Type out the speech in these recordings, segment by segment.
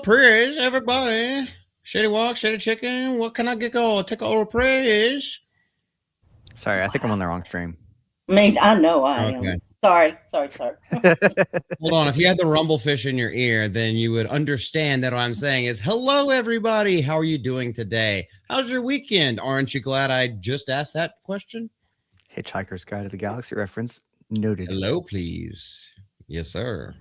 praise, everybody. Shady walk, shady chicken. What can I get? Take all praise. Sorry, I think I'm on the wrong stream. I know I am. Sorry. Hold on. If you had the rumblefish in your ear, then you would understand that what I'm saying is, hello, everybody. How are you doing today? How's your weekend? Aren't you glad I just asked that question? Hitchhiker's Guide to the Galaxy reference noted. Hello, please. Yes, sir.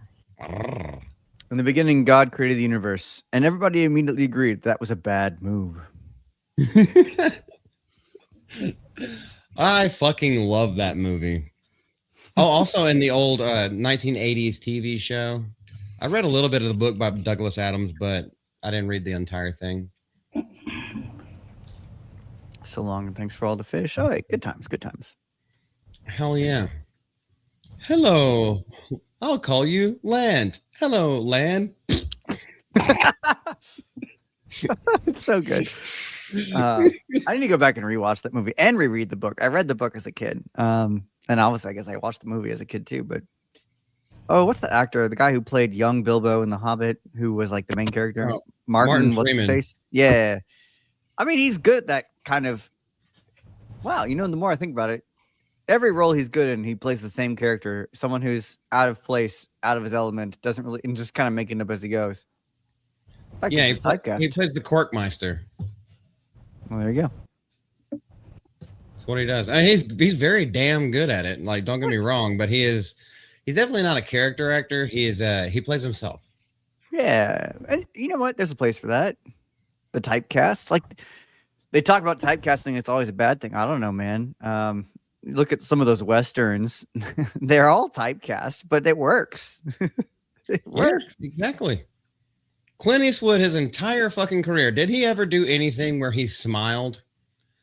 In the beginning, God created the universe, and everybody immediately agreed that was a bad move. I fucking love that movie. Oh, also in the old 1980s TV show. I read a little bit of the book by Douglas Adams, but I didn't read the entire thing. So long, and thanks for all the fish. Oh, hey, good times, good times. Hell yeah. Hello. I'll call you Land. Hello, Land. It's so good. I need to go back and rewatch that movie and reread the book. I read the book as a kid. And I guess I watched the movie as a kid too, but what's the actor? The guy who played young Bilbo in The Hobbit, who was like the main character? Oh, Martin what's Freeman. his face? Yeah. I mean, he's good at that kind of wow, the more I think about it, every role he's good in, he plays the same character, someone who's out of place, out of his element, doesn't really, and just kind of making it up as he goes. Yeah, he plays the Corkmeister. Well, there you go. That's what he does. I mean, he's very damn good at it. Like, don't get me wrong, but he's definitely not a character actor. He plays himself. Yeah, and you know what? There's a place for that. The typecast, like they talk about typecasting, it's always a bad thing. I don't know, man. Look at some of those westerns; they're all typecast, but it works. It works exactly. Clint Eastwood, his entire fucking career, did he ever do anything where he smiled?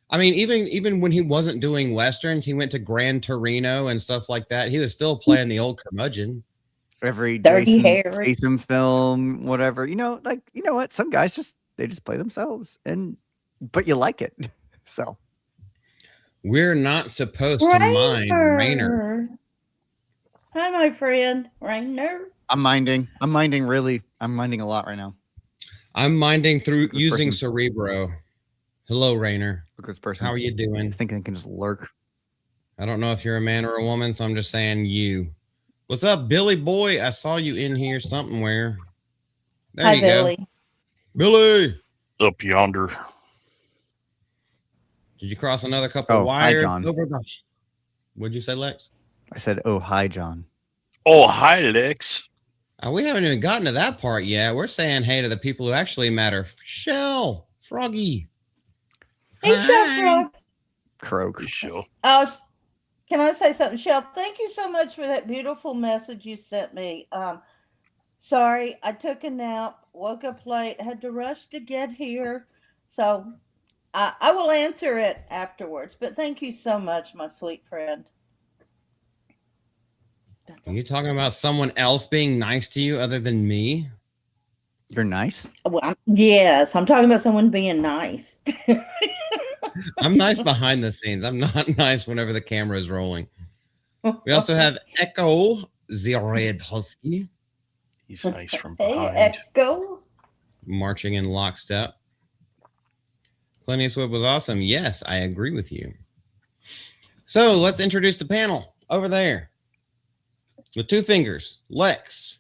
I mean, even when he wasn't doing westerns, he went to Gran Torino and stuff like that. He was still playing the old curmudgeon. Every Jason Statham film, whatever. You know what? Some guys just play themselves, but you like it. So we're not supposed to mind Rainer. Hi, my friend, Rainer. I'm minding a lot right now. I'm minding through using Cerebro. Hello, Rainer. Look at this person. How are you doing? I think I can just lurk. I don't know if you're a man or a woman, so I'm just saying you. What's up, Billy boy? I saw you in here somewhere. There you Billy. go. Billy. Up yonder. Did you cross another couple wires? Hi, John. What'd you say, Lex? I said, oh, hi, John. Oh, hi, Lex. We haven't even gotten to that part yet. We're saying hey to the people who actually matter. Shell, Froggy. Hey, Shell, Frog. Croak. Hey, Shell. Oh, can I say something, Shell? Thank you so much for that beautiful message you sent me. Sorry, I took a nap, woke up late, had to rush to get here. So I will answer it afterwards. But thank you so much, my sweet friend. Are you talking about someone else being nice to you other than me? You're nice? Well, yes, I'm talking about someone being nice. I'm nice behind the scenes. I'm not nice whenever the camera is rolling. We also have Echo, the Red Husky. He's nice from behind. Hey, Echo. Marching in lockstep. Clint Eastwood was awesome. Yes, I agree with you. So let's introduce the panel over there. With two fingers, Lex.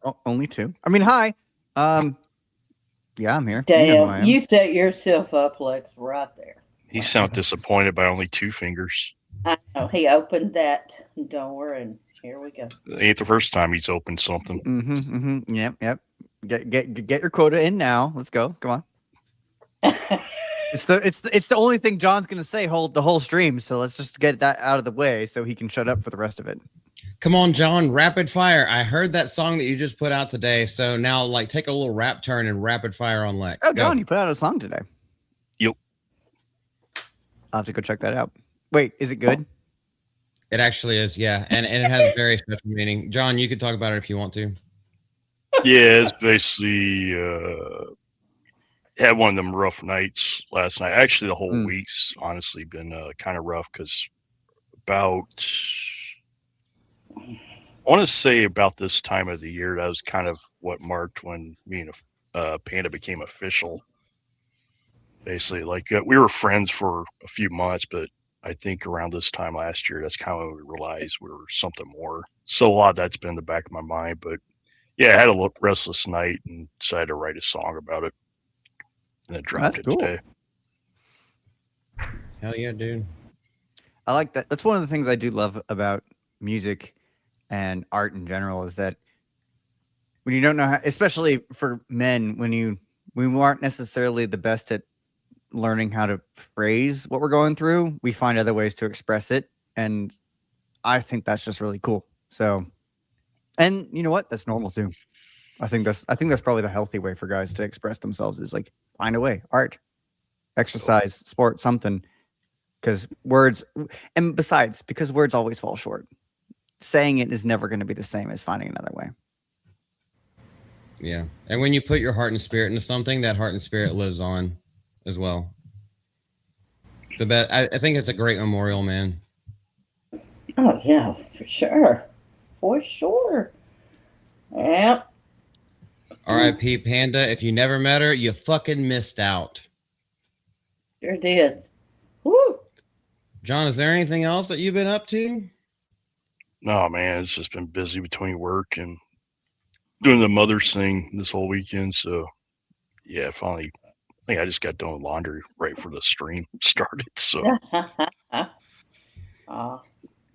Oh, only two. I mean, hi. Yeah, I'm here. Damn, you set yourself up, Lex, right there. He sounded disappointed by only two fingers. I know. He opened that door, and here we go. It ain't the first time he's opened something. Yep. Get your quota in now. Let's go. Come on. It's the only thing John's gonna say the whole stream. So let's just get that out of the way so he can shut up for the rest of it. Come on, John, rapid fire. I heard that song that you just put out today. So now, take a little rap turn and rapid fire on Lex. Oh, John, you put out a song today. Yep. I'll have to go check that out. Wait, is it good? It actually is, yeah. And it has very special meaning. John, you could talk about it if you want to. Yeah, it's basically had one of them rough nights last night. Actually, the whole week's honestly been kind of rough because I want to say about this time of the year, that was kind of what marked when me and a Panda became official. Basically, like we were friends for a few months, but I think around this time last year, that's kind of when we realized we were something more. So a lot of that's been in the back of my mind. But yeah, I had a restless night and decided to write a song about it, and then dropped That's it cool. today. Hell yeah, dude. I like that. That's one of the things I do love about music and art in general is that when you don't know how, especially for men, when we aren't necessarily the best at learning how to phrase what we're going through, we find other ways to express it. And I think that's just really cool. So, and you know what? That's normal too. I think that's probably the healthy way for guys to express themselves is like find a way, art, exercise, sport, something. Because words, and besides, because words always fall short. Saying it is never going to be the same as finding another way. Yeah. And when you put your heart and spirit into something, that heart and spirit lives on as well. It's I think it's a great memorial, man. Oh, yeah, for sure. For sure. Yep. R.I.P. Panda. If you never met her, you fucking missed out. Sure did. Woo. John, is there anything else that you've been up to? No, man, it's just been busy between work and doing the mother's thing this whole weekend. So, yeah, finally, I think I just got done with laundry right before the stream started. So,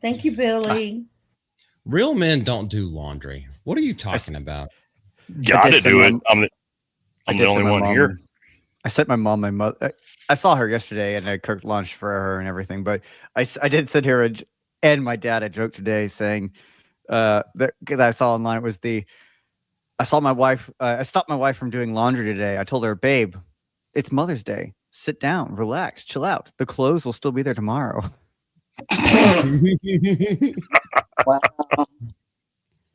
thank you, Billy. Real men don't do laundry. What are you talking about? gotta do it. I'm the only one here. I sent my mom, my mother. I saw her yesterday and I cooked lunch for her and everything. But I did send her and my dad a joke today saying that I saw online. It was I saw my wife. I stopped my wife from doing laundry today. I told her, babe, it's Mother's Day. Sit down, relax, chill out. The clothes will still be there tomorrow. Wow.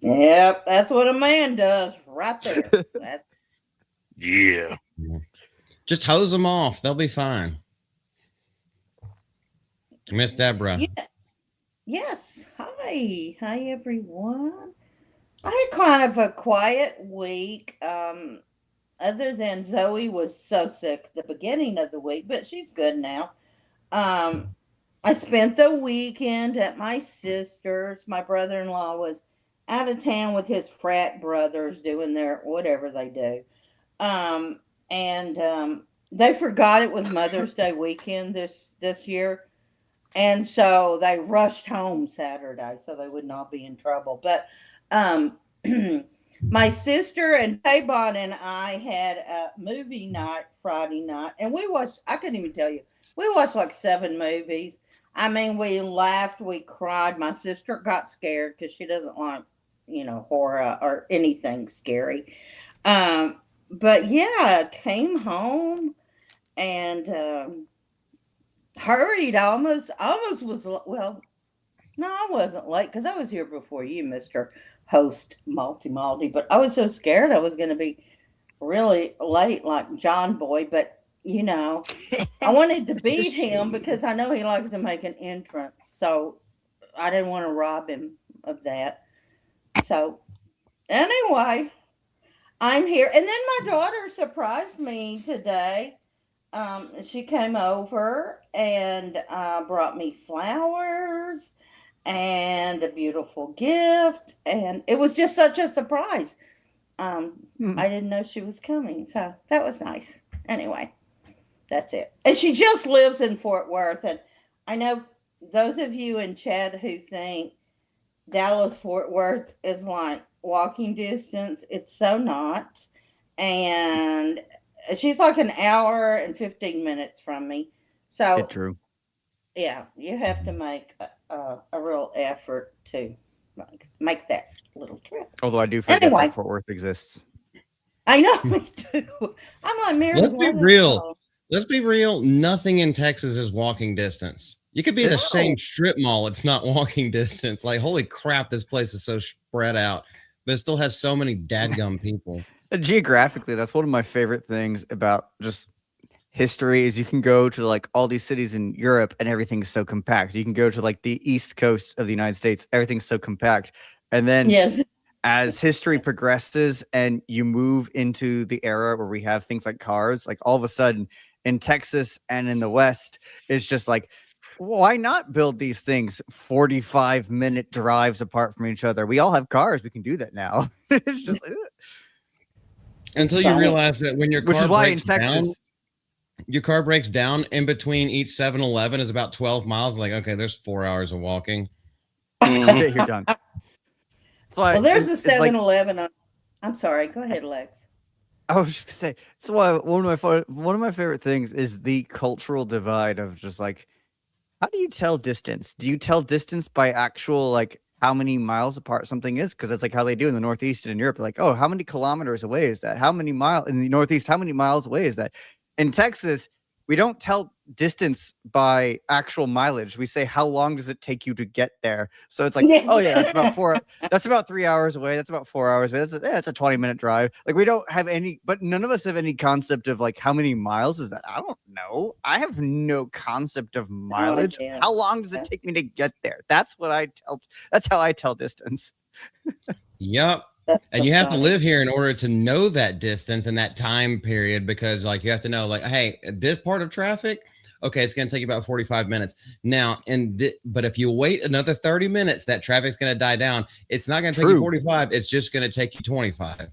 Yep, that's what a man does right there. Yeah. Just hose them off. They'll be fine. Miss Deborah. Yeah. Yes. Hi. Hi, everyone. I had kind of a quiet week. Other than Zoe was so sick at the beginning of the week, but she's good now. I spent the weekend at my sister's. My brother-in-law was out of town with his frat brothers doing their whatever they do. And they forgot it was Mother's Day weekend this year. And so they rushed home Saturday so they would not be in trouble. But my sister and Taybon and I had a movie night Friday night, and we watched, I couldn't even tell you, we watched like 7 movies. I mean, we laughed, we cried. My sister got scared because she doesn't like, horror or anything scary. But yeah, came home and hurried. I almost was, well, no, I wasn't late because I was here before you, Mr. Host Malty, but I was so scared I was going to be really late like John Boy, but I wanted to beat him because I know he likes to make an entrance, so I didn't want to rob him of that. So anyway, I'm here. And then my daughter surprised me today. She came over and brought me flowers and a beautiful gift. And it was just such a surprise. I didn't know she was coming. So that was nice. Anyway, that's it. And she just lives in Fort Worth. And I know those of you in chat who think Dallas Fort Worth is like walking distance, it's so not. And she's like an hour and 15 minutes from me. So It's true. Yeah, you have to make a real effort to make that little trip. Although I do forget that Fort Worth exists. I know, me too. I'm like, Mary. Let's be real. Let's be real. Nothing in Texas is walking distance. You could be in the same strip mall. It's not walking distance. Like, holy crap, this place is so spread out, but it still has so many dadgum people. Geographically, that's one of my favorite things about just history is you can go to like all these cities in Europe and everything's so compact. You can go to like the East Coast of the United States. Everything's so compact. And then as history progresses and you move into the era where we have things like cars, like all of a sudden in Texas and in the West, it's just like, why not build these things 45-minute drives apart from each other? We all have cars. We can do that now. It's just Until you realize that when your which car is why in breaks down, Texas, your car breaks down in between each 7-Eleven is about 12 miles. Like, okay, there's 4 hours of walking. okay, you're done. So Well, there's a it's like, 7-Eleven. I'm sorry. Go ahead, Lex. I was just gonna say, it's why one of my favorite things is the cultural divide of just like, how do you tell distance? Do you tell distance by actual like how many miles apart something is? Because that's like how they do in the Northeast and in Europe. They're like, oh, how many kilometers away is that? How many miles in the Northeast? How many miles away is that? In Texas, we don't tell distance by actual mileage. We say, how long does it take you to get there? So it's like, Yes. oh yeah, that's about 3 hours away. That's about 4 hours away. That's a 20-minute drive. Like we don't have any, but none of us have any concept of like how many miles is that? I don't know. I have no concept of mileage. idea. How long does it take me to get there? That's what I tell. That's how I tell distance. Yep. That's And so you have to funny. live here in order to know that distance and that time period, because like you have to know, like, hey, this part of traffic, okay, it's going to take you about 45 minutes now. But if you wait another 30 minutes, that traffic's going to die down. It's not going to take you True. 45. It's just going to take you 25.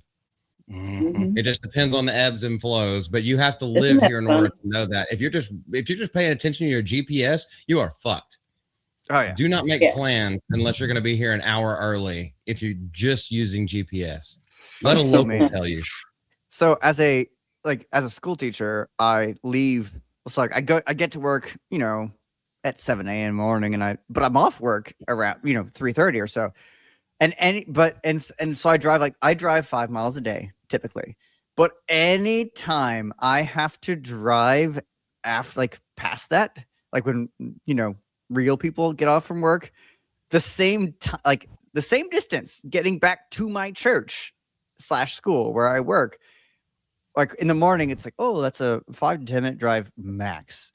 Mhm. It just depends on the ebbs and flows, but you have to Isn't live that here in order funny? to know that. If you're just paying attention to your GPS, you are fucked. Oh yeah. Do not make Yes. plans unless you're going to be here an hour early if you're just using GPS. Let a That's so local amazing. tell you. So as a school teacher, I leave. So like I get to work, at 7 a.m. in the morning, but I'm off work around 3:30 or so, and so I drive 5 miles a day typically, but any time I have to drive after like past that, like when real people get off from work, the same distance getting back to my church / school where I work. Like in the morning, it's like, oh, that's a 5 to 10 minute drive max.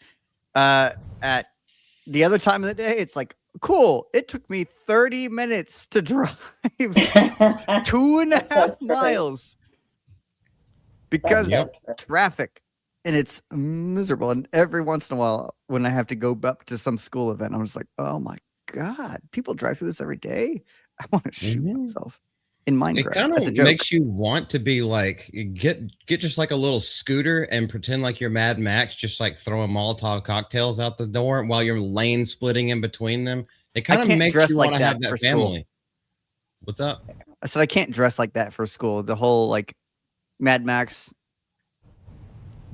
At the other time of the day, it's like, cool. It took me 30 minutes to drive 2.5 That's so true. miles because That's so true. traffic, and it's miserable. And every once in a while, when I have to go up to some school event, I'm just like, oh my God, people drive through this every day. I want to shoot Mhm. myself in Minecraft. It kind That's a of joke. makes you want to be like, get just like a little scooter and pretend like you're Mad Max, just like throwing Molotov cocktails out the door while you're lane splitting in between them. It kind of can't makes dress you like want to that have that for school. family. What's up? I said I can't dress like that for school. The whole like Mad Max.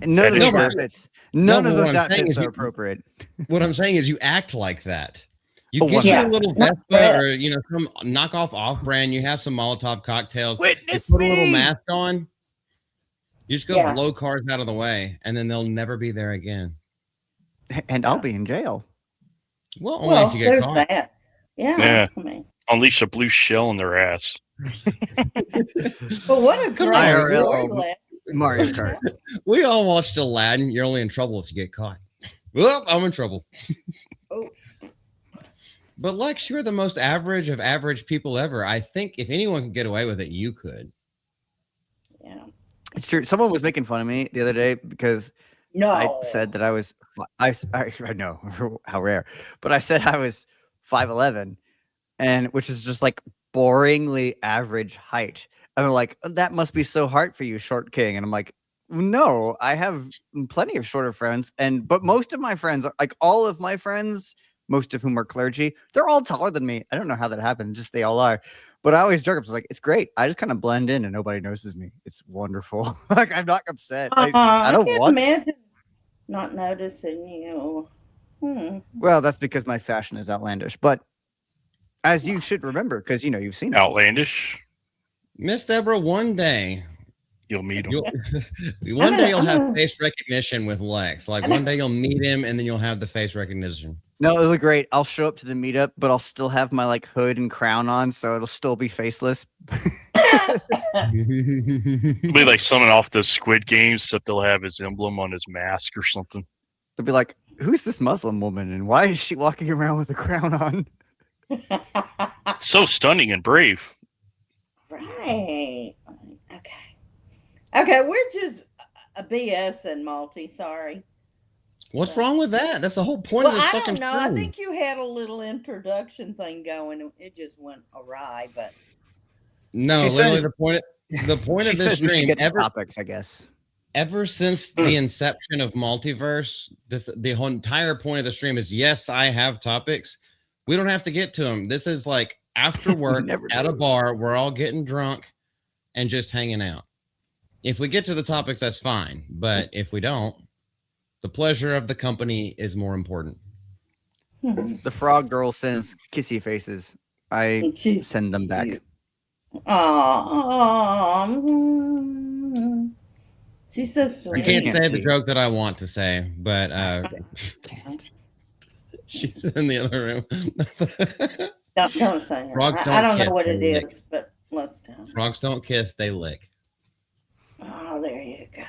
And none of That those is weird. outfits. None No, of but those what I'm saying outfits is are you- appropriate. What I'm saying is you act like that. You Oh, get you yeah. a little Not Vespa bad. or some knockoff off brand. You have some Molotov cocktails. You Witness put a little me! mask on. You just go Yeah. blow cars out of the way, and then they'll never be there again. And I'll be in jail. Well, only Well, if you get there's caught. that. Yeah. Yeah. I mean, Unleash a blue shell in their ass. but what a Come great on, story, IRL. Lex. Mario Kart. We all watched Aladdin. You're only in trouble if you get caught. Well, I'm in trouble. Oh. But Lex, you're the most average of average people ever. I think if anyone could get away with it, you could. Yeah. It's true. Someone was making fun of me the other day because No. I said that I was. I know how rare, but I said I was 5'11", and which is just like boringly average height. And they're like, that must be so hard for you, short king. And I'm like, no, I have plenty of shorter friends, but most of my friends, like all of my friends, most of whom are clergy, they're all taller than me. I don't know how that happened, just they all are. But I always joke, I was like, it's great. I just kind of blend in and nobody notices me. It's wonderful. Like I'm not upset. I don't can't want. imagine not noticing you. Well, that's because my fashion is outlandish. But as you should remember, because you've seen it. Outlandish. Miss Deborah, one day You'll meet them. you'll have face recognition with Lex. Like one day you'll meet him and then you'll have the face recognition. No, it'll be great. I'll show up to the meetup, but I'll still have my like hood and crown on, so it'll still be faceless. It'll be like someone off the Squid Games, except they'll have his emblem on his mask or something. They'll be like, "Who's this Muslim woman, and why is she walking around with a crown on?" So stunning and brave. right. Okay. Okay, we're just a BS and Malty. Sorry. What's wrong with that? That's the whole point Well, of this I fucking don't know. I stream. think you had a little introduction thing going. And it just went awry, but No, She literally says- the point She of this says we should stream get to topics, I guess. ever since the inception of multiverse, the whole entire point of the stream is yes, I have topics. We don't have to get to them. This is like after work Never at a do. bar, we're all getting drunk and just hanging out. If we get to the topics, that's fine. But if we don't, the pleasure of the company is more important. The frog girl sends kissy faces. I she's send them back. Aww. She's so I sweet. can't can't say see. the joke that I want to say, but Can't. she's in the other room. Don't say it. Frogs I don't don't know kiss, what it they lick. is, but let's do it. Frogs don't kiss, they lick. Oh, there you go.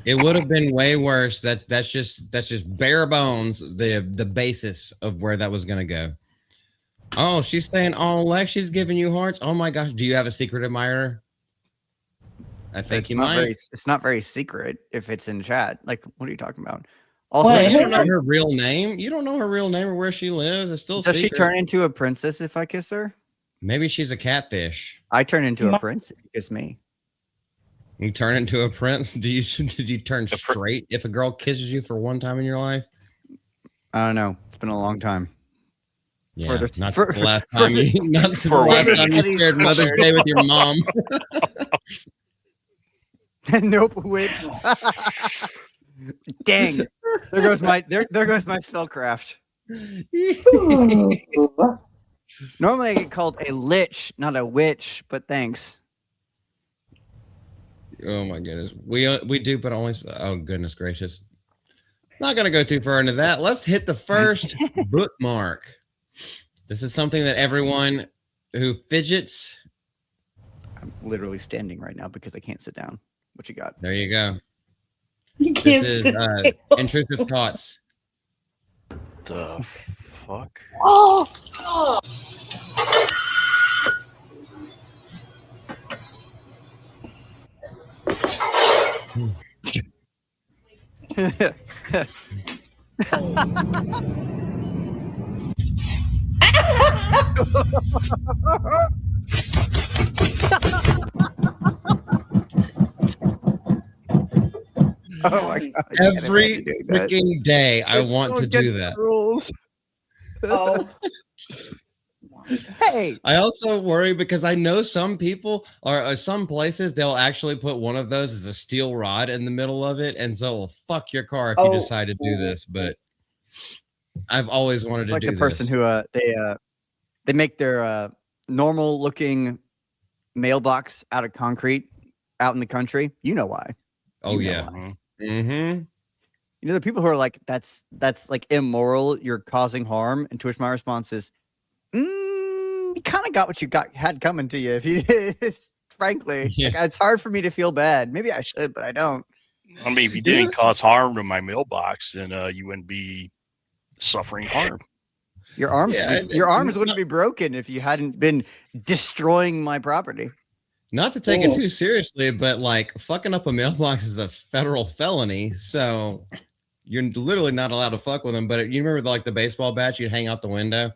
It would have been way worse. That's just bare bones, the basis of where that was gonna go. Oh, she's saying, oh, Lex, she's giving you hearts. Oh my gosh, do you have a secret admirer? I think It's you not might. very. It's not very secret if it's in chat. Like, what are you talking about? Also, Wait, does, You she don't know turn, her real name. You don't know her real name or where she lives. It's still does she secret. turn into a princess if I kiss her? Maybe she's a catfish. I turn into Ma- a prince if you kiss me. You turn into a prince. Did you turn pr- straight if a girl kisses you for one time in your life? I don't know. It's been a long time. Yeah, the- not for- the last for time the- you, not the for last women. time you shared Mother's Day with your mom. Nope, witch. Dang. There goes my spellcraft. Normally I get called a lich, not a witch, but thanks. Oh my goodness, we do, but only. Oh goodness gracious, not gonna go too far into that. Let's hit the first bookmark. This is something that everyone who fidgets. I'm literally standing right now because I can't sit down. What you got? There you go. You can't This is sit intrusive thoughts. The fuck? Oh, Oh my god! I can't Every imagine doing that. freaking day, I It's want so to do against that. the rules. oh. Hey, I also worry because I know some people or some places they'll actually put one of those as a steel rod in the middle of it, and so it'll fuck your car if you Oh. decide to do this. But I've always wanted to like do the person this. who they make their normal looking mailbox out of concrete out in the country. You know why? Oh you know yeah. Mhm. Mm-hmm. You know the people who are like that's like immoral. You're causing harm. And to which my response is, you kind of got what you had coming to you. If you, frankly, Yeah. like, it's hard for me to feel bad. Maybe I should, but I don't. I mean, if you didn't cause harm to my mailbox, then you wouldn't be suffering harm. Your arms, Yeah, your arms not- wouldn't be broken if you hadn't been destroying my property. Not to take it Oh. too seriously, but like fucking up a mailbox is a federal felony, so you're literally not allowed to fuck with them. But you remember like the baseball bat you'd hang out the window?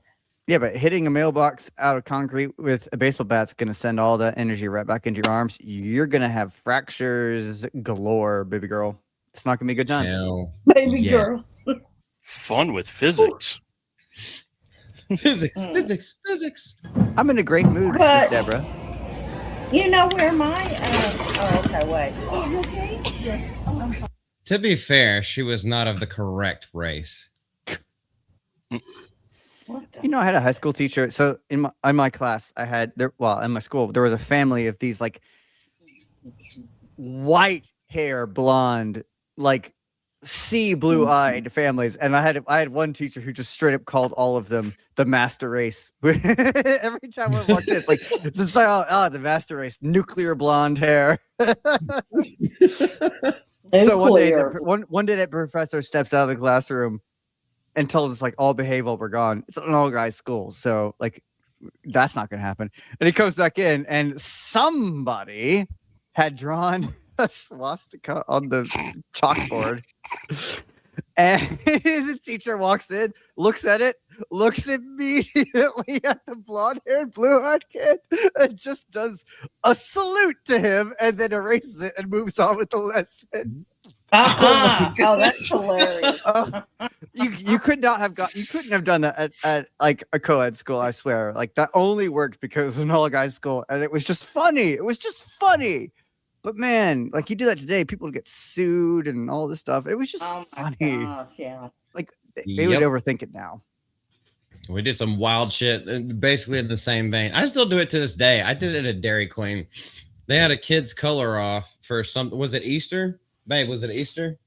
Yeah, but hitting a mailbox out of concrete with a baseball bat's going to send all that energy right back into your arms. You're going to have fractures galore, baby girl. It's not going to be a good time. Hell, Baby Yeah. girl. Fun with physics. physics, Mm. physics, physics. I'm in a great mood, Miss But- Deborah. You know where my oh, okay, wait. Oh, you okay? Yes. Oh, I'm fine. To be fair, she was not of the correct race. What the You know, I had a high school teacher. So in my class, I had in my school, there was a family of these like white hair, blonde, like sea blue eyed families. And I had one teacher who just straight up called all of them the master race. Every time I walked in, it's like, the master race, nuclear blonde hair. So Nuclear. one day that professor steps out of the classroom and tells us like all behave while we're gone. It's an all guys school, so like that's not going to happen. And he comes back in, and somebody had drawn a swastika on the chalkboard. And the teacher walks in, looks at it, looks immediately at the blonde-haired, blue-eyed kid, and just does a salute to him, and then erases it and moves on with the lesson. Oh, that's hilarious. You couldn't have done that at like a co-ed school, I swear. Like that only worked because it was an all-guys school, and it was just funny. It was just funny. But man, like you do that today, people would get sued and all this stuff. It was just funny. Gosh, yeah. Like they would overthink it now. We did some wild shit, basically in the same vein. I still do it to this day. I did it at Dairy Queen. They had a kid's color off for something. Was it Easter? Babe, was it Easter?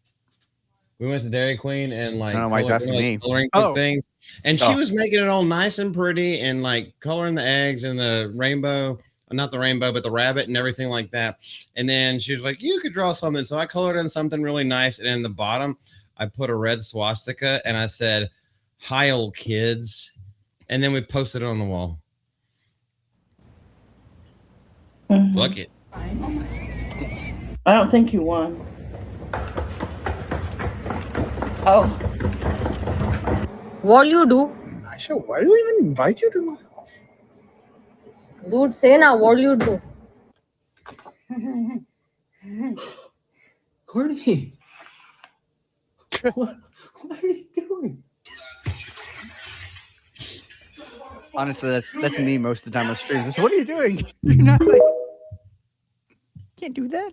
We went to Dairy Queen and like, I don't know why he's asking me. Coloring things. And she was making it all nice and pretty and like coloring the eggs and the rainbow. Not the rainbow, but the rabbit and everything like that. And then she was like, you could draw something. So I colored in something really nice. And in the bottom, I put a red swastika and I said, Heil kids. And then we posted it on the wall. Mm-hmm. Fuck it. I don't think you won. Oh. What you do? Aisha, why do we even invite you to? Dude, say now, what you do? Courtney, what are you doing? Honestly, that's me most of the time on stream. So what are you doing? You're not like can't do that.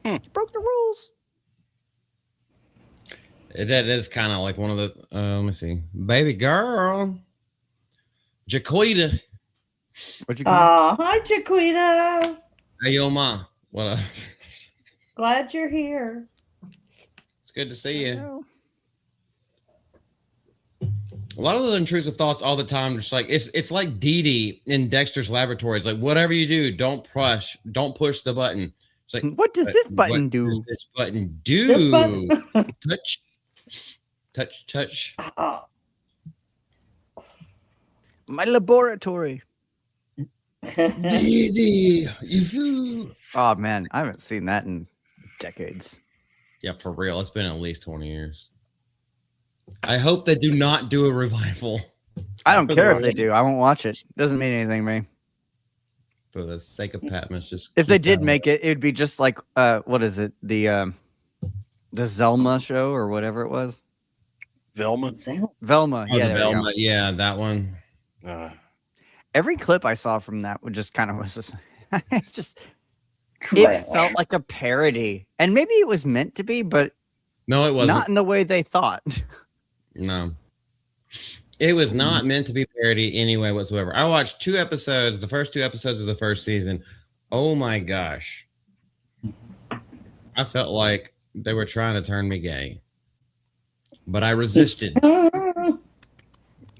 You broke the rules. That is kind of like one of the let me see. Baby girl. Jaquita. What'd you Hi, Jaquita. Hey, yo, ma. What up? Glad you're here. It's good to see you. A lot of those intrusive thoughts all the time. Just like it's like Dee Dee in Dexter's Laboratory. It's like whatever you do, don't push the button. It's like what does this button do? Does this button do? touch. Oh. My laboratory. Dee Dee, Oh man, I haven't seen that in decades. Yeah, for real. It's been at least 20 years. I hope they do not do a revival. I don't care if they do. I won't watch it. Doesn't mean anything to me. For the sake of Patmos, just if they did make it, it would be just like what is it? The Zelma show or whatever it was. Velma. Velma. Oh, Yeah, the Velma. Yeah, that one. Every clip I saw from that would just kind of was just, it's just it felt like a parody, and maybe it was meant to be, but no, it wasn't. Not in the way they thought. No, it was not meant to be parody anyway whatsoever. I watched 2 episodes, the first 2 episodes of the first season. Oh my gosh, I felt like they were trying to turn me gay, but I resisted.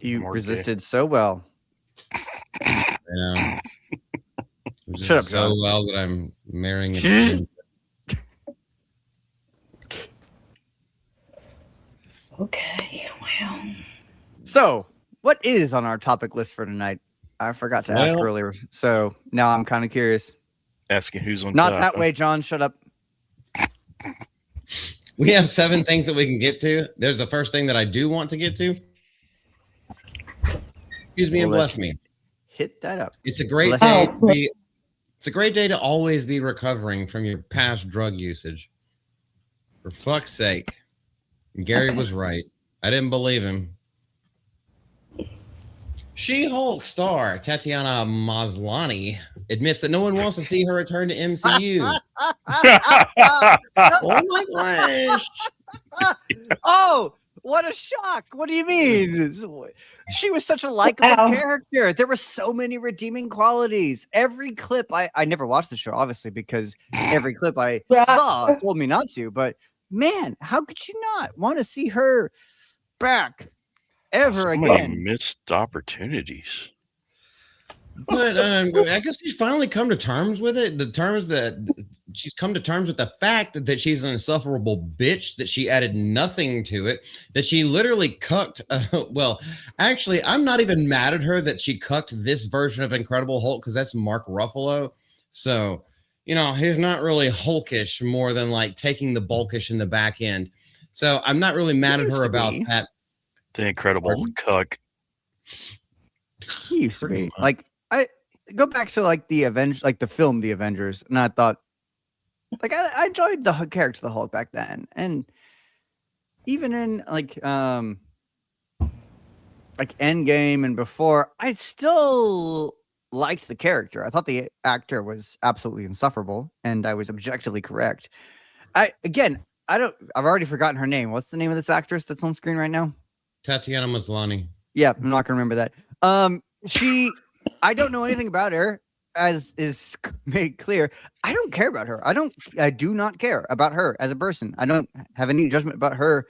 You resisted so well. You know, shut up, so John. well that I'm marrying a Okay, well. So, what is on our topic list for tonight? I forgot to ask earlier, so now I'm kind of curious. Asking who's on Not top. that way, John. Shut up. We have 7 things that we can get to. There's the first thing that I do want to get to. Excuse me and bless me. Hit that up. It's a great day to be, it's a great day to always be recovering from your past drug usage. For fuck's sake. Gary was right. I didn't believe him. She-Hulk star Tatiana Maslany admits that no one wants to see her return to MCU. Oh my gosh. Oh, what a shock. What do you mean? She was such a likable character. There were so many redeeming qualities. Every clip, I never watched the show, obviously, because every clip I saw told me not to. But man, how could you not want to see her back ever so again? many missed opportunities. But I guess she's finally come to terms with it. The terms that she's come to terms with the fact that she's an insufferable bitch, that she added nothing to it, that she literally cucked. Well, actually, I'm not even mad at her that she cucked this version of Incredible Hulk because that's Mark Ruffalo. So, he's not really Hulkish more than like taking the bulkish in the back end. So I'm not really mad at her about that. The Incredible Cuck. He used to be like, I go back to like the film The Avengers, and I thought like I enjoyed the character of the Hulk back then, and even in like Endgame and before, I still liked the character. I thought the actor was absolutely insufferable, and I was objectively correct. I've already forgotten her name. What's the name of this actress that's on screen right now? Tatiana Maslany. Yeah, I'm not gonna remember that. I don't know anything about her, as is made clear. I don't care about her. I do not care about her as a person. I don't have any judgment about her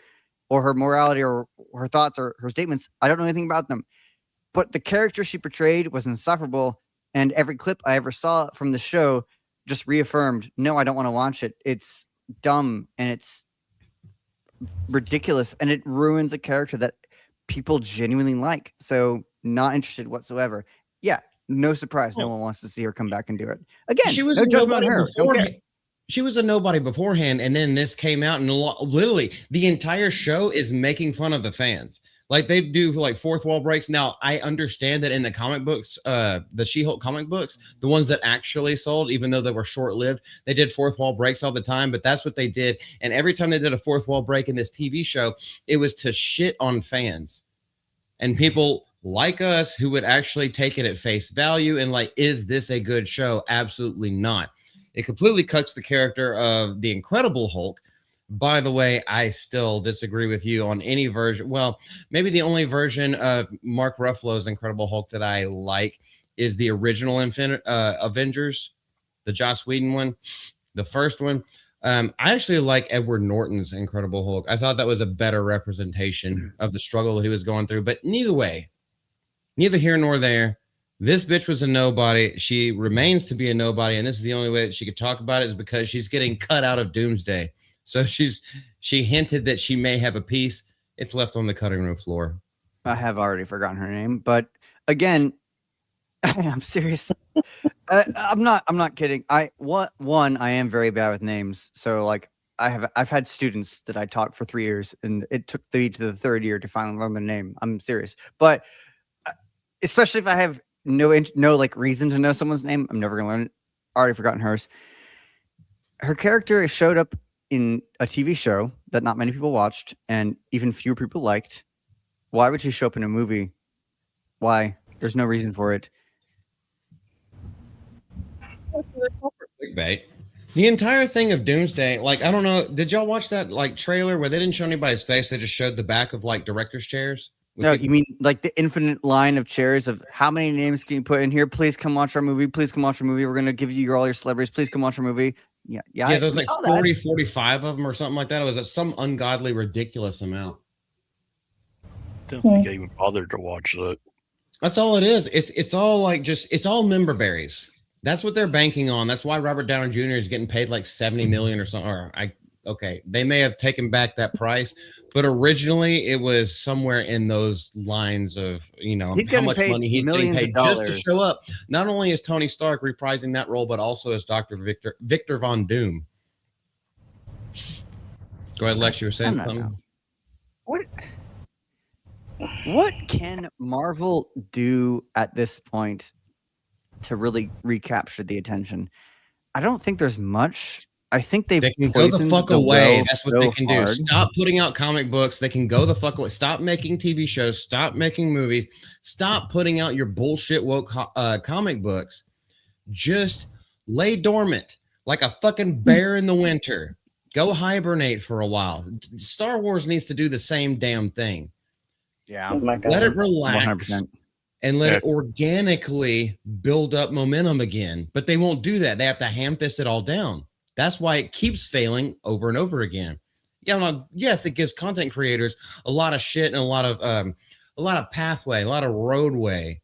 or her morality or her thoughts or her statements. I don't know anything about them. But the character she portrayed was insufferable, and every clip I ever saw from the show just reaffirmed, no, I don't want to watch it. It's dumb and it's ridiculous, and it ruins a character that people genuinely like. So not interested whatsoever. Yeah, no surprise. No one wants to see her come back and do it again. She was no judgment on her. She was a nobody beforehand, and then this came out, and literally the entire show is making fun of the fans. Like they do like fourth wall breaks. Now I understand that in the comic books, the She-Hulk comic books, the ones that actually sold, even though they were short-lived, they did fourth wall breaks all the time. But that's what they did, and every time they did a fourth wall break in this TV show, it was to shit on fans and people like us who would actually take it at face value and like, is this a good show? Absolutely not. It completely cuts the character of the Incredible Hulk. By the way, I still disagree with you on any version. Well, maybe the only version of Mark Ruffalo's Incredible Hulk that I like is the original Avengers, the Joss Whedon one, the first one. I actually like Edward Norton's Incredible Hulk. I thought that was a better representation of the struggle that he was going through. But neither here nor there. This bitch was a nobody. She remains to be a nobody, and this is the only way that she could talk about it is because she's getting cut out of Doomsday. So she hinted that she may have a piece. It's left on the cutting room floor. I have already forgotten her name, but again, I'm serious. I'm not kidding. I am very bad with names. So like I've had students that I taught for 3 years, and it took me to the third year to finally learn the name. I'm serious, but especially if I have no like reason to know someone's name, I'm never gonna learn it. Already forgotten hers. Her character showed up in a TV show that not many people watched and even fewer people liked. Why would she show up in a movie? Why? There's no reason for it. Clickbait. The entire thing of Doomsday, like, I don't know, did y'all watch that like trailer where they didn't show anybody's face? They just showed the back of like director's chairs. No, you mean like the infinite line of chairs of how many names can you put in here? Please come watch our movie. Please come watch our movie. We're going to give you all your celebrities. Please come watch our movie. Yeah. There was like 40, 45 of them or something like that. It was some ungodly, ridiculous amount. Don't think I even bothered to watch that. That's all it is. It's all like it's all member berries. That's what they're banking on. That's why Robert Downey Jr. is getting paid like $70 million or something. Okay, they may have taken back that price, but originally it was somewhere in those lines of, how much money he's getting paid just to show up. Not only is Tony Stark reprising that role, but also as Dr. Victor Von Doom. Go ahead, Lex, you were saying something? What can Marvel do at this point to really recapture the attention? I don't think there's much. I think they can go the fuck away. That's what they can do. Stop putting out comic books. They can go the fuck away. Stop making TV shows. Stop making movies. Stop putting out your bullshit woke comic books. Just lay dormant like a fucking bear in the winter. Go hibernate for a while. Star Wars needs to do the same damn thing. Yeah. Oh my God. Let it relax 100%. and let it organically build up momentum again. But they won't do that. They have to ham-fist it all down. That's why it keeps failing over and over again. Yes, it gives content creators a lot of shit and a lot of pathway, a lot of roadway.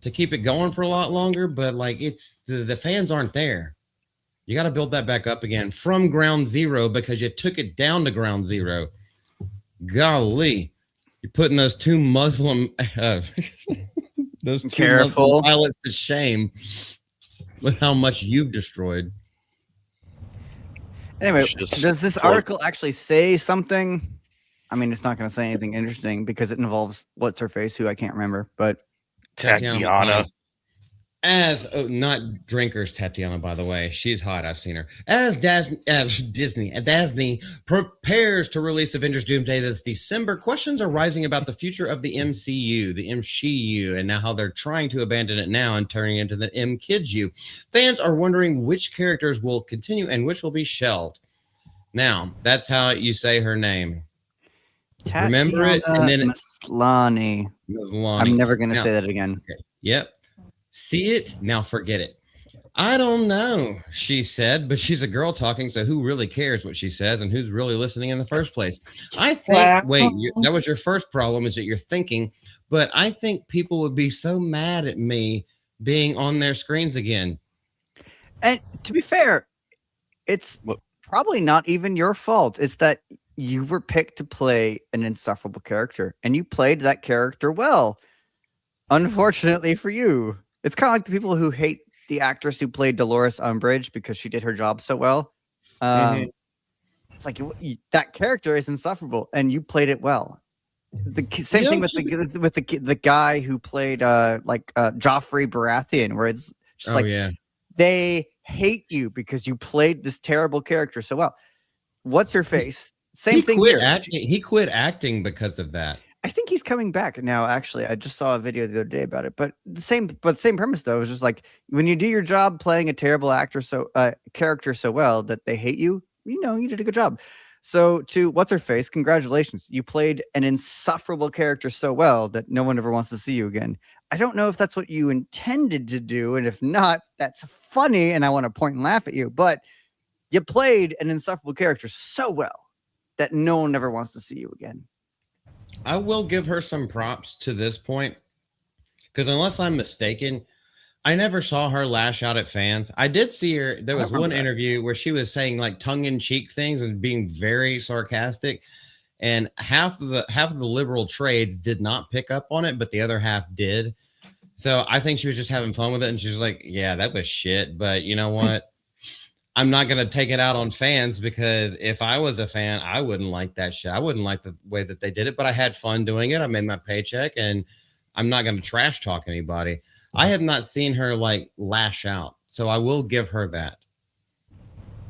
to keep it going for a lot longer, but like it's the fans aren't there. You got to build that back up again from ground zero because you took it down to ground zero. Golly, you're putting those two Muslim those two Muslim pilots to shame with how much you've destroyed. Anyway, does this article actually say something? I mean, it's not going to say anything interesting because it involves what's her face, who I can't remember, but Tatiana. Not drinkers Tatiana, by the way. She's hot. I've seen her. As Disney prepares to release Avengers Doomsday this December, questions are rising about the future of the MCU, and now how they're trying to abandon it now and turning into the MKidsU. Fans are wondering which characters will continue and which will be shelved. Now, that's how you say her name. Tatiana Remember it? And then Maslany. I'm never going to say that again. Okay. Yep. See it? Now forget it. I don't know, she said, but she's a girl talking, so who really cares what she says and who's really listening in the first place? I think, that was your first problem, is that you're thinking, but I think people would be so mad at me being on their screens again. And to be fair, it's probably not even your fault. It's that you were picked to play an insufferable character, and you played that character well. Unfortunately for you. It's kind of like the people who hate the actress who played Dolores Umbridge because she did her job so well. It's like that character is insufferable, and you played it well. The same thing with the guy who played Joffrey Baratheon, where it's just they hate you because you played this terrible character so well. What's her face? Same thing here. He quit acting because of that. I think he's coming back now. Actually, I just saw a video the other day about it. But same premise though. It's just like when you do your job playing a terrible character so well that they hate you. You know, you did a good job. So to what's her face? Congratulations, you played an insufferable character so well that no one ever wants to see you again. I don't know if that's what you intended to do, and if not, that's funny, and I want to point and laugh at you. But you played an insufferable character so well that no one ever wants to see you again. I will give her some props to this point, because unless I'm mistaken, I never saw her lash out at fans. I did see her. There was one interview where she was saying like tongue-in-cheek things and being very sarcastic, and half of the liberal trades did not pick up on it, but the other half did. So I think she was just having fun with it, and she was like, "Yeah, that was shit, but you know what? I'm not going to take it out on fans, because if I was a fan, I wouldn't like that shit. I wouldn't like the way that they did it, but I had fun doing it. I made my paycheck, and I'm not going to trash talk anybody." I have not seen her like lash out, so I will give her that.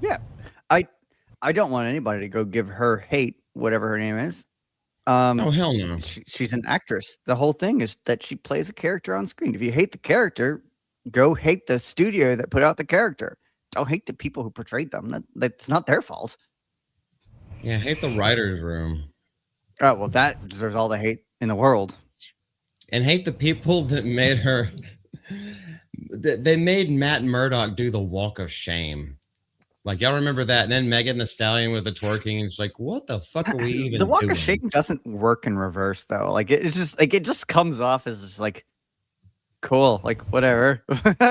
Yeah. I don't want anybody to go give her hate, whatever her name is. Oh, hell no. She's an actress. The whole thing is that she plays a character on screen. If you hate the character, go hate the studio that put out the character. Don't hate the people who portrayed them. That's not their fault. Yeah, hate the writer's room. Oh, well, that deserves all the hate in the world. And hate the people that made her. They made Matt Murdock do the walk of shame. Like, y'all remember that? And then Megan Thee Stallion with the twerking. It's like, what the fuck are we even The walk doing? of shame doesn't work in reverse, though. Like, it just comes off as just like, cool, like whatever.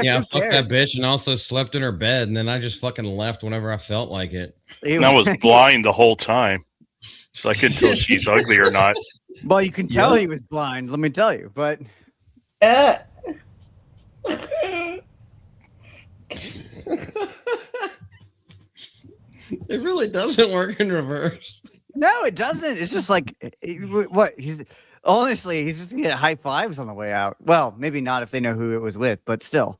Yeah, fuck that bitch, and also slept in her bed, and then I just fucking left whenever I felt like it. And I was blind the whole time, so I couldn't tell if she's ugly or not. Well, you can tell he was blind, let me tell you, but it really doesn't work in reverse. No, it doesn't. It's just like what he's honestly, he's just gonna get high fives on the way out. Well, maybe not if they know who it was with, but still.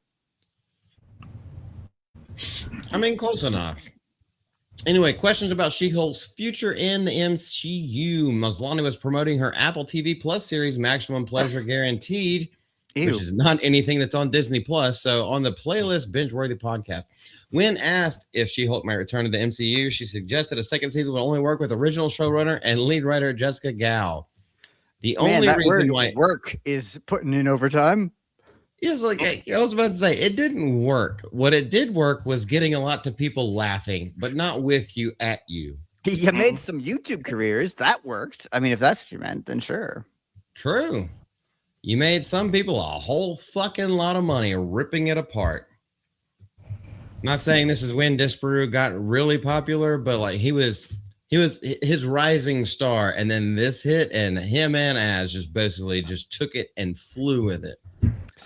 I mean, close enough. Anyway, questions about She-Hulk's future in the MCU. Maslany was promoting her Apple TV Plus series, Maximum Pleasure Guaranteed, which is not anything that's on Disney Plus. So on the playlist, Binge-Worthy Podcast. When asked if She-Hulk might return to the MCU, she suggested a second season would only work with original showrunner and lead writer Jessica Gao. The only reason why work is putting in overtime. It's like I was about to say, it didn't work. What it did work was getting a lot of people laughing, but not with you, at you. You made some YouTube careers. That worked. I mean, if that's what you meant, then sure. True. You made some people a whole fucking lot of money ripping it apart. Not saying this is when Disparu got really popular, but like he was his rising star, and then this hit, and him and Az just basically just took it and flew with it.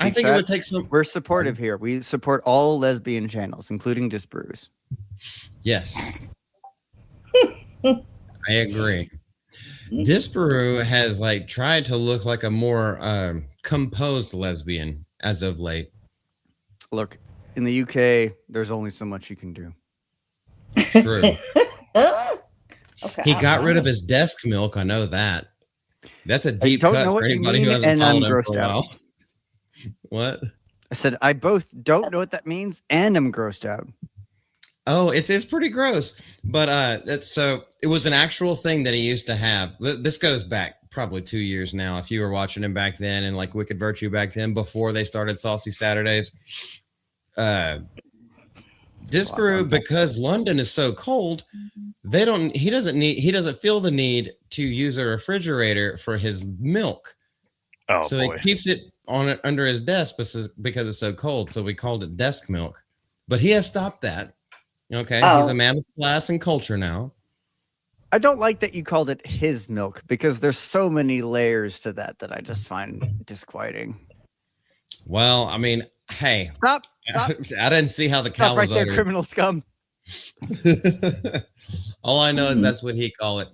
I think it would take some. We're supportive here. We support all lesbian channels, including Disparus. Yes, I agree. Disparu has like tried to look like a more composed lesbian as of late. Look, in the UK, there's only so much you can do. True. Okay. He got rid of his desk milk. I know that. That's a deep don't cut know for what you anybody who mean, hasn't and I'm followed him for grossed a out. while. What? I said I both don't know what that means, and I'm grossed out. Oh, it's pretty gross. But so it was an actual thing that he used to have. This goes back probably 2 years now. If you were watching him back then, and like Wicked Virtue back then, before they started Saucy Saturdays, Disparu, because London is so cold, he doesn't feel the need to use a refrigerator for his milk. Oh, So boy. he keeps it under his desk because it's so cold. So we called it desk milk. But he has stopped that. Okay, he's a man of class and culture now. I don't like that you called it his milk, because there's so many layers to that I just find disquieting. Well, I mean, hey, Stop. I didn't see how the cow Stop right was there, uttered. criminal scum. All I know is that's what he called it.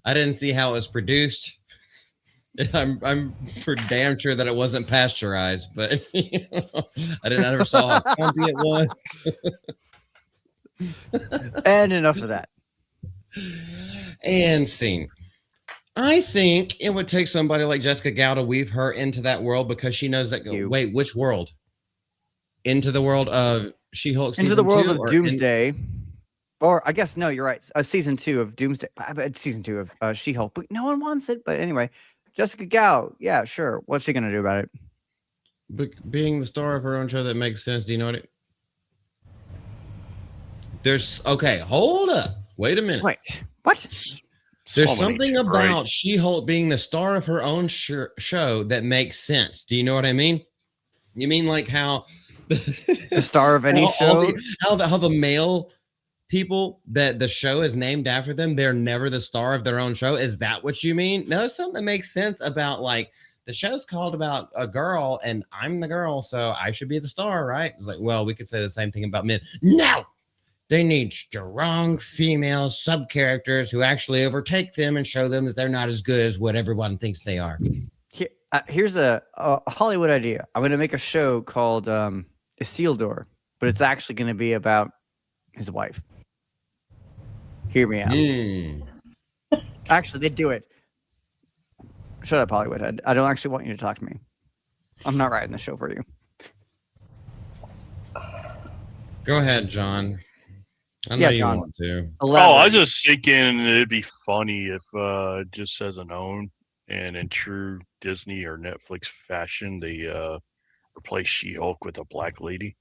I didn't see how it was produced. I'm for damn sure that it wasn't pasteurized, but I never saw how clumpy it was. And enough of that. And scene. I think it would take somebody like Jessica Gao to weave her into that world, because she knows that. Wait, which world? Into the world of She-Hulk. Into the world of Doomsday. Or I guess, no, you're right. Season 2 of Doomsday. Season 2 of She-Hulk. But no one wants it. But anyway, Jessica Gao. Yeah, sure. What's she going to do about it? Being the star of her own show, that makes sense. Do you know what okay, hold up. Wait a minute. Wait, what? There's So many something right. about She-Hulk being the star of her own show that makes sense. Do you know what I mean? You mean like how The star of any show? How the male people that the show is named after them, they're never the star of their own show? Is that what you mean? No, there's something that makes sense about like the show's called about a girl and I'm the girl, so I should be the star, right? It's like, well, we could say the same thing about men. No! They need strong female sub-characters who actually overtake them and show them that they're not as good as what everyone thinks they are. Here's a Hollywood idea. I'm going to make a show called Isildur, but it's actually going to be about his wife. Hear me out. Actually, they do it. Shut up, Hollywood. I don't actually want you to talk to me. I'm not writing the show for you. Go ahead, John. I know you want to. Oh, I was just thinking it'd be funny if it just says unknown, and in true Disney or Netflix fashion, they replace She-Hulk with a black lady.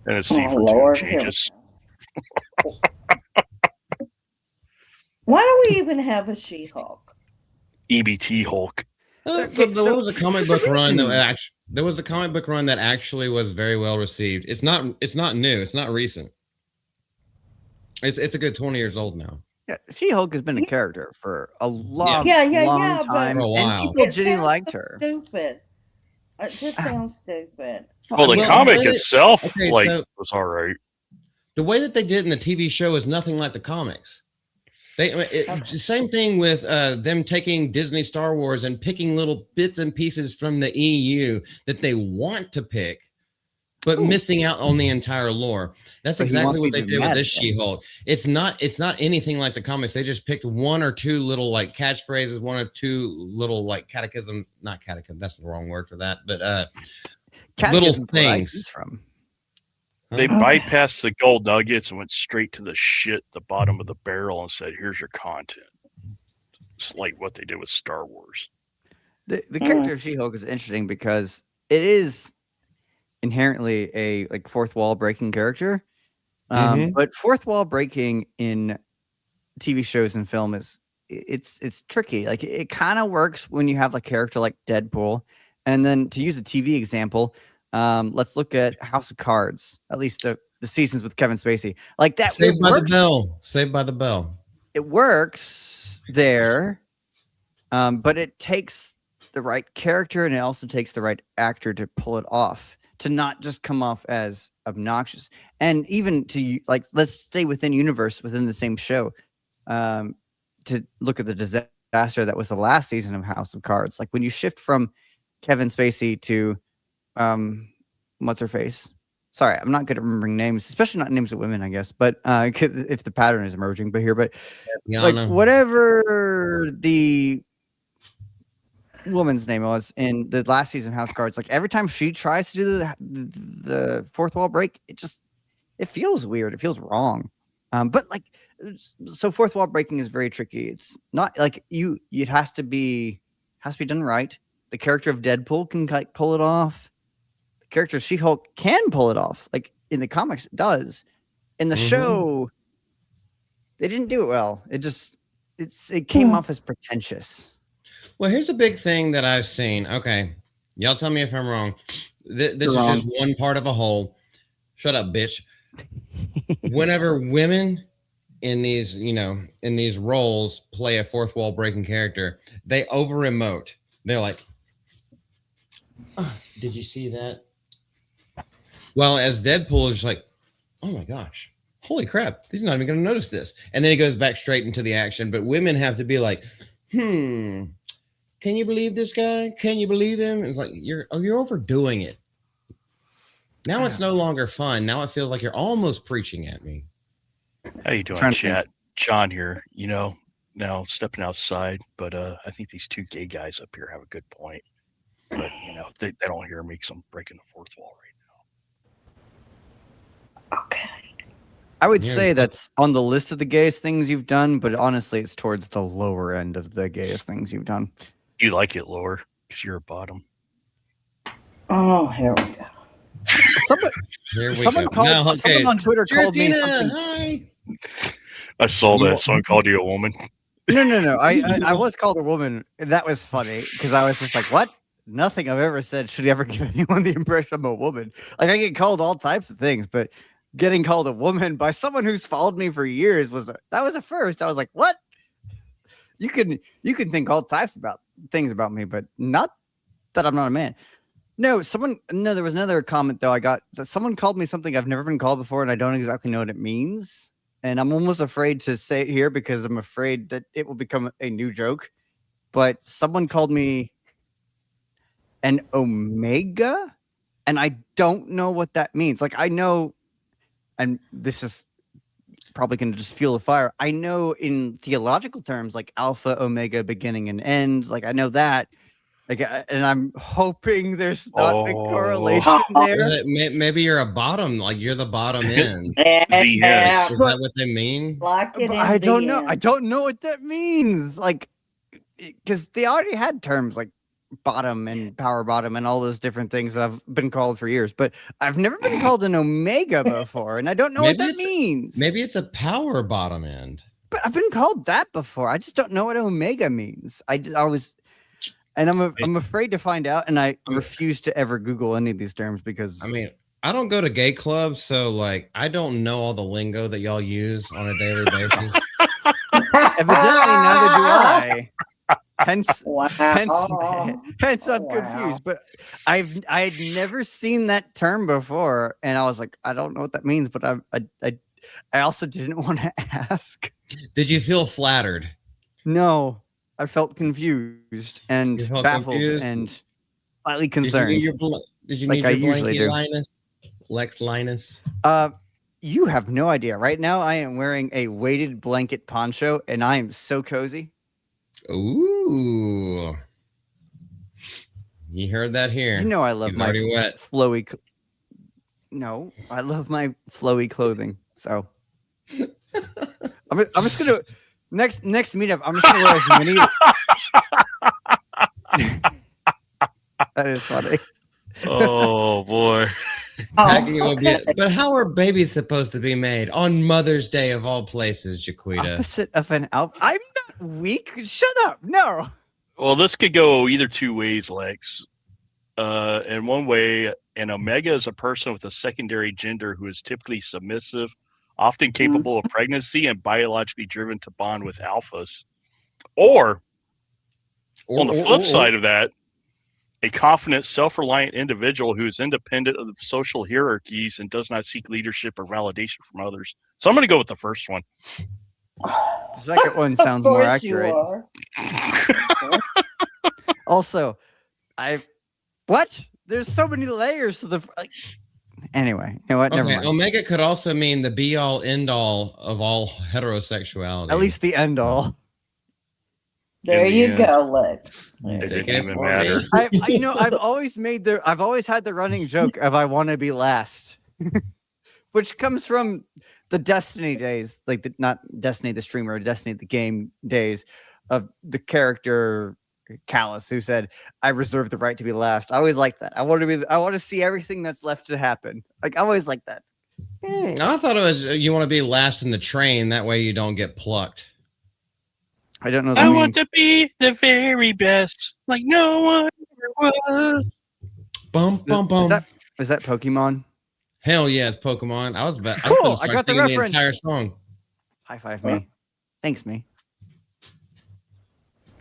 And it's C for 2 changes. Why do we even have a She-Hulk? EBT Hulk. There was a comic book run that actually was very well received. It's not new. It's not recent. It's a good 20 years old now. Yeah, She-Hulk has been a character for a long time, and people genuinely liked her. Stupid. It just sounds stupid. Well, the comic itself was all right. The way that they did in the TV show is nothing like the comics. Same thing with them taking Disney Star Wars and picking little bits and pieces from the EU that they want to pick, but missing out on the entire lore. That's exactly what they did with this She-Hulk. It's not anything like the comics. They just picked one or two little like catchphrases, one or two little like not catechism. That's the wrong word for that, but little things from. They bypassed the gold nuggets and went straight to the bottom of the barrel and said, here's your content. It's like what they did with Star Wars. The character of She-Hulk is interesting because it is inherently a like fourth wall breaking character. But fourth wall breaking in TV shows and film is it's tricky. Like it kind of works when you have a character like Deadpool. And then to use a TV example, let's look at House of Cards. At least the seasons with Kevin Spacey, like that. Saved by the Bell. Saved by the Bell. It works there, but it takes the right character, and it also takes the right actor to pull it off, to not just come off as obnoxious. And even to like, let's stay within universe, within the same show, to look at the disaster that was the last season of House of Cards. Like when you shift from Kevin Spacey to what's her face? Sorry, I'm not good at remembering names, especially not names of women, I guess. But if the pattern is emerging, but here, but like whatever the woman's name was in the last season of House of Cards, like every time she tries to do the fourth wall break, it feels weird. It feels wrong. But like, so fourth wall breaking is very tricky. It's not like it has to be done right. The character of Deadpool can like pull it off. The character of She-Hulk can pull it off. Like in the comics, it does. In the show, they didn't do it well. It came off as pretentious. Well, here's a big thing that I've seen. Okay, y'all tell me if I'm wrong. This is just one part of a whole. Shut up, bitch. Whenever women in these, in these roles play a fourth wall breaking character, they over emote. They're like, oh, did you see that? Well, as Deadpool is like, oh my gosh, holy crap, he's not even going to notice this. And then he goes back straight into the action. But women have to be like, can you believe this guy? Can you believe him? It's like, you're overdoing it. Now it's no longer fun. Now it feels like you're almost preaching at me. How you doing, chat? John here. Now stepping outside, but I think these two gay guys up here have a good point. But they don't hear me because I'm breaking the fourth wall right now. Okay. I would say that's on the list of the gayest things you've done, but honestly, it's towards the lower end of the gayest things you've done. You like it lower because you're a bottom. Oh, here we go. Someone on Twitter called me something. Hi. I saw that. Someone called you a woman. No. I was called a woman. And that was funny because I was just like, what? Nothing I've ever said should ever give anyone the impression I'm a woman. Like I get called all types of things, but getting called a woman by someone who's followed me for years was a first. I was like, what? You can think all types about things about me, but not that I'm not a man. No, there was another comment though I got that someone called me something I've never been called before, and I don't exactly know what it means. And I'm almost afraid to say it here because I'm afraid that it will become a new joke. But someone called me an omega, and I don't know what that means. Like I know, and this is probably going to just fuel the fire. I know in theological terms, like alpha, omega, beginning and end. Like I know that. Like, and I'm hoping there's not a correlation there. Maybe you're a bottom, like you're the bottom end. Yeah. Is that what they mean? I don't know. I don't know what that means. Like, because they already had terms like bottom and power bottom and all those different things that I've been called for years, but I've never been called an omega before, and I don't know what that means. Maybe it's a power bottom end. But I've been called that before. I just don't know what omega means. And I'm afraid to find out, and I refuse to ever Google any of these terms because I don't go to gay clubs, so like I don't know all the lingo that y'all use on a daily basis. Evidently, neither do I. Hence, Wow. hence I'm confused. But I had never seen that term before, and I was like, I don't know what that means. But I also didn't want to ask. Did you feel flattered? No. I felt confused and baffled and slightly concerned. Did you need your blankie, Linus? Lex Linus? You have no idea. Right now, I am wearing a weighted blanket poncho, and I am so cozy. Ooh. You heard that here. You know I love my flowy... No, I love my flowy clothing. So I'm just going to... Next meetup, I'm just gonna wear as many. That is funny. Oh boy. But how are babies supposed to be made on Mother's Day of all places, Jaquita? Opposite of an alpha. I'm not weak? Shut up. No. Well, this could go either two ways, Lex. In one way, an omega is a person with a secondary gender who is typically submissive, often capable of pregnancy, and biologically driven to bond with alphas. Or on the flip side of that, a confident, self-reliant individual who is independent of the social hierarchies and does not seek leadership or validation from others. So I'm going to go with the first one. The second one sounds more accurate. Also, what? There's so many layers to the. Anyway, you know what? Never mind. Omega could also mean the be-all, end-all of all heterosexuality. At least the end-all. There you go, Lex. It didn't even matter. I've always had the running joke of I want to be last, which comes from the Destiny days, like not Destiny the streamer, Destiny the game days of the character Callus, who said, "I reserve the right to be last." I always like that. I want to see everything that's left to happen. Like I always like that. I thought it was you want to be last in the train. That way you don't get plucked. I don't know. I want to be the very best, like no one ever was. Bum bum bum. Is that Pokemon? Hell yeah, it's Pokemon. I was about. Cool. I got the reference. The entire song. High five me. Thanks, me.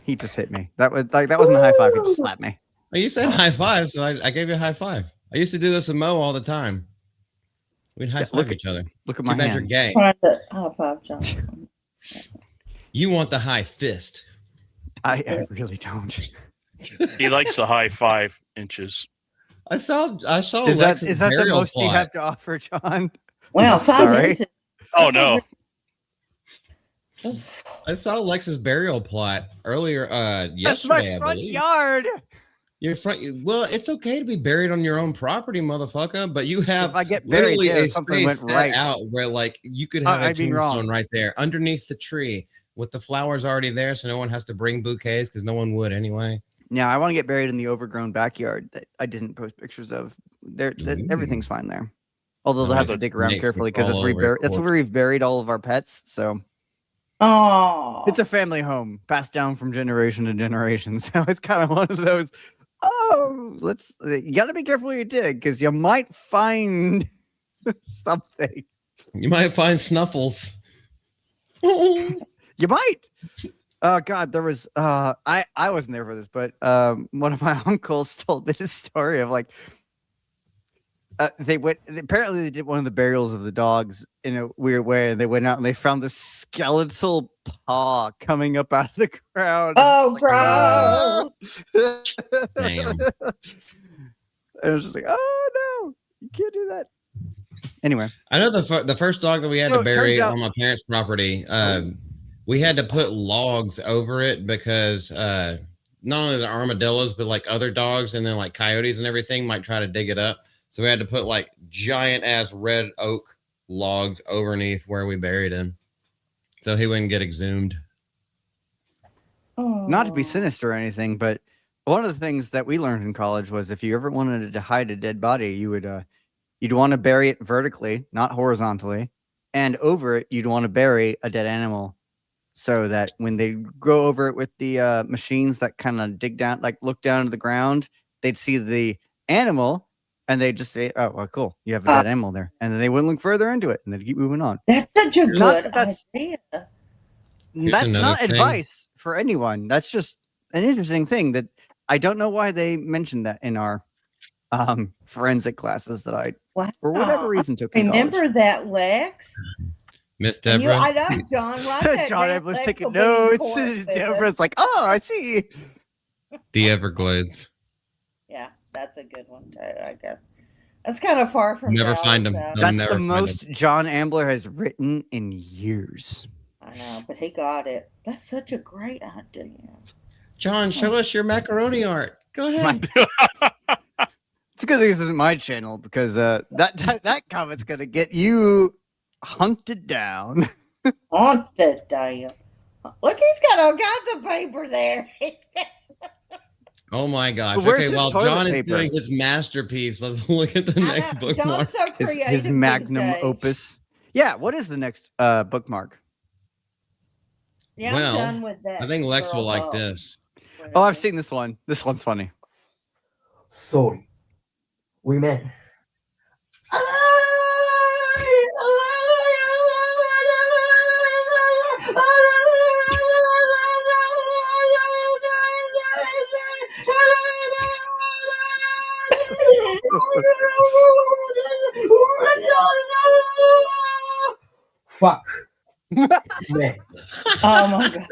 He just hit me. That wasn't a high five. He just slapped me. Well, you said high five, so I gave you a high five. I used to do this with Mo all the time. We'd high five each other. Look at my hand. You're gay. High five, John. You want the high fist. I really don't. He likes the high 5 inches. I saw. Is that the most you have to offer, John? Well, sorry. Oh no. I saw Lex's burial plot earlier. Yesterday, That's my front yard. Your front. Well, it's okay to be buried on your own property, motherfucker. But you have. If I get buried there, something went right out where like you could have a tombstone right there underneath the tree with the flowers already there, so no one has to bring bouquets because no one would anyway. Yeah, I want to get buried in the overgrown backyard that I didn't post pictures of. Everything's fine there. Although they'll have to dig around carefully because that's where we've buried all of our pets. So, it's a family home passed down from generation to generation. So it's kind of one of those. You got to be careful what you dig because you might find something. You might find Snuffles. You might. Oh God, there was I wasn't there for this, but one of my uncles told me this story of like apparently they did one of the burials of the dogs in a weird way, and they went out and they found this skeletal paw coming up out of the ground. Oh, bro. Damn. I was just like, oh no, you can't do that. Anyway, I know the first dog that we had to bury on my parents' property. We had to put logs over it because not only the armadillos, but like other dogs and then like coyotes and everything might try to dig it up. So we had to put like giant ass red oak logs underneath where we buried him, so he wouldn't get exhumed. Not to be sinister or anything, but one of the things that we learned in college was if you ever wanted to hide a dead body, you'd want to bury it vertically, not horizontally, and over it you'd want to bury a dead animal. So that when they go over it with the machines that kind of dig down, like look down to the ground, they'd see the animal and they'd just say, "Oh, well, cool, you have a dead animal there," and then they wouldn't look further into it, and they'd keep moving on. That's such a good idea. That's not advice for anyone. That's just an interesting thing that I don't know why they mentioned that in our forensic classes that I, for whatever reason, took. Remember that, Lex? Miss Deborah. I know, John. Right? John Evelyn's taking notes. Deborah's like, "Oh, I see." The Everglades. Yeah, that's a good one too. I guess that's kind of far from. Never find them. That's the most John Ambler has written in years. I know, but he got it. That's such a great idea. John, show us your macaroni art. Go ahead. It's a good thing this isn't my channel because that comment's gonna get you hunted down. Haunted down. Look, he's got all kinds of paper there. Oh my gosh. Where's Okay, while his John is paper? doing his masterpiece, let's look at the next bookmark. John's so creative His magnum these days. opus. Yeah, what is the next bookmark? Yeah, Well, I'm done with that. I think Lex will girl like talk. this. Oh, I've seen this one. This one's funny. Sorry. We met. Fuck. Man. Oh my god.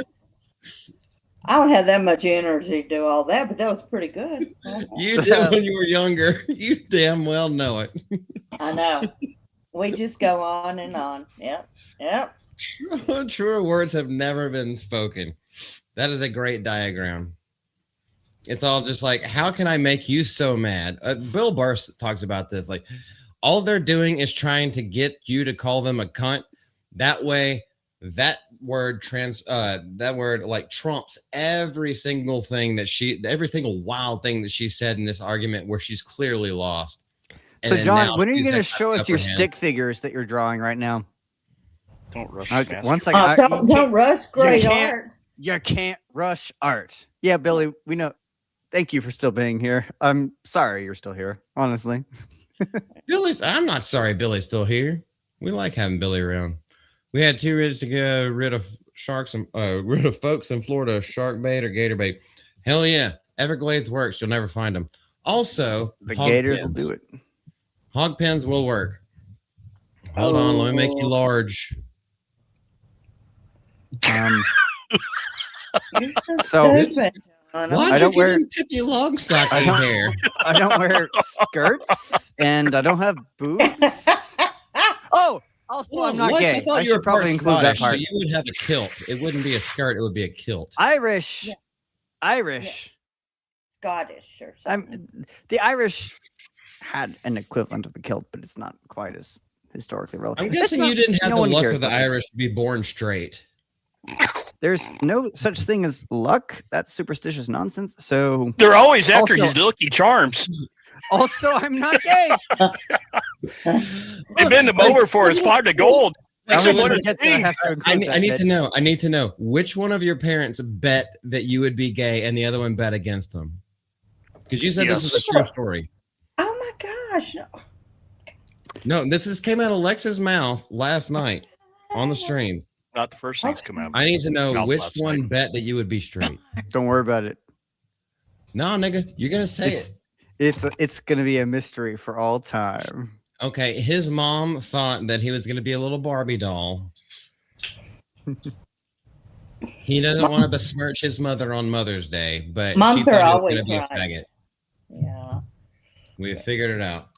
I don't have that much energy to do all that, but that was pretty good. You did when you were younger. You damn well know it. I know. We just go on and on. Yep. Yep. Truer words have never been spoken. That is a great diagram. It's all just like, how can I make you so mad? Bill Burr talks about this. Like, all they're doing is trying to get you to call them a cunt. That way, that word like trumps every single thing that every single wild thing that she said in this argument where she's clearly lost. So, And John, now when are you she's going to at show us upper your hand. stick figures that you're drawing right now? Don't rush. Okay, the one master. second. Don't rush great can't- art. You can't rush art. Yeah, Billy, we know. Thank you for still being here. I'm sorry you're still here, honestly. I'm not sorry Billy's still here. We like having Billy around. We had 2 years to get rid of sharks and rid of folks in Florida, shark bait or gator bait. Hell yeah. Everglades works. You'll never find them. Also, The hog Gators pens. will do it. Hog pens will work. Hold on, let me make you large. You're So- so stupid, John. Why'd I you don't get wear- him Pippi Longstocking I don't- hair? I don't wear skirts and I don't have boobs. Oh, also, I'm not Lex, gay. I thought I you were should probably part include that Scottish, so part. you would have a kilt. It wouldn't be a skirt. It would be a kilt. Irish. Yeah. Irish. Scottish or something. The Irish had an equivalent of the kilt, but it's not quite as historically relevant. I'm That's guessing not- you didn't have no the one luck cares of the about this. Irish to be born straight. There's no such thing as luck. That's superstitious nonsense. So They're always after Also- his Lucky Charms. also, I'm not gay. They bend him over for his pot of gold. I Makes him always want to forget that I sing. have to include that I need bit. to know. I need to know which one of your parents bet that you would be gay and the other one bet against them. Because you said this is a true story. Oh my gosh. No, this came out of Lex's mouth last night on the stream. Not the first things come out. I need to know Mouth which last one night. bet that you would be straight. Don't worry about it. No, nigga, you're gonna say It's- it. It's gonna be a mystery for all time. Okay, his mom thought that he was gonna be a little Barbie doll. He doesn't want to besmirch his mother on Mother's Day, but Moms she thought are he was always gonna be right. a faggot. Yeah. We figured it out.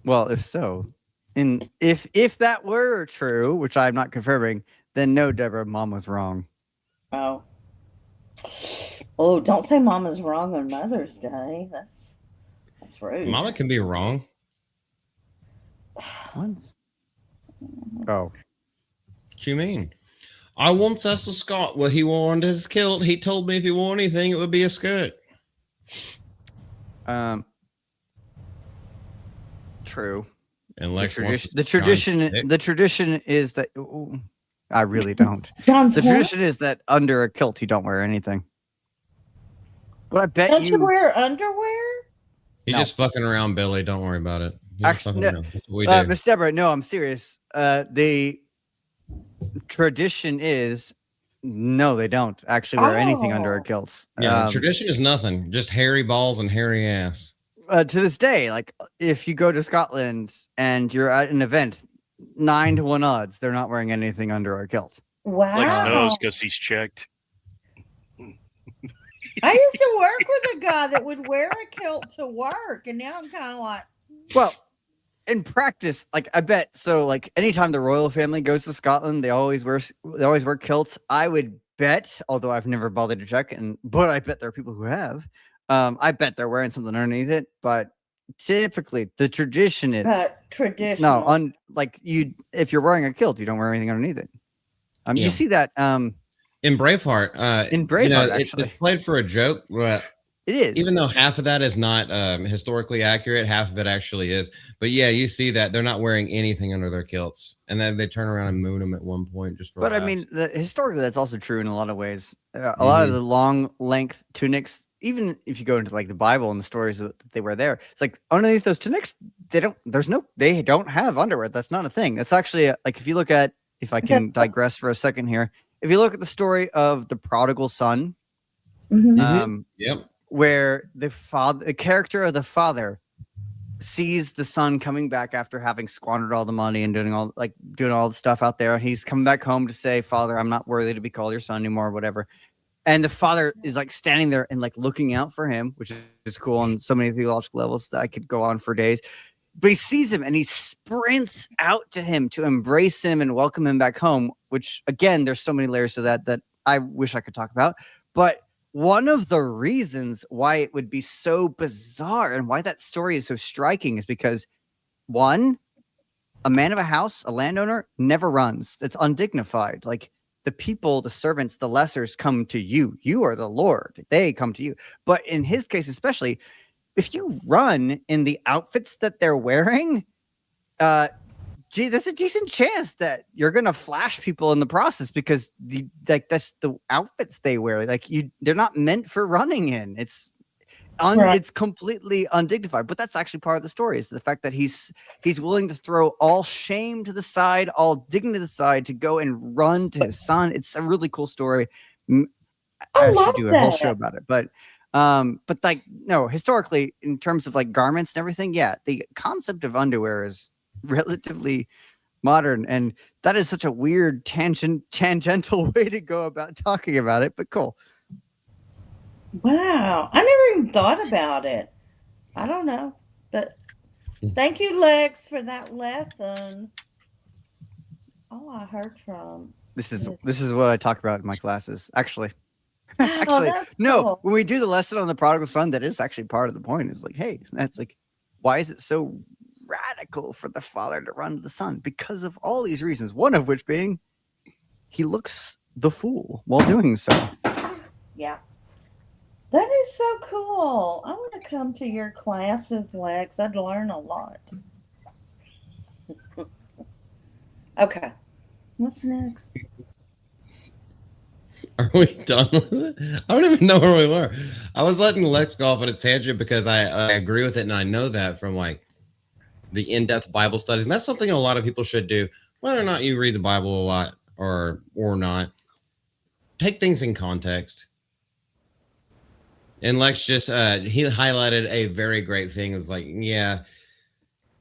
Well, if so, and if that were true, which I'm not confirming, then no, Deborah, Mom was wrong. Oh. Oh, don't say Mama's wrong on Mother's Day. That's rude. Mama can be wrong. Once. Oh, What you mean? I once asked Scott what he wore under his kilt. He told me if he wore anything, it would be a skirt. true. And The Lex wants tradition, John's the tradition is that ooh, I really don't. John's The what? tradition is that under a kilt you don't wear anything. But I bet Don't you you. wear underwear? He's No. just fucking around, Billy. Don't worry about it. He's just Actually, fucking no. around. That's what we do. Miss Deborah, no, I'm serious. The tradition is no, they don't actually wear anything under a Oh. kilt. Yeah, the tradition is nothing. Just hairy balls and hairy ass. To this day, like if you go to Scotland and you're at an event, 9 to 1 odds, they're not wearing anything under a kilt. Wow. Lex knows because he's checked. I used to work with a guy that would wear a kilt to work, and now I'm kind of like, Well, in practice, like I bet so. Like anytime the royal family goes to Scotland, they always wear kilts. I would bet, although I've never bothered to check, but I bet there are people who have. I bet they're wearing something underneath it, but typically the tradition is traditional. no. Like if you're wearing a kilt, you don't wear anything underneath it. Yeah. You see that In Braveheart, in Braveheart, it's actually. played for a joke, but It is. Even though half of that is not historically accurate, half of it actually is. But yeah, you see that they're not wearing anything under their kilts, and then they turn around and moon them at one point just for. But laughs. I mean, historically, that's also true in a lot of ways. A lot of the long length tunics, even if you go into like the Bible and the stories that they wear there, it's like underneath those tunics, they don't have underwear. That's not a thing. That's actually like, if you look at, if I can digress for a second here, if you look at the story of the prodigal son, Yep. where the character of the father sees the son coming back after having squandered all the money and doing all the stuff out there. He's coming back home to say, "Father, I'm not worthy to be called your son anymore," or whatever. And the father is like standing there and like looking out for him, which is cool on so many theological levels that I could go on for days. But he sees him and he sprints out to him to embrace him and welcome him back home, which again, there's so many layers to that I wish I could talk about. But one of the reasons why it would be so bizarre and why that story is so striking is because, one, a man of a house, a landowner, never runs. It's undignified. Like the people, the servants, the lessers come to you. You are the Lord. They come to you. But in his case, especially, if you run in the outfits that they're wearing, there's a decent chance that you're gonna flash people in the process because that's the outfits they wear. Like they're not meant for running in. It's completely undignified. But that's actually part of the story, is the fact that he's willing to throw all shame to the side, all dignity to the side, to go and run to his son. It's a really cool story. I should do a whole show about it, but like, no, historically, in terms of like garments and everything, yeah, the concept of underwear is relatively modern, and that is such a weird tangential way to go about talking about it, but cool. Wow, I never even thought about it. I don't know, but thank you, Lex, for that lesson. All I heard from this is what I talk about in my classes, actually. that's no, cool. when we do the lesson on the prodigal son, that is actually part of the point. Is like, hey, that's like, why is it so radical for the father to run to the son? Because of all these reasons, one of which being he looks the fool while doing so. Yeah, that is so cool. I want to come to your classes, Lex. I'd learn a lot. Okay, what's next? Are we done with it? I don't even know where we were. I was letting Lex go off on his tangent because I agree with it, and I know that from like the in-depth Bible studies, and that's something a lot of people should do, whether or not you read the Bible a lot or not. Take things in context. And Lex just he highlighted a very great thing. It was like, yeah,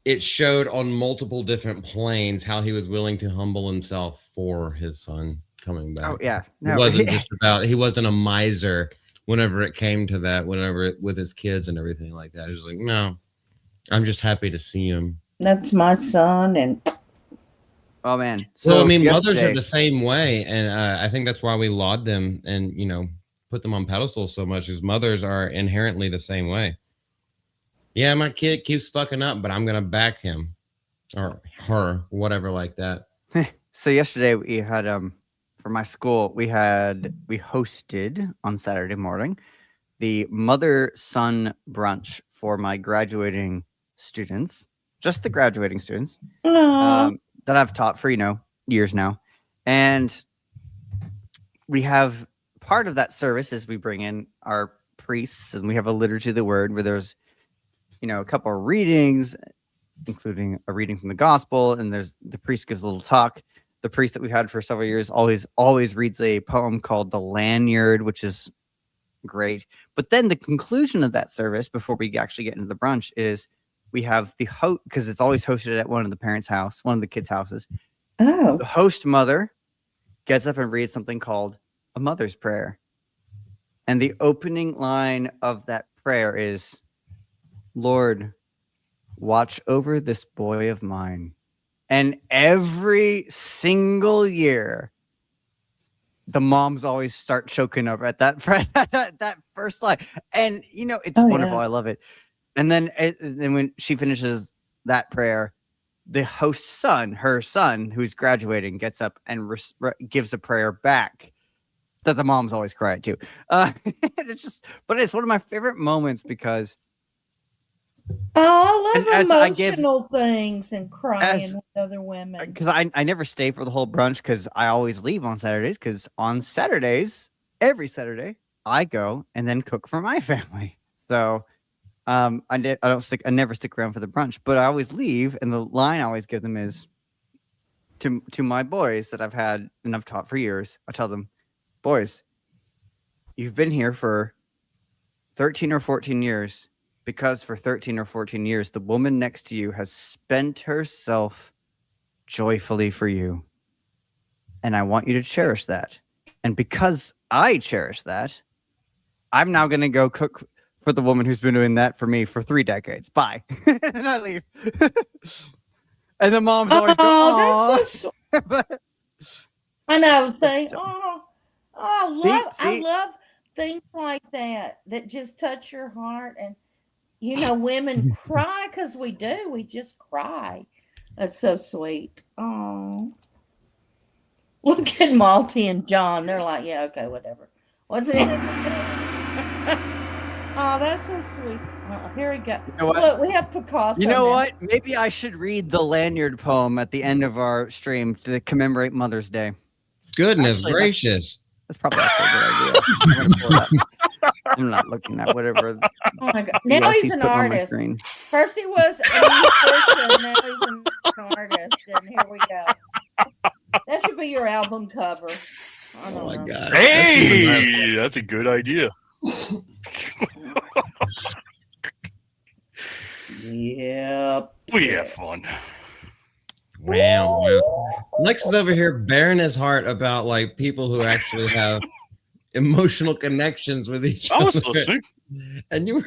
it showed on multiple different planes how he was willing to humble himself for his son coming back. Oh yeah, It wasn't just about, he wasn't a miser whenever it came to that, with his kids and everything like that. He was like, no, I'm just happy to see him. That's my son, and oh man. So I mean, mothers are the same way, and I think that's why we laud them and put them on pedestals so much, as mothers are inherently the same way. Yeah, my kid keeps fucking up, but I'm gonna back him or her, whatever, like that. So yesterday we had for my school we hosted on Saturday morning the mother-son brunch for my graduating students, just the graduating students that I've taught for years now. And we have part of that service is we bring in our priests, and we have a liturgy of the word where there's a couple of readings, including a reading from the gospel, and there's the priest gives a little talk. The priest that we've had for several years always reads a poem called The Lanyard, which is great. But then the conclusion of that service, before we actually get into the brunch, is we have the host, because it's always hosted at one of the parents' house, one of the kids' houses. Oh. The host mother gets up and reads something called a mother's prayer. And the opening line of that prayer is, Lord, watch over this boy of mine. And every single year, the moms always start choking up at that that first line. And, it's wonderful. Yeah. I love it. And then when she finishes that prayer, the host's son, her son, who's graduating, gets up and gives a prayer back. that the moms always cry at too. It's just, but it's one of my favorite moments because. Oh, I love And as I give- emotional things and crying as- with other women. Because I never stay for the whole brunch because I always leave on Saturdays. Because on Saturdays, every Saturday, I go and then cook for my family. So I never stick around for the brunch, but I always leave, and the line I always give them is to my boys that I've had and I've taught for years. I tell them, boys, you've been here for 13 or 14 years because for 13 or 14 years, the woman next to you has spent herself joyfully for you. And I want you to cherish that. And because I cherish that, I'm now going to go cook for the woman who's been doing that for me for 3 decades. Bye. And I leave. And the moms always go, oh, that's so sweet. but I know. Say, It's- I love things like that just touch your heart. And women cry because we do. We just cry. That's so sweet. Oh, look at Malty and John. They're like, yeah, okay, whatever. What's next? Oh, that's so sweet. Here we go. You know what? Look, we have Picasso. You know now. what? Maybe I should read the lanyard poem at the end of our stream to commemorate Mother's Day. Goodness Actually, gracious. That's probably actually a good idea. I'm gonna pull it up. I'm not looking at whatever Oh my God. Now he's he's an putting on my artist. screen. First he was a musician, now he's an artist. And here we go. That should be your album cover. I don't Oh my know. god. Hey, that's a good idea. Yep. We have fun. Wow, wow. Lex is over here bearing his heart about like people who actually have emotional connections with each I was other. listening. And you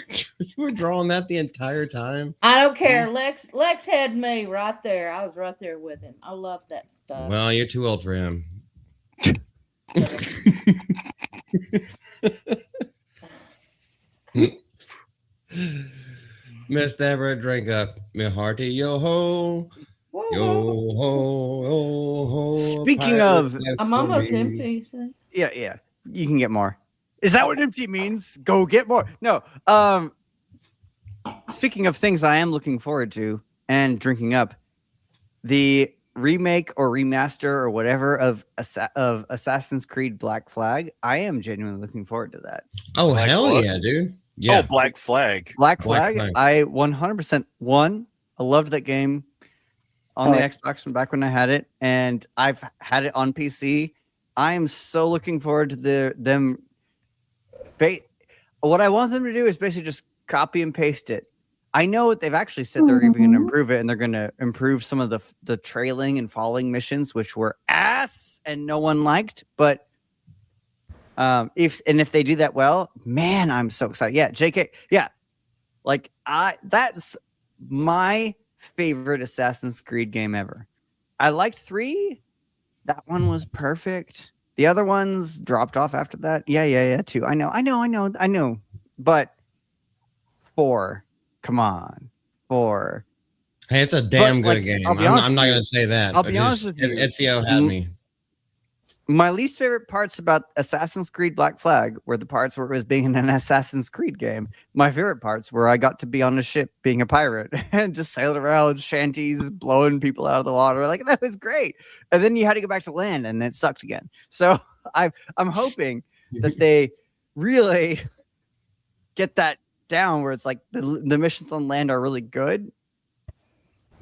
were drawing that the entire time. I don't care. Lex had me right there. I was right there with him. I love that stuff. Well, you're too old for him. Miss Deborah, drink up, me hearty yo ho, Whoa, yo whoa. ho, yo ho. Speaking pirate's of- life I'm for almost me. empty. See? Yeah. You can get more. Is that what empty means? Go get more. No. Speaking of things I am looking forward to and drinking up, the remake or remaster or whatever of Assassin's Creed Black Flag. I am genuinely looking forward to that. Oh Black hell what? yeah, dude! Yeah, Oh, Black Flag. Black Black Flag. Flag. I 100% won. I loved that game on the Xbox from back when I had it, and I've had it on PC. I am so looking forward to them. What I want them to do is basically just copy and paste it. I know what they've actually said they're even going to improve it, and they're going to improve some of the trailing and following missions, which were ass and no one liked. But if they do that well, man, I'm so excited. Yeah, JK, yeah, like that's my favorite Assassin's Creed game ever. I liked 3. That one was perfect. The other ones dropped off after that. Yeah, 2. I know. But 4. Come on, 4. hey, it's a damn But, good game. I'll be honest I'm not with you. going to say that. I'll but be honest just- with you. Ezio had me. My least favorite parts about Assassin's Creed Black Flag were the parts where it was being an Assassin's Creed game. My favorite parts were I got to be on a ship being a pirate and just sailed around shanties, blowing people out of the water. Like, that was great. And then you had to go back to land, and it sucked again. So I'm hoping that they really get that down where it's like the missions on land are really good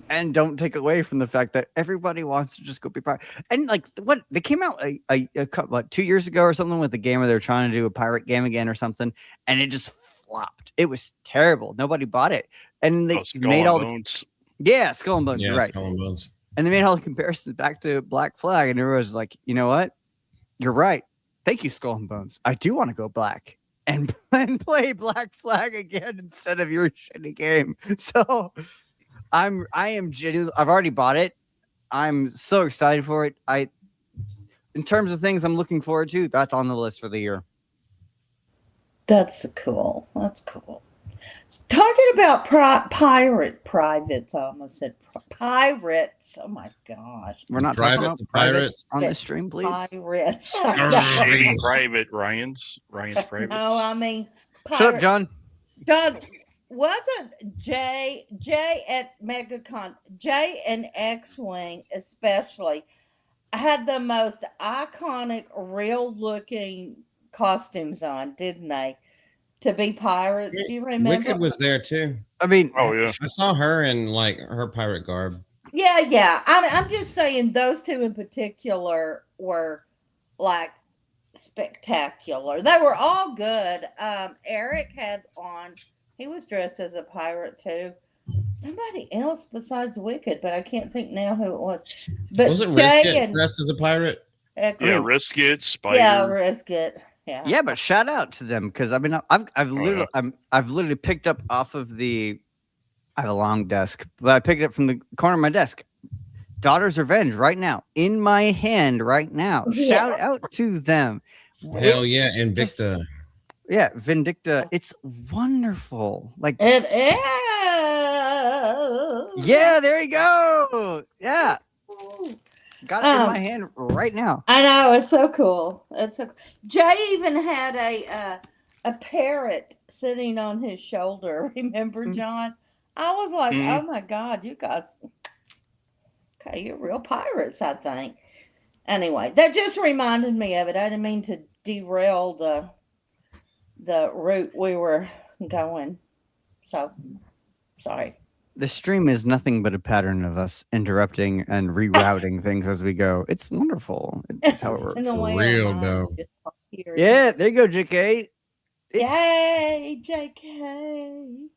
and don't take away from the fact that everybody wants to just go be pirate. And like what they came out a couple 2 years ago or something with the game where they were trying to do a pirate game again or something, and it just flopped. It was terrible. Nobody bought it, and they Skull made and all Bones. Skull and Bones. Yeah, You're right. Skull and Bones. And they made all the comparisons back to Black Flag, and everyone was like, you know what? You're right. Thank you, Skull and Bones. I do want to go black and play Black Flag again instead of your shitty game. So I am genuinely, I've already bought it. I'm so excited for it. In terms of things I'm looking forward to, that's on the list for the year. That's cool. That's cool. Talking about privates, I almost said pirates. Oh my gosh. We're not Private- talking about the pirates pirates. on this stream, please. Pirates. Hey, private Ryan's private. No, I mean Shut up, John. John, wasn't Jay at MegaCon, Jay and X-Wing especially had the most iconic, real-looking costumes on, didn't they? To be pirates. Do you remember? Wicked was there too. I mean, Oh yeah. I saw her in like her pirate garb. Yeah. I'm just saying those two in particular were like spectacular. They were all good. Eric had on, he was dressed as a pirate too. Somebody else besides Wicked, but I can't think now who it was. But Wasn't Jay Risket and dressed as a pirate? Yeah, Risk It, Spider. yeah, Risk It. Yeah. yeah, but shout out to them because I mean, I've literally picked up off of the. I have a long desk, but I picked it from the corner of my desk. Daughter's Revenge right now in my hand right now. Yeah. Shout out to them. Hell yeah, Invicta. Yeah, Vindicta. It's wonderful. Like It is. yeah, there you go. Yeah, got it in my hand right now. I know, it's so cool. It's so cool. Jay even had a parrot sitting on his shoulder. Remember, John? I was like, oh my God, you guys, okay, you're real pirates, I think. Anyway, that just reminded me of it. I didn't mean to derail the route we were going. So, sorry. The stream is nothing but a pattern of us interrupting and rerouting things as we go. It's wonderful. It's how it works. In the way our real, minds though. just pop here. Yeah, there you go, JK. Yay, JK.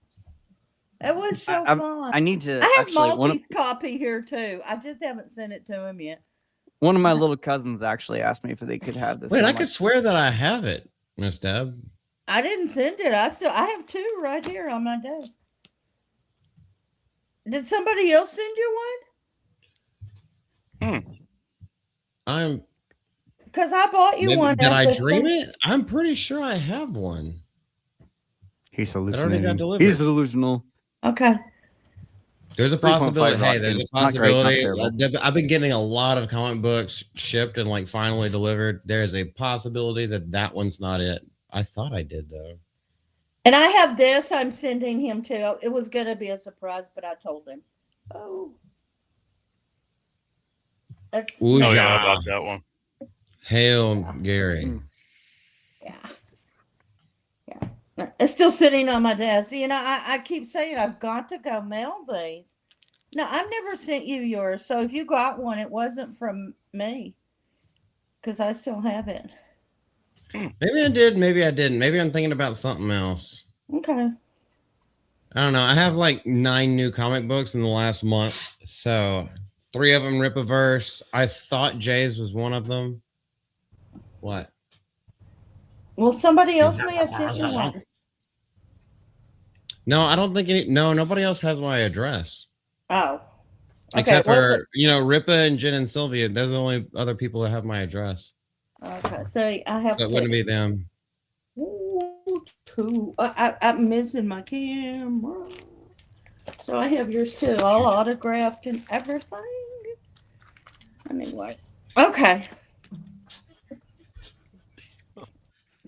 It was so fun. I need to. I have actually, Malty's copy here too. I just haven't sent it to him yet. one of my little cousins actually asked me if they could have this. Wait, I'm I like, could swear that I have it, Miss Deb. I didn't send it. I have two right here on my desk. Did somebody else send you one? I'm. Because I bought you one. Did at I the dream thing. it? I'm pretty sure I have one. He's already got hallucinating. delivered. He's delusional. Okay. There's a 3.5 possibility. Hey, rock, there's a dude. Not great, not possibility. terrible. I've been getting a lot of comic books shipped and like finally delivered. There's a possibility that one's not it. I thought I did though. And I have this I'm sending him too. It was going to be a surprise, but I told him. Oh. That's, Ooh, Oh yeah, yeah. about that one. Hail, Gary. yeah. It's still sitting on my desk. You know, I keep saying I've got to go mail these. No, I've never sent you yours. So if you got one, it wasn't from me. Because I still have it. Maybe I did. Maybe I didn't. Maybe I'm thinking about something else. Okay. I don't know. I have like 9 new comic books in the last month. So 3 of them Rip-A-Verse. I thought Jay's was one of them. What? Well, somebody else may have sent you one. No, I don't think nobody else has my address. Oh. Okay, Except what's for, it? Ripa and Jen and Sylvia. Those are the only other people that have my address. Okay, so I have So it wouldn't be them. Ooh, 2. I'm missing my camera. So I have yours too, all autographed and everything. Anyway. Okay.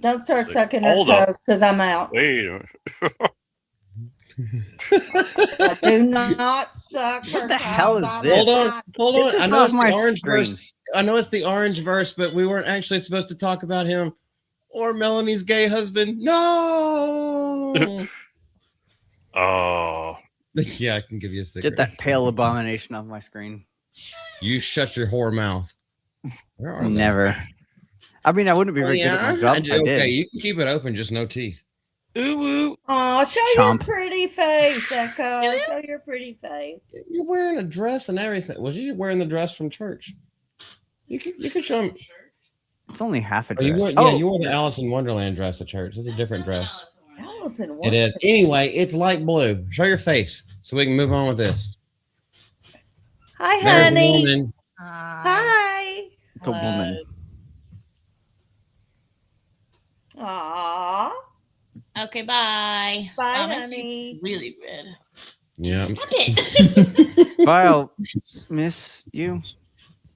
Don't start sucking her Hold up. toes because I'm out. Wait. a minute. Do not suck her What the toes. hell is I'm this? Hold on, not. hold Get on. this I know off it's my the orange screen. verse. I know it's the orange verse, but we weren't actually supposed to talk about him or Melanie's gay husband. No. Oh. Yeah, I can give you a secret. Get that pale abomination off my screen. You shut your whore mouth. Where are they? Never. I mean, I wouldn't be very good at my job if I Okay, did. you can keep it open, just no teeth. Ooh, woo. Oh, show Chomp. your pretty face, Echo. Show your pretty face. You're wearing a dress and everything. Was you wearing the dress from church? You could show him. It's only half a Oh, you dress. wore, you wore the Alice in Wonderland dress at church. It's a different dress. Allison, It is. Anyway, it's light blue. Show your face so we can move on with this. Hi, There's a honey. woman. Hi. The woman. Aww. Okay, Okay, bye. Bye, Wow, my honey. feet's really red. Yeah. Stop it. Vile, miss you.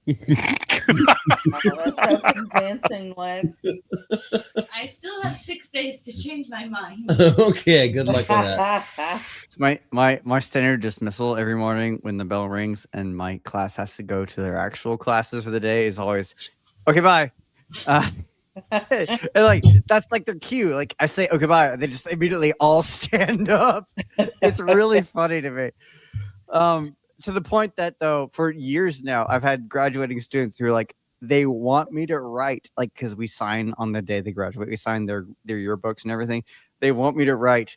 Oh, that's so convincing, Lex. I still have 6 days to change my mind. Okay, good luck with that. It's my standard dismissal every morning when the bell rings and my class has to go to their actual classes for the day is always, okay, bye. And like that's like their cue. Like I say, okay, bye. They just immediately all stand up. It's really funny to me. To the point that though, for years now, I've had graduating students who are like, they want me to write, like, because we sign on the day they graduate, we sign their yearbooks and everything. They want me to write,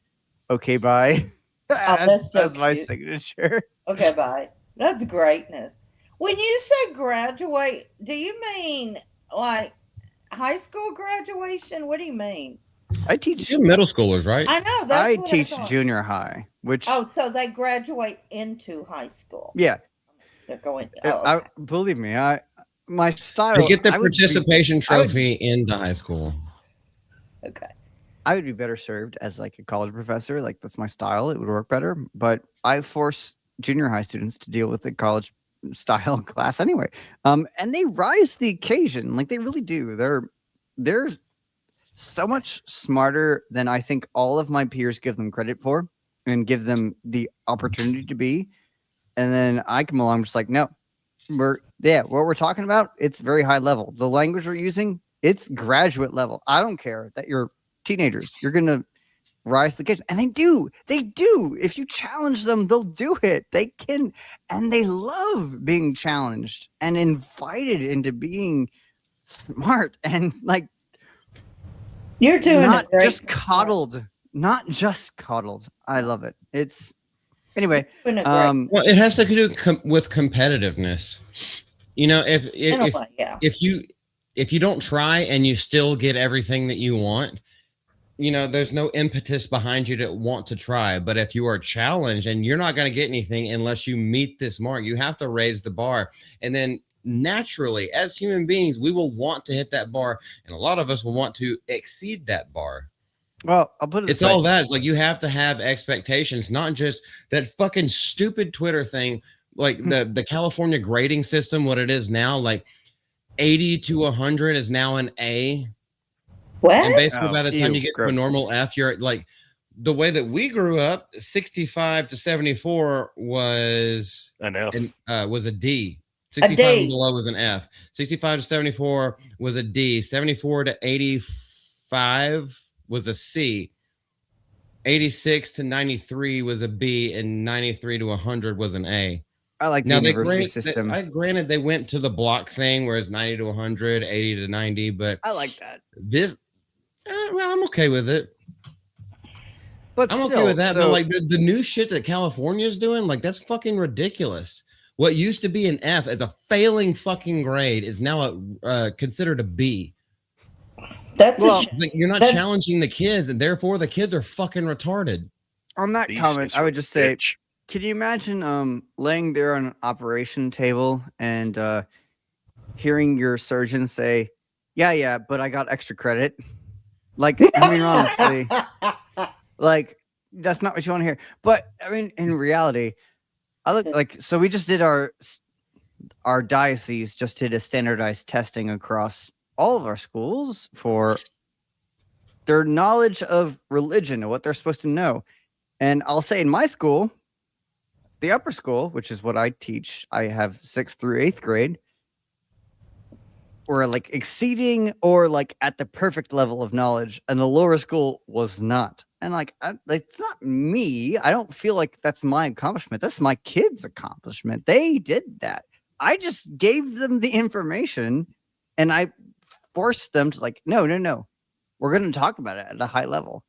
okay, bye, that's so as my cute. signature. Okay, bye. That's greatness. When you say graduate, do you mean like high school graduation? What do you mean? I teach. You're middle schoolers, right? I know that's I what teach thought. junior high, which Oh, so they graduate into high school. yeah, They're going. Oh, okay. believe me, my style. They get the I would be- participation trophy into high school. Okay. I would be better served as like a college professor. Like that's my style. It would work better. But I force junior high students to deal with the college style class anyway. And they rise to the occasion. Like they really do. They're so much smarter than I think all of my peers give them credit for and give them the opportunity to be. And then I come along just like, no, what we're talking about, it's very high level. The language we're using, it's graduate level. I don't care that you're teenagers. You're going to rise to the occasion. And they do. If you challenge them, they'll do it. They can. And they love being challenged and invited into being smart and like, You're doing not it great. just coddled. Not just coddled. I love it. It's anyway. Doing it great. Well, it has to do with competitiveness. You know, In a way, yeah. if you don't try and you still get everything that you want, you know, there's no impetus behind you to want to try. But if you are challenged and you're not going to get anything unless you meet this mark, you have to raise the bar. And then naturally, as human beings, we will want to hit that bar. And a lot of us will want to exceed that bar. Well, I'll put it It's this way. all that. It's like you have to have expectations, not just that fucking stupid Twitter thing, like the California grading system, what it is now, like 80 to 100 is now an A. What? And basically, by the time ew, you get to gross. a normal F, you're like the way that we grew up. 65 to 74 was An F. was a D. 65 D. and below was an F. 65 to 74 was a D. 74 to 85 was a C. 86 to 93 was a B, and 93 to 100 was an A. I like the university system. Granted, they went to the block thing where it's 90 to 100, 80 to 90, but I like that. this, well, I'm okay with it. But I'm still, okay with that. so, But like the new shit that California is doing, like that's fucking ridiculous. What used to be an F as a failing fucking grade is now considered a B. That's Well, Like you're not That's- challenging the kids, and therefore the kids are fucking retarded. on that These comment, is I a would just say, bitch. can you imagine laying there on an operation table and hearing your surgeon say, yeah, but I got extra credit? Like, I mean, honestly, like, that's not what you want to hear. But I mean, in reality, I look like, so we just did our diocese just did a standardized testing across all of our schools for their knowledge of religion and what they're supposed to know. And I'll say in my school, the upper school, which is what I teach, I have 6th through 8th grade, were like exceeding or like at the perfect level of knowledge, and the lower school was not. And like, it's not me. I don't feel like that's my accomplishment. That's my kids' accomplishment. They did that. I just gave them the information, and I forced them to like, no. We're going to talk about it at a high level.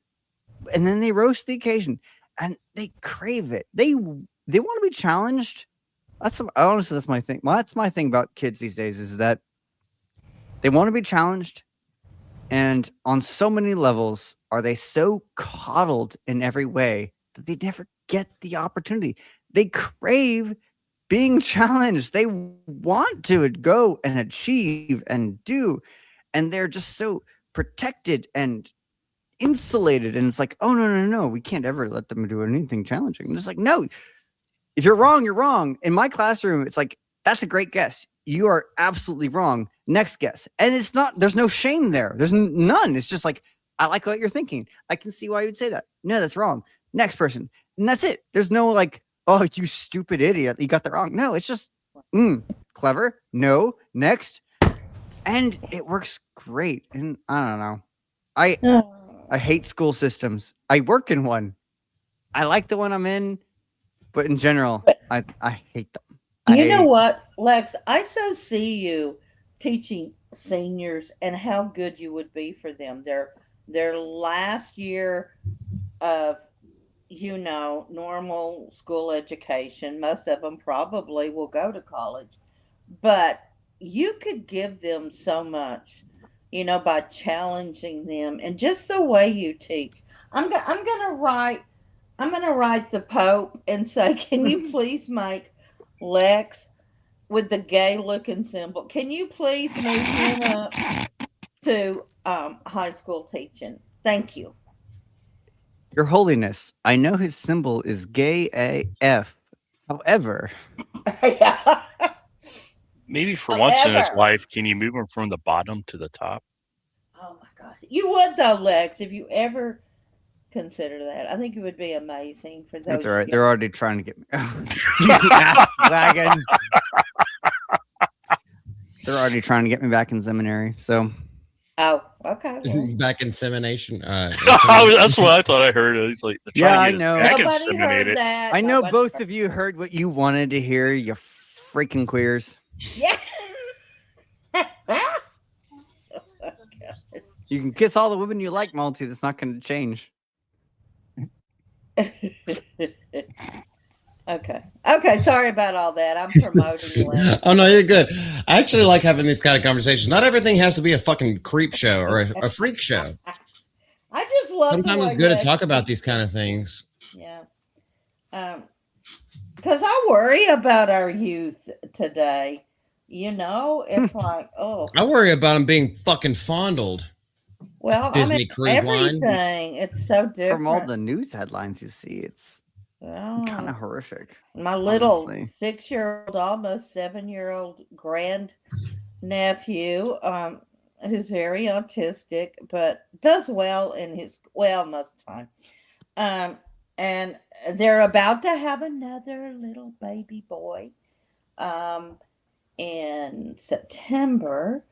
And then they rose to the occasion, and they crave it. They want to be challenged. Honestly, that's my thing. Well, that's my thing about kids these days is that they want to be challenged. And on so many levels, are they so coddled in every way that they never get the opportunity? They crave being challenged. They want to go and achieve and do. And they're just so protected and insulated, and it's like, oh no, we can't ever let them do anything challenging. And it's like, no, if you're wrong, you're wrong. In my classroom, it's like, that's a great guess. You are absolutely wrong. Next guess. And it's not, there's no shame there. There's none. It's just like, I like what you're thinking. I can see why you would say that. No, that's wrong. Next person. And that's it. There's no like, oh, you stupid idiot. You got that wrong. No, it's just clever. No, next. And it works great. And I don't know. I hate school systems. I work in one. I like the one I'm in, but in general, I hate them. You know what, Lex? I so see you teaching seniors and how good you would be for them. Their last year of, normal school education. Most of them probably will go to college, but you could give them so much, by challenging them and just the way you teach. I'm gonna write the Pope and say, can you please make Lex with the gay looking symbol? Can you please move him up to high school teaching? Thank you. Your Holiness, I know his symbol is gay AF. However, Maybe for once in his life, can you move him from the bottom to the top? Oh my God. You would though, Lex, if you ever consider that. I think it would be amazing for those. That's all right. They're already trying to get me. Ass wagon. They're already trying to get me back in seminary. So. Oh, okay. Well. Back insemination. That's what I thought I heard. He's like, I know. Nobody heard that. I know both of you heard what you wanted to hear. You freaking queers. Yeah. You can kiss all the women you like, Malty. That's not going to change. Okay. Sorry about all that. I'm promoting you. Oh no, you're good. I actually like having these kind of conversations. Not everything has to be a fucking creep show or a freak show. I just love. Sometimes it's good to talk about these kind of things. Yeah. Because I worry about our youth today. It's like, oh. I worry about them being fucking fondled. Well, Disney Cruise everything. Line. It's so different. From all the news headlines you see, it's kind of horrific. My little 6-year-old, almost 7-year-old grand nephew, who's very autistic, but does well in most of the time. And they're about to have another little baby boy in September.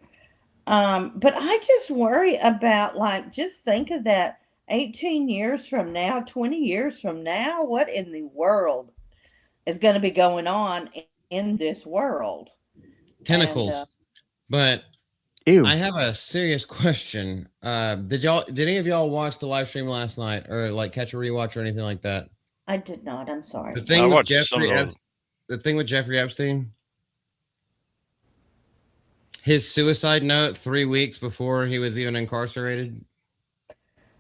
But I just worry about, just think of that 18 years from now, 20 years from now, what in the world is going to be going on in this world? Tentacles. But ew. I have a serious question. Did any of y'all watch the live stream last night or catch a rewatch or anything like that? I did not. I'm sorry. The thing with Jeffrey Epstein, his suicide note 3 weeks before he was even incarcerated.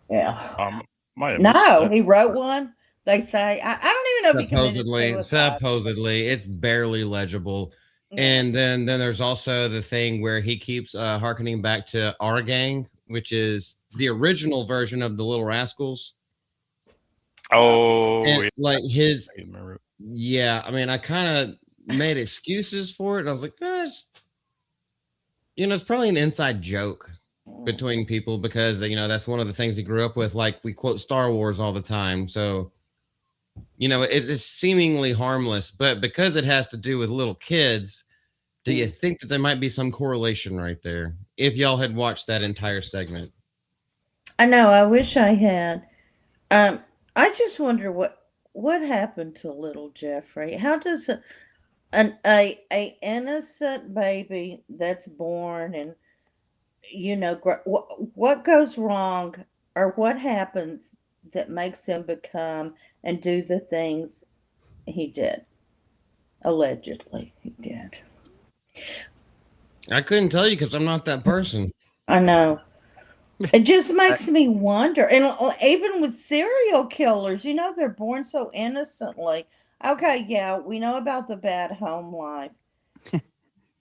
Yeah. No, he wrote one. They say I don't even know if he committed suicide. Supposedly, it's barely legible. Yeah. And then there's also the thing where he keeps hearkening back to Our Gang, which is the original version of the Little Rascals. Oh, and yeah. I mean, I kind of made excuses for it. I was like, it's probably an inside joke between people because that's one of the things he grew up with. Like, we quote Star Wars all the time, so it's seemingly harmless, but because it has to do with little kids, do you think that there might be some correlation right there if y'all had watched that entire segment? I know, I wish I had. I just wonder what happened to little Jeffrey. How does an innocent baby that's born and what goes wrong or what happens that makes them become and do the things he did? Allegedly, he did. I couldn't tell you because I'm not that person. I know. It just makes me wonder. And even with serial killers, they're born so innocently. Okay, yeah, we know about the bad home life.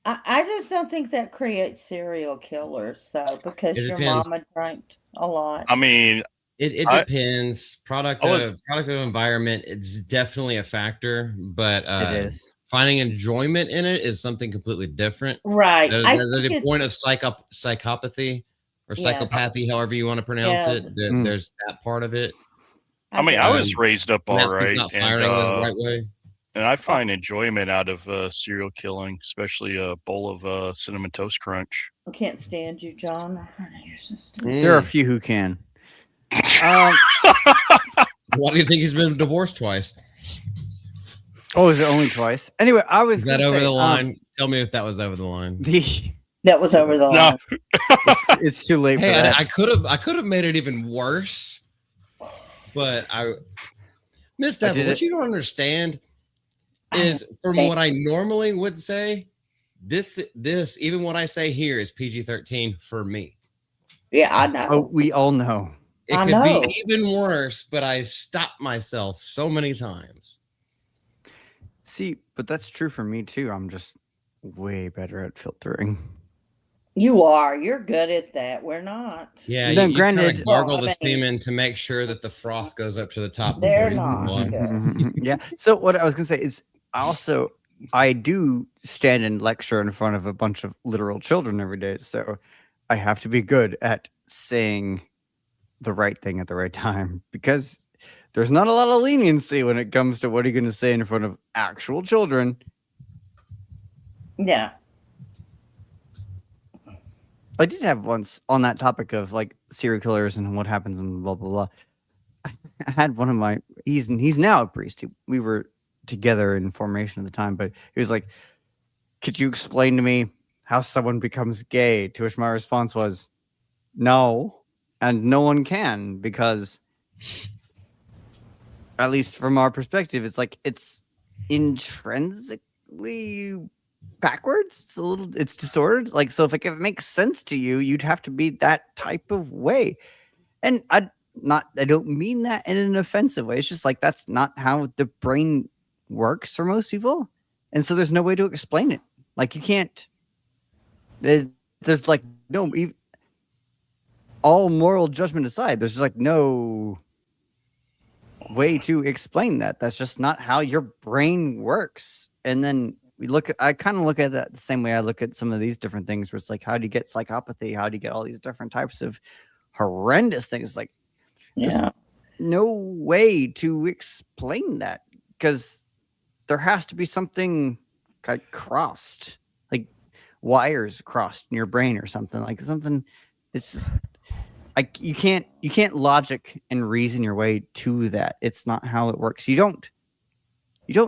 I just don't think that creates serial killers, because your mama drank a lot. I mean, It I- depends. Product I was- of environment, it's definitely a factor, but It is. finding enjoyment in it is something completely different. Right. There's I the think point of psychopathy or Yes. psychopathy, however you want to pronounce Yes. it. Mm. There's that part of it. I mean, get I it. was raised up When all that thing's right, not and firing the right way. I find enjoyment out of serial killing, especially a bowl of cinnamon toast crunch. I can't stand you, John. You're so stupid. There are a Mm. few who can. Why do you think he's been divorced twice? Oh, is it only twice? Anyway, I was Is that gonna over say, the line? Tell me if that was over the line. That was over the No, line. it's too late for Hey, that. I could have made it even worse, but Miss I Devil, did what it. you don't understand I is from understand. what I normally would say, this even what I say here is PG-13 for me. Yeah, I know. Oh, we all know. It I could know. be even worse, but I stopped myself so many times. See, but that's true for me too. I'm just way better at filtering. You are. You're good at that. We're not. Yeah, No, you kind granted- of gargle Well, I the mean- semen to make sure that the froth goes up to the top. They're before you not. swallow. Yeah. So what I was gonna say is I do stand and lecture in front of a bunch of literal children every day. So I have to be good at saying the right thing at the right time because there's not a lot of leniency when it comes to what are you going to say in front of actual children. Yeah. I did have once on that topic of like serial killers and what happens and blah blah blah. I had one of my he's now a priest. We were together in formation at the time, but he was like, "Could you explain to me how someone becomes gay?" To which my response was, "No." And no one can because, at least from our perspective, it's like it's intrinsically backwards. It's disordered. Like, so if it makes sense to you, you'd have to be that type of way. And I don't mean that in an offensive way. It's just like that's not how the brain works for most people. And so there's no way to explain it. Like you can't. There's like no. All moral judgment aside, there's just like no way to explain that. That's just not how your brain works. And then I kind of look at that the same way I look at some of these different things where it's like, how do you get psychopathy? How do you get all these different types of horrendous things? Like, Yeah. no way to explain that because there has to be something like crossed, like wires crossed in your brain or something like something. It's just like you can't logic and reason your way to that. It's not how it works. You don't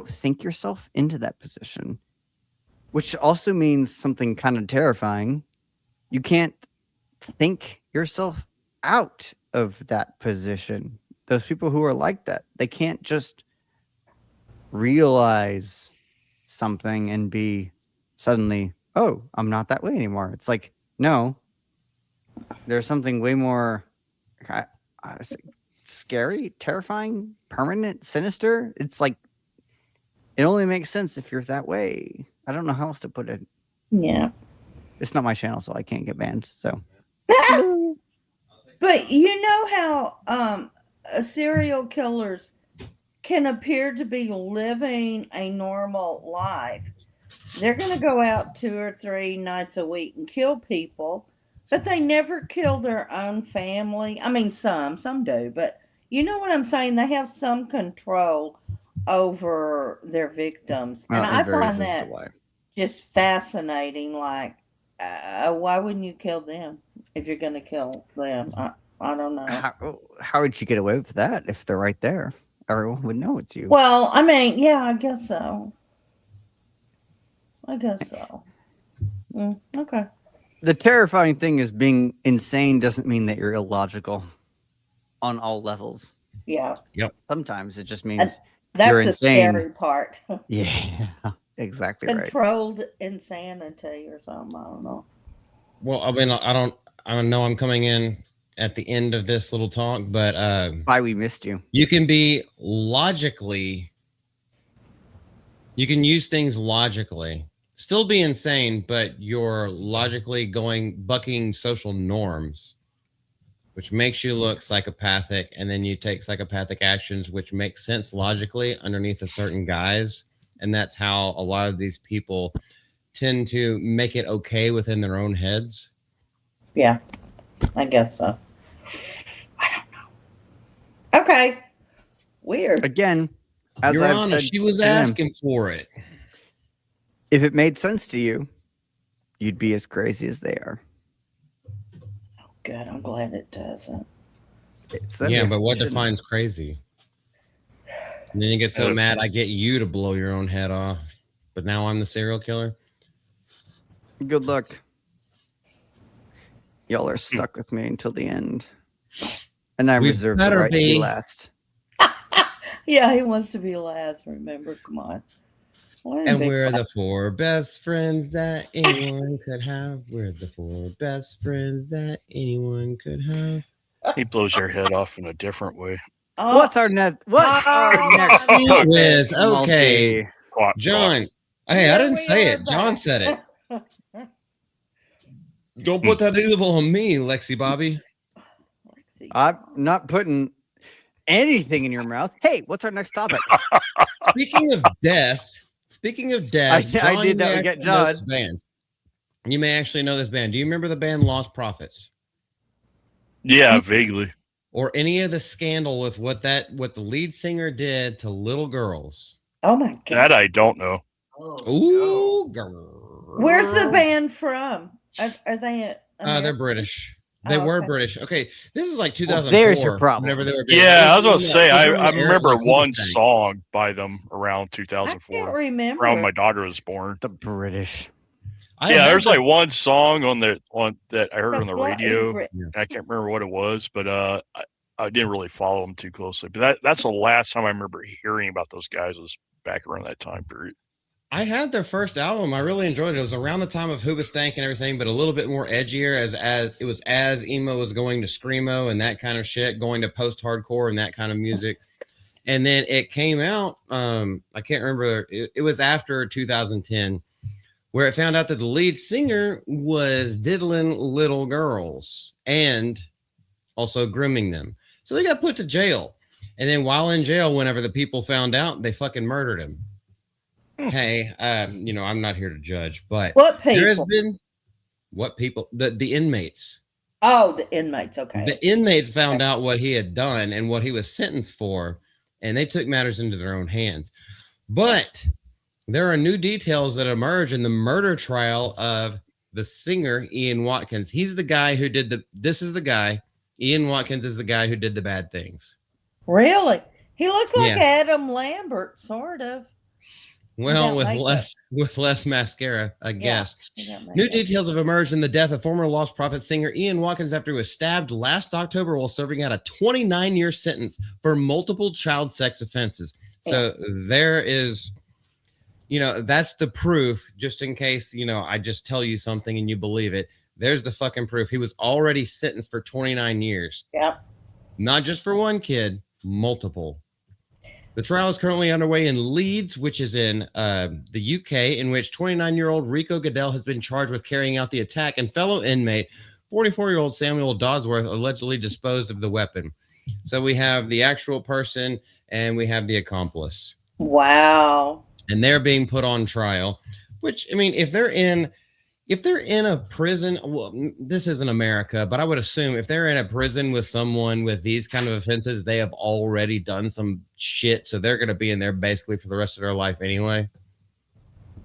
think yourself into that position, which also means something kind of terrifying. You can't think yourself out of that position. Those people who are like that, they can't just realize something and be suddenly, oh, I'm not that way anymore. It's like, no, there's something way more scary, terrifying, permanent, sinister. It's like, it only makes sense if you're that way. I don't know how else to put it. Yeah. It's not my channel, so I can't get banned. So, But you know how serial killers can appear to be living a normal life. They're going to go out 2 or 3 nights a week and kill people, but they never kill their own family. I mean, some do, but you know what I'm saying? They have some control over their victims. And I find that just fascinating. Like, why wouldn't you kill them if you're going to kill them? I don't know. How would you get away with that if they're right there? Everyone would know it's you. Well, I mean, yeah, I guess so. Okay. The terrifying thing is being insane doesn't mean that you're illogical on all levels. Yeah. Sometimes it just means That's you're the insane. scary part. Yeah, exactly right. Controlled insanity or something. I don't know. Well, I mean, I don't know I'm coming in at the end of this little talk, but Why we missed you. you can be logically, you can use things logically, still be insane, but you're logically bucking social norms. which makes you look psychopathic, and then you take psychopathic actions, which make sense logically underneath a certain guise. And that's how a lot of these people tend to make it okay within their own heads. Yeah, I guess so. I don't know. Okay. Weird. Again, as Your I've Honor, said, she was to them, asking for it. if it made sense to you, you'd be as crazy as they are. Good. I'm glad it doesn't. Yeah, but what defines crazy? And then you get so mad, I get you to blow your own head off. But now I'm the serial killer? Good luck. Y'all are stuck with me until the end. And I reserve the right to be last. Yeah, he wants to be last, remember? Come on. And we're the 4 best friends that anyone could have. We're the 4 best friends that anyone could have. He blows your head off in a different way. Oh, What's our next? What's our next topic? Whiz, okay. Quack, John. Hey, I didn't say it. John said it. Don't put that evil on me, Lexi Bobby. I'm not putting anything in your mouth. Hey, what's our next topic? Speaking of death, I John, did that. We get John. Band. You may actually know this band. Do you remember the band Lost Prophets? Yeah, vaguely. Or any of the scandal with what the lead singer did to little girls? Oh my God. That I don't know. Ooh, girl. Where's the band from? Are they? They're British. They were British. Okay, this is like 2004. There's your problem. Whenever they were Yeah, I was going to say, I remember one song by them around 2004. I can't remember. Around my daughter was born. The British. Yeah, there's like one song on that I heard on the radio. Yeah. I can't remember what it was, but I didn't really follow them too closely. But that's the last time I remember hearing about those guys was back around that time period. I had their first album. I really enjoyed it. It was around the time of Hoobastank and everything, but a little bit more edgier as it was as emo was going to screamo and that kind of shit, going to post-hardcore and that kind of music. And then it came out, I can't remember, it was after 2010, where it found out that the lead singer was diddling little girls and also grooming them. So they got put to jail. And then while in jail, whenever the people found out, they fucking murdered him. Hey, I'm not here to judge, but what people? There has been what people, the inmates. Oh, the inmates. Okay. The inmates found out what he had done and what he was sentenced for, and they took matters into their own hands. But there are new details that emerge in the murder trial of the singer, Ian Watkins. He's the guy who did Ian Watkins is the guy who did the bad things. Really? He looks like Adam Lambert, sort of. Well, with less mascara, I guess. New details have emerged in the death of former Lost Prophet singer Ian Watkins after he was stabbed last October while serving out a 29-year sentence for multiple child sex offenses. So there is, that's the proof, just in case, I just tell you something and you believe it. There's the fucking proof. He was already sentenced for 29 years. Yep. Not just for one kid, multiple. The trial is currently underway in Leeds, which is in the UK, in which 29-year-old Rico Goodell has been charged with carrying out the attack, and fellow inmate 44-year-old Samuel Dodsworth allegedly disposed of the weapon. So we have the actual person and we have the accomplice. Wow. And they're being put on trial, which, I mean, if they're in a prison, well, this isn't America, but I would assume if they're in a prison with someone with these kind of offenses, they have already done some shit. So they're going to be in there basically for the rest of their life anyway.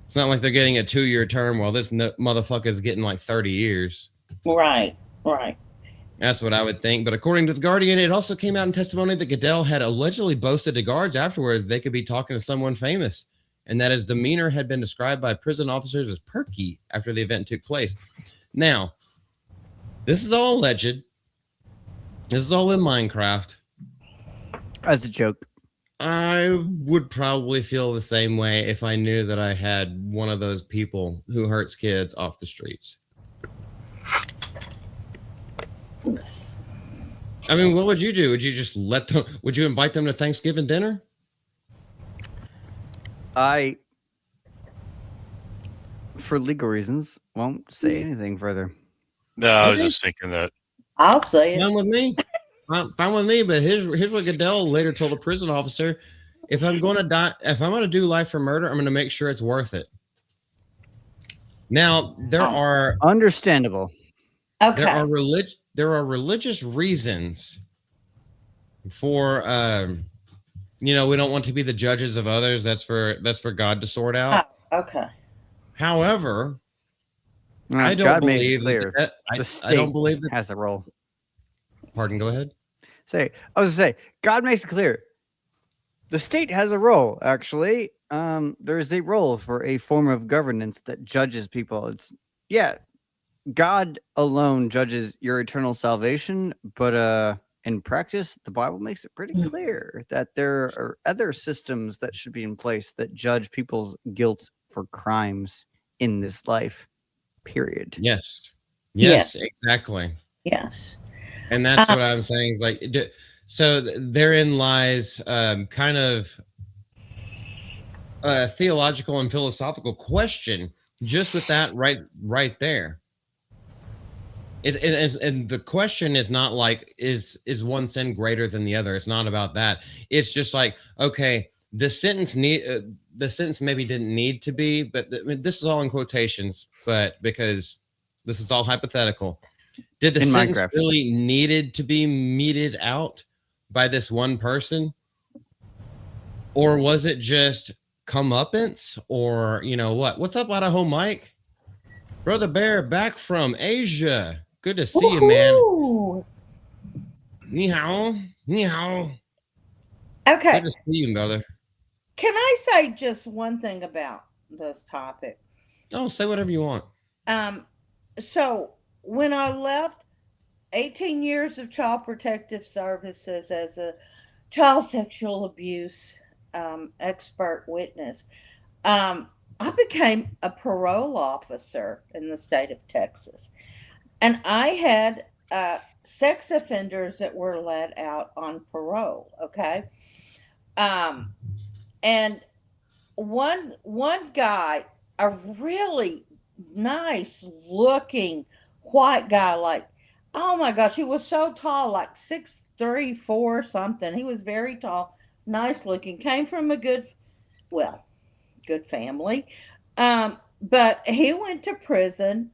It's not like they're getting a 2-year term while this motherfucker is getting like 30 years. Right. That's what I would think. But according to The Guardian, it also came out in testimony that Goodell had allegedly boasted to guards afterward they could be talking to someone famous, and that his demeanor had been described by prison officers as perky after the event took place. Now, this is all alleged. This is all in Minecraft. As a joke. I would probably feel the same way if I knew that I had one of those people who hurts kids off the streets. Yes. I mean, what would you do? Would you just would you invite them to Thanksgiving dinner? I, for legal reasons, won't say anything further. No, I was just thinking that. I'll say Fine it. with me. Fine with me. But here's what Goodell later told a prison officer: if I'm going to die, if I'm going to do life for murder, I'm going to make sure it's worth it. Now there are Understandable. Okay. there are religious reasons for we don't want to be the judges of others. That's for God to sort out. Oh, okay. However, I don't God makes it believe clear that the I state don't believe that. has a role. Pardon, go ahead. I was going to say, God makes it clear. The state has a role, actually. There's a role for a form of governance that judges people. God alone judges your eternal salvation, but in practice, the Bible makes it pretty clear that there are other systems that should be in place that judge people's guilt for crimes in this life, period. Yes, Yes. exactly. Yes. And that's what I'm saying is like, so therein lies kind of a theological and philosophical question just with that right there. And the question is not like, is one sin greater than the other? It's not about that. It's just like, okay, the sentence maybe didn't need to be, but this is all in quotations, but because this is all hypothetical. Did the In sentence Minecraft. really needed to be meted out by this one person? Or was it just comeuppance? Or, what? What's up, Idaho Mike? Brother Bear, back from Asia. Good to see you, man. Woohoo! Ni hao. Ni hao. Okay. Good to see you, brother. Can I say just one thing about this topic? Oh, say whatever you want. So when I left 18 years of child protective services as a child sexual abuse expert witness, I became a parole officer in the state of Texas. And I had sex offenders that were let out on parole, okay? And one guy, a really nice looking white guy, like, oh my gosh, he was so tall, like 6'3", 4 something. He was very tall, nice looking, came from a good family. But he went to prison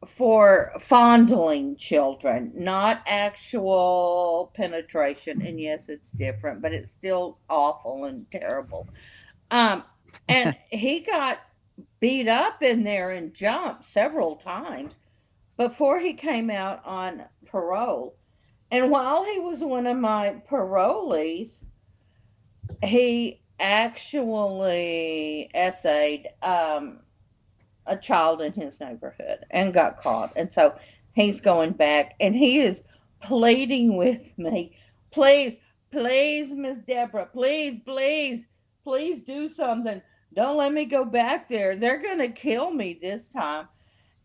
for fondling children, not actual penetration. And yes, it's different, but it's still awful and terrible. And he got beat up in there and jumped several times before he came out on parole. And while he was one of my parolees, he actually essayed a child in his neighborhood and got caught. And so he's going back and he is pleading with me, please, Miss Deborah, please do something. Don't let me go back there. They're going to kill me this time.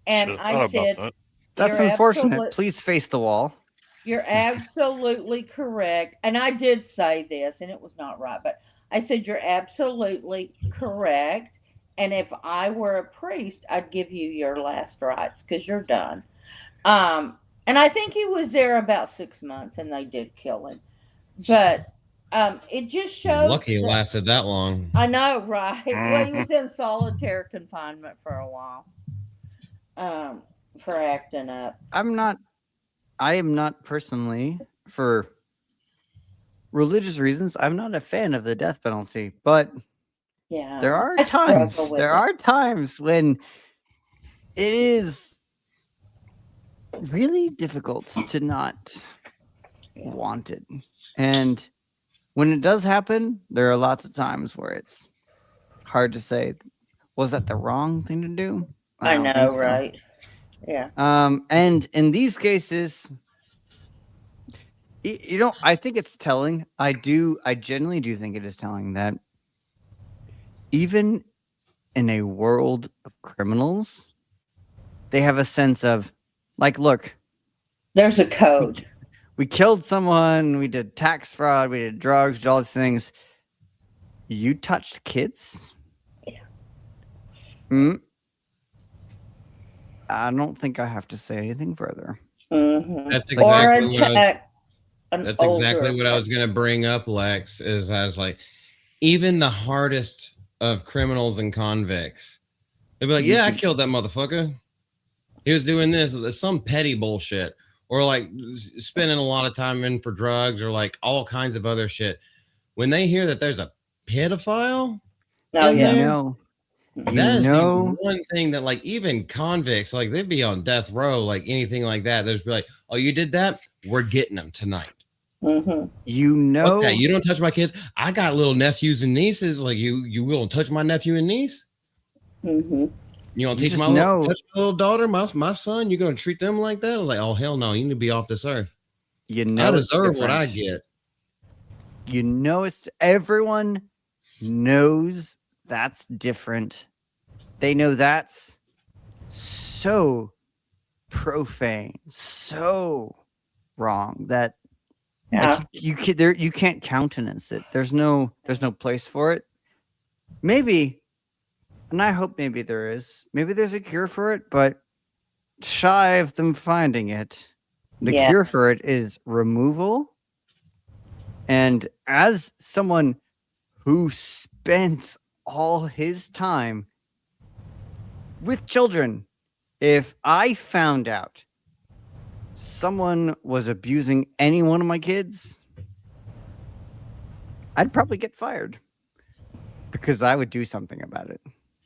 And Should've I thought about said, that. That's "You're unfortunate. Please face the wall." You're absolutely correct. And I did say this, and it was not right, but I said, you're absolutely correct. And if I were a priest, I'd give you your last rites because you're done. And I think he was there about 6 months and they did kill him. But it just shows. Lucky it lasted that long. I know, right? Well, he was in solitary confinement for a while for acting up. I am not personally, for religious reasons, I'm not a fan of the death penalty, but Yeah, there are I struggle times with it. when it is really difficult to not want it. And when it does happen, there are lots of times where it's hard to say, was that the wrong thing to do? I don't know, think so. right? Yeah. And in these cases, I think it's telling. I genuinely do think it is telling that even in a world of criminals, they have a sense of, like, look, There's a code. we killed someone, we did tax fraud, we did drugs, did all these things. You touched kids? Yeah. I don't think I have to say anything further. Mhm. That's Like- Or exactly what I was, attack an that's exactly older what I was going to bring up, Lex. Is I was like, even the hardest of criminals and convicts, they'd be like, "Yeah, I killed that motherfucker. He was doing this." It's some petty bullshit, or like spending a lot of time in for drugs, or like all kinds of other shit. When they hear that there's a pedophile No, in yeah. there, No, that you is know, the one thing that, like, even convicts, like, they'd be on death row, like anything like that. There's be like, "Oh, you did that? We're getting them tonight." Mhm. you know, Okay, you don't touch my kids. I got little nephews and nieces. Like, you will touch my nephew and niece. Mhm. You want to You teach just my little, know- touch my little daughter, my son? You gonna treat them like that? I was like, oh hell no, you need to be off this earth. you know, I it's deserve what I different. get. You know, it's everyone knows that's different. They know that's so profane, so wrong that Yeah. like you can't countenance it. There's no place for it. Maybe, and I hope maybe there is. Maybe there's a cure for it, but shy of them finding it, the Yeah. cure for it is removal. And as someone who spends all his time with children, if I found out someone was abusing any one of my kids, I'd probably get fired because I would do something about it.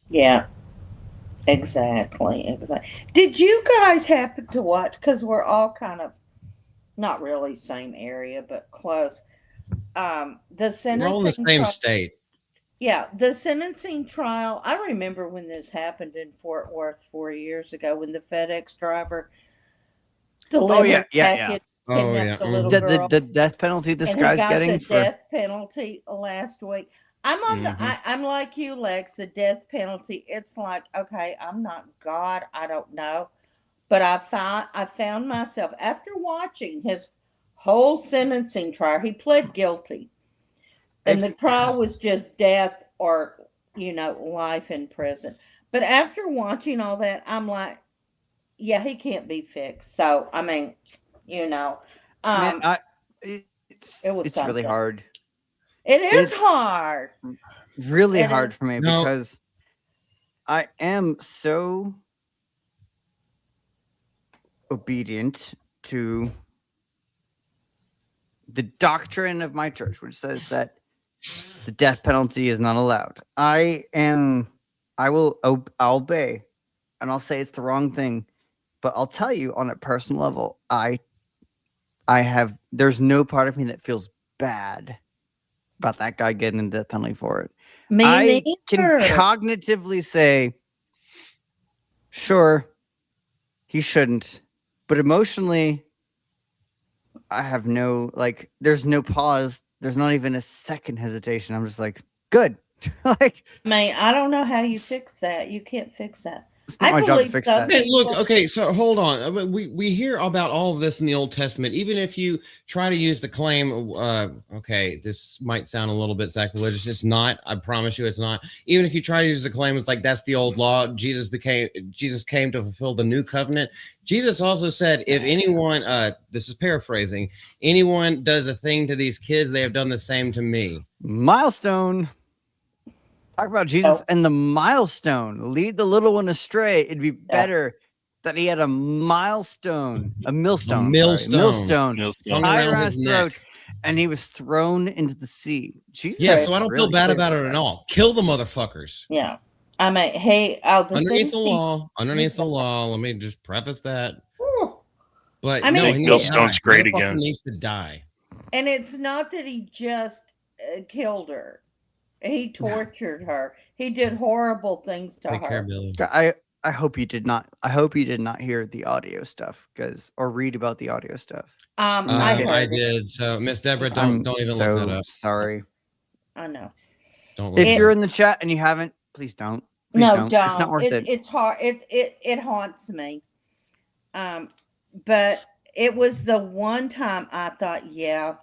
Yeah. Exactly. Did you guys happen to watch? Because we're all kind of not really same area, but close. The We're all in the sentencing same trial. state. Yeah, the sentencing trial. I remember when this happened in Fort Worth 4 years ago when the FedEx driver delivered yeah. package, Oh kidnapped yeah. the little The, girl. the death penalty this And he guy's got getting the for death penalty last week. I'm on Mhm. I'm like you, Lex. The death penalty. It's like, okay, I'm not God. I don't know, but I found myself after watching his whole sentencing trial. He pled guilty, and the If- trial was just death or life in prison. But after watching all that, I'm like, yeah, he can't be fixed. So I mean, man, um, it's it was it's really something. hard. It is It's hard. really It hard is. for me No. because I am so obedient to the doctrine of my church, which says that the death penalty is not allowed. I'll obey, and I'll say it's the wrong thing, but I'll tell you on a personal level, there's no part of me that feels bad about that guy getting the death penalty for it. Me I can neither. cognitively say, sure, he shouldn't, but emotionally, I have there's no pause. There's not even a second hesitation. I'm just like, good. like, I mean, I don't know how you fix that. You can't fix that. it's not I my job to believe fix some that. Hey, look, people. okay, so hold on. I mean, we hear about all of this in the Old Testament. Even if you try to use the claim, okay, this might sound a little bit sacrilegious. It's not. I promise you, it's not. Even if you try to use the claim, it's like that's the old law. Jesus came to fulfill the new covenant. Jesus also said, if anyone, this is paraphrasing, anyone does a thing to these kids, they have done the same to me. Milestone. Talk about Jesus and the milestone. Lead the little one astray. It'd be better that he had a millstone. Hung Hung tied around around his his throat, neck. and he was thrown into the sea. Jesus. Yeah, so I don't really feel bad clear about it at all. Kill the motherfuckers. Yeah. I mean, hey, the Underneath things the law, let me just preface that. But I mean, no, he Bill needs to Stone's die. great Motherfucker again. needs to die. And it's not that he just killed her. He tortured her. He did horrible things to Take care, her. Billy. I hope you did not. I hope you did not hear the audio stuff or read about the audio stuff. I heard I it. did. So, Miss Deborah, I'm don't even so look that up. sorry. I know. Don't look If it you're up. in the chat and you haven't, please don't. Please No, don't. don't. It's not worth it. It's hard. It haunts me. But it was the one time I thought, yeah,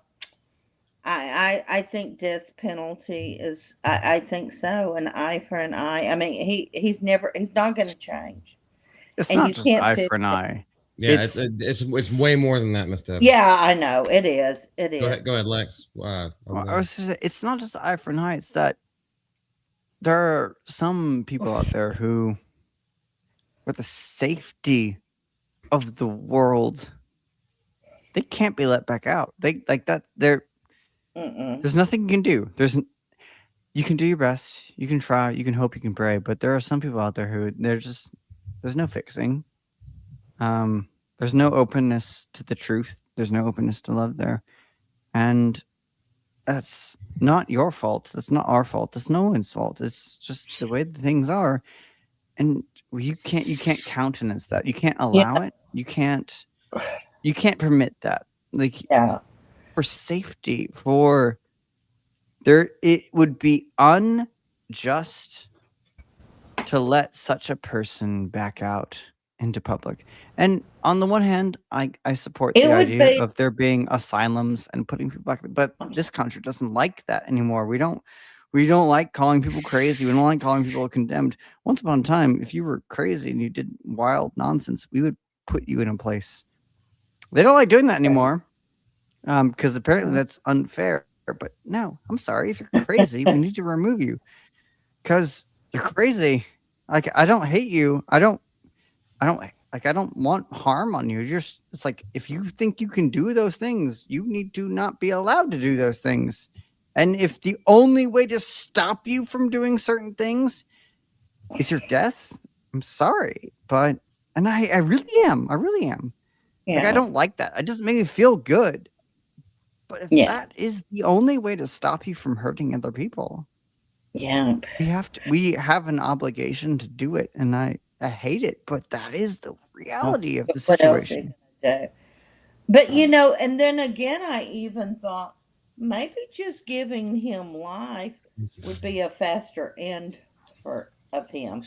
I think death penalty is. I think so. An eye for an eye. I mean, he's not going to change. It's And not you just can't eye fix for an it. eye. Yeah, it's way more than that, Mr. Evans. Yeah, I know it is. It is. Go ahead, Lex. Well, it's not just eye for an eye. It's that there are some people out there who, for the safety of the world, they can't be let back out. They like that. There's nothing you can do. You can do your best. You can try. You can hope. You can pray. But there are some people out there who there's no fixing. There's no openness to the truth. There's no openness to love there, and that's not your fault. That's not our fault. That's no one's fault. It's just the way that things are, and you can't countenance that. You can't allow it. You can't permit that. Like, for safety, it would be unjust to let such a person back out into public. And on the one hand, I support the idea of there being asylums and putting people back, but this country doesn't like that anymore. We don't like calling people crazy. We don't like calling people condemned. Once upon a time, if you were crazy and you did wild nonsense, we would put you in a place. They don't like doing that anymore, because apparently that's unfair. But no, I'm sorry. If you're crazy, we need to remove you because you're crazy. Like, I don't hate you. I don't want harm on you. It's like, if you think you can do those things, you need to not be allowed to do those things. And if the only way to stop you from doing certain things is your death, I'm sorry, but I really am. I really am. Like, I don't like that. It doesn't make me feel good. But if that is the only way to stop you from hurting other people, we have an obligation to do it. And I hate it, but that is the reality of the situation. But and then again, I even thought maybe just giving him life would be a faster end of him,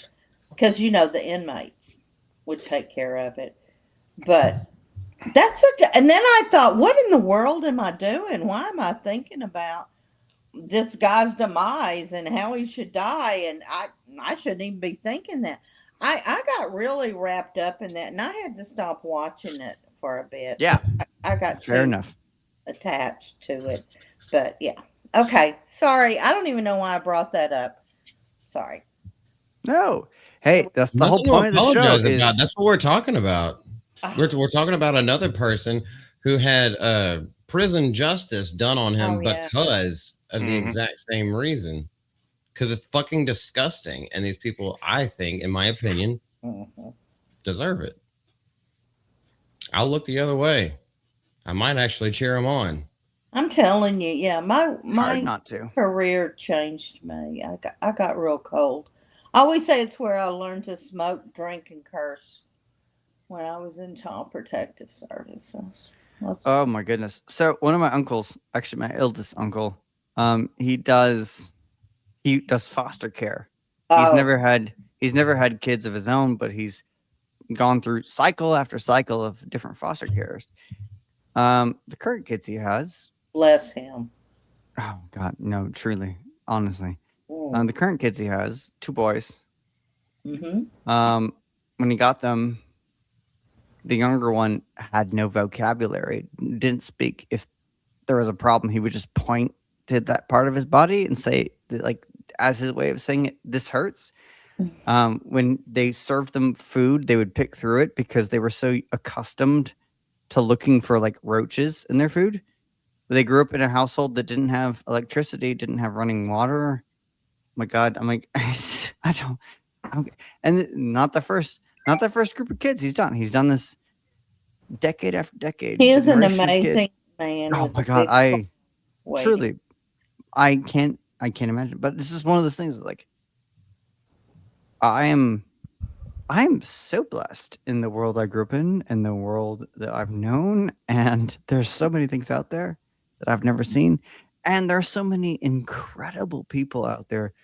because the inmates would take care of it. But and then I thought, what in the world am I doing? Why am I thinking about this guy's demise and how he should die? And I shouldn't even be thinking that. I got really wrapped up in that, and I had to stop watching it for a bit. Yeah, I got fair enough attached to it. But yeah, okay. Sorry, I don't even know why I brought that up. Sorry. No, hey, that's the whole point of the show. That's what we're talking about. We're talking about another person who had prison justice done on him because of the exact same reason. Because it's fucking disgusting, and these people, I think, in my opinion, deserve it. I'll look the other way. I might actually cheer them on. I'm telling you, my not to. Career changed me. I got real cold. I always say it's where I learned to smoke, drink, and curse when I was in Child Protective Services. Oh my goodness! So one of my uncles, actually my eldest uncle, he does foster care. He's never had kids of his own, but he's gone through cycle after cycle of different foster cares. The current kids he has, bless him. Oh God, no, truly, honestly. The current kids he has, 2 boys. When he got them, the younger one had no vocabulary, didn't speak. If there was a problem, he would just point to that part of his body and say, like, as his way of saying it, this hurts. When they served them food, they would pick through it because they were so accustomed to looking for like roaches in their food. They grew up in a household that didn't have electricity, didn't have running water. Oh my God, I'm like, I don't. And not the first group of kids he's done. He's done this decade after decade. He is an amazing man. Oh my God, I can't imagine. But this is one of those things like, I am so blessed in the world I grew up in and the world that I've known. And there's so many things out there that I've never seen. And there are so many incredible people out there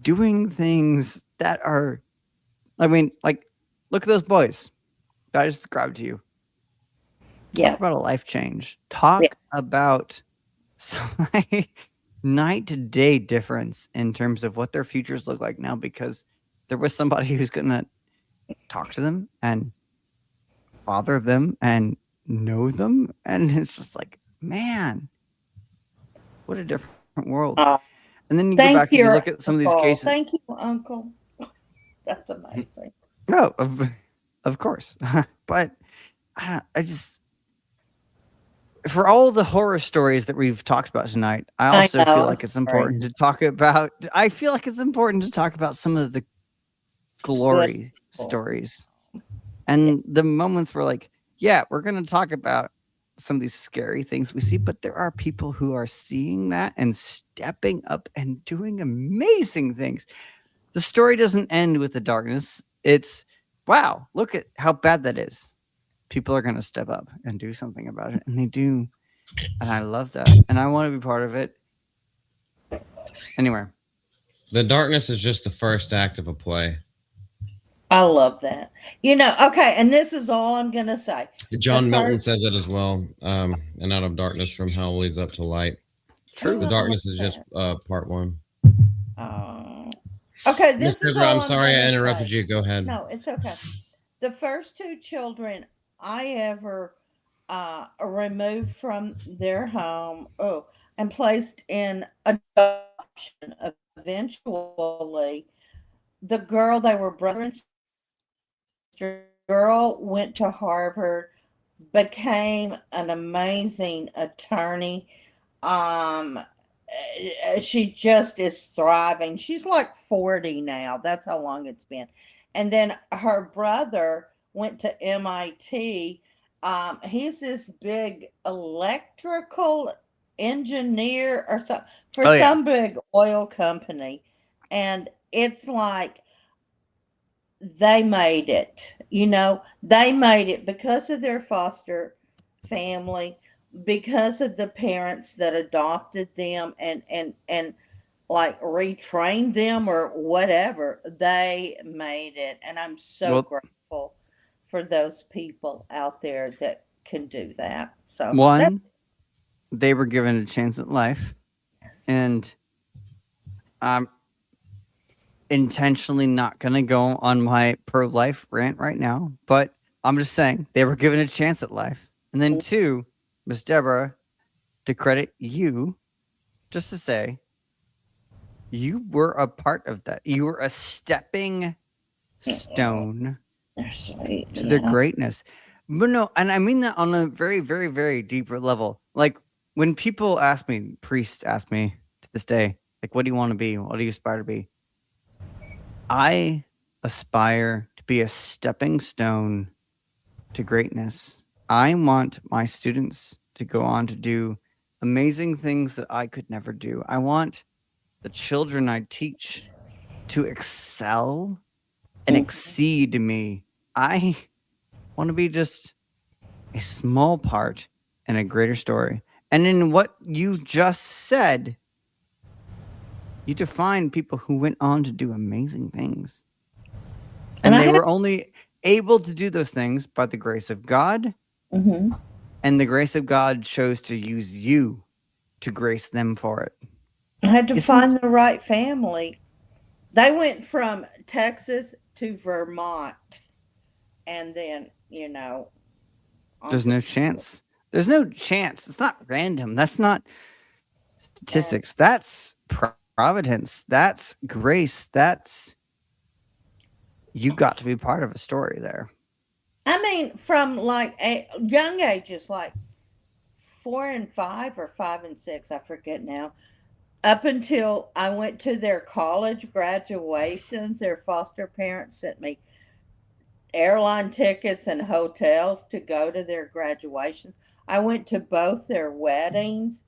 doing things that are, I mean, like, look at those boys that I just described to you. Talk about a life change. Talk about some night to day difference in terms of what their futures look like now, because there was somebody who's going to talk to them and father them and know them, and it's just like, man, what a different world. Oh, And then you go thank back and you you, look at some of these Uncle. cases. Thank you, Uncle. That's amazing. No, of course. But I just, for all the horror stories that we've talked about tonight, I also know, feel I'm like it's sorry. important to talk about. I feel like it's important to talk about some of the glory stories and the moments where, like, yeah, we're going to talk about some of these scary things we see, but there are people who are seeing that and stepping up and doing amazing things. The story doesn't end with the darkness. It's, wow, look at how bad that is. People are going to step up and do something about it. And they do. And I love that. And I want to be part of it. Anyway. The darkness is just the first act of a play. I love that. You know, okay, and this is all I'm going to say. John Milton says it as well. And out of darkness from hell leads up to light. True. The darkness is just part one. Okay, this Mr. is all I'm sorry I interrupted you. Go ahead. No, it's okay. The first two children I ever removed from their home, and placed in adoption. Eventually, the girl, they were brother and sister. Girl went to Harvard, became an amazing attorney. She just is thriving. She's like 40 now. That's how long it's been. And then her brother went to MIT. He's this big electrical engineer or something for some big oil company. And it's like they made it. You know, they made it because of their foster family, because of the parents that adopted them and like retrained them or whatever. They made it, and I'm so grateful for those people out there that can do that. So one, they were given a chance at life. Yes. And I'm intentionally not going to go on my pro-life rant right now, but I'm just saying they were given a chance at life. And then two, Miss Deborah, to credit you, just to say, you were a part of that. You were a stepping stone to their greatness. But no, and I mean that on a very, very, very deeper level. Like when people ask me, priests ask me to this day, like, what do you want to be? What do you aspire to be? I aspire to be a stepping stone to greatness. I want my students to go on to do amazing things that I could never do. I want the children I teach to excel and exceed me. I want to be just a small part in a greater story. And in what you just said, you define people who went on to do amazing things. And they were only able to do those things by the grace of God. Mm-hmm. And the grace of God chose to use you to grace them for it. I had to find the right family. They went from Texas to Vermont. And then, you know. There's no chance. There's no chance. It's not random. That's not statistics. That's providence. That's grace. That's, you got to be part of a story there. I mean, from like young ages, like 4 and 5 or 5 and 6, I forget now, up until I went to their college graduations. Their foster parents sent me airline tickets and hotels to go to their graduations. I went to both their weddings,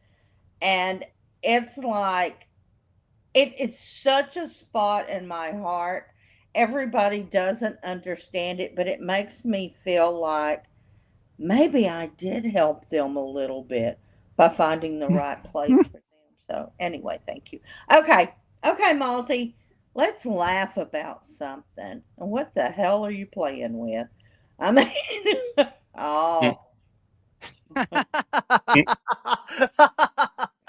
and it's like, it's such a spot in my heart. Everybody doesn't understand it, but it makes me feel like maybe I did help them a little bit by finding the right place for them. So anyway, thank you. Okay, Malty, let's laugh about something. What the hell are you playing with? I mean, oh.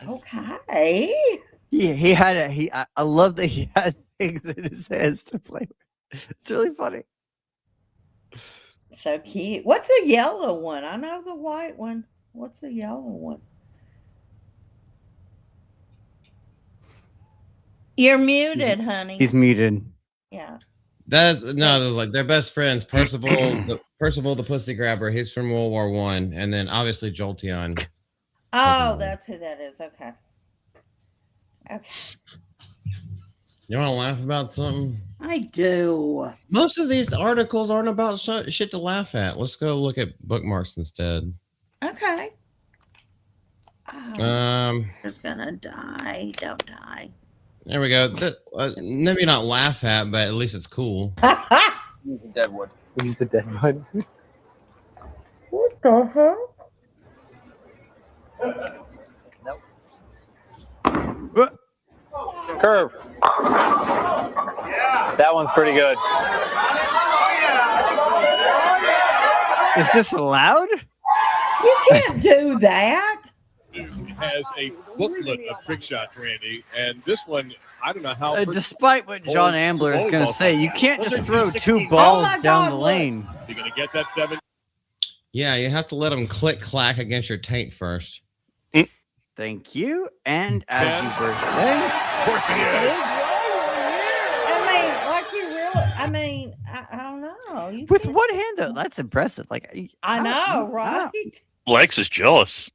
Okay. Yeah, he had I love that he had things in his hands to play with. It's really funny. So cute. What's the yellow one? I know the white one. What's the yellow one? You're muted, honey. He's muted. Yeah. That's no, like they're best friends. Percival, the pussy grabber. He's from World War One, and then obviously Jolteon. Oh, Pokemon. that's who that is. Okay. Okay. You want to laugh about something? I do. Most of these articles aren't about shit to laugh at. Let's go look at bookmarks instead. Okay. Just gonna die. Don't die. There we go. Maybe not laugh at, but at least it's cool. Use the dead wood. Use the dead wood. What the hell? Curve. That one's pretty good. Is this allowed? You can't do that. It has a booklet of trick shots, Randy, and this one, I don't know how. Despite what John Ambler is going to say, you can't just throw two balls down the lane. You're going to get that 7. Yeah, you have to let them click clack against your taint first. Thank you. And as you were saying, Of course he is. I mean, I don't know. You with can't- one hand though, that's impressive. Like I know, right? Lex is jealous.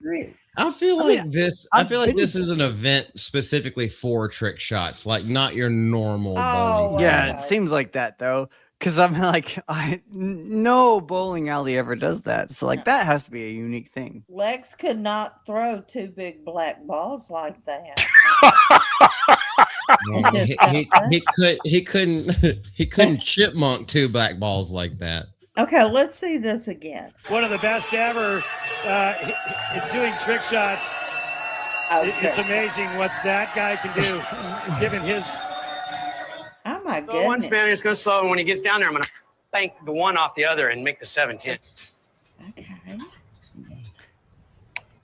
I feel like this. I feel like been- this is an event specifically for trick shots, like not your normal Oh, bowling. Yeah, Okay. it seems like that though. Because I'm like, no bowling alley ever does that. So like that has to be a unique thing. Lex could not throw two big black balls like that. He couldn't chipmunk two black balls like that. Okay, let's see this again. One of the best ever doing trick shots. Okay. It's amazing what that guy can do, given his. Oh my So one goodness. Spaniard's going to slow, and when he gets down there, I'm going to bank the one off the other and make the 7-10. Okay.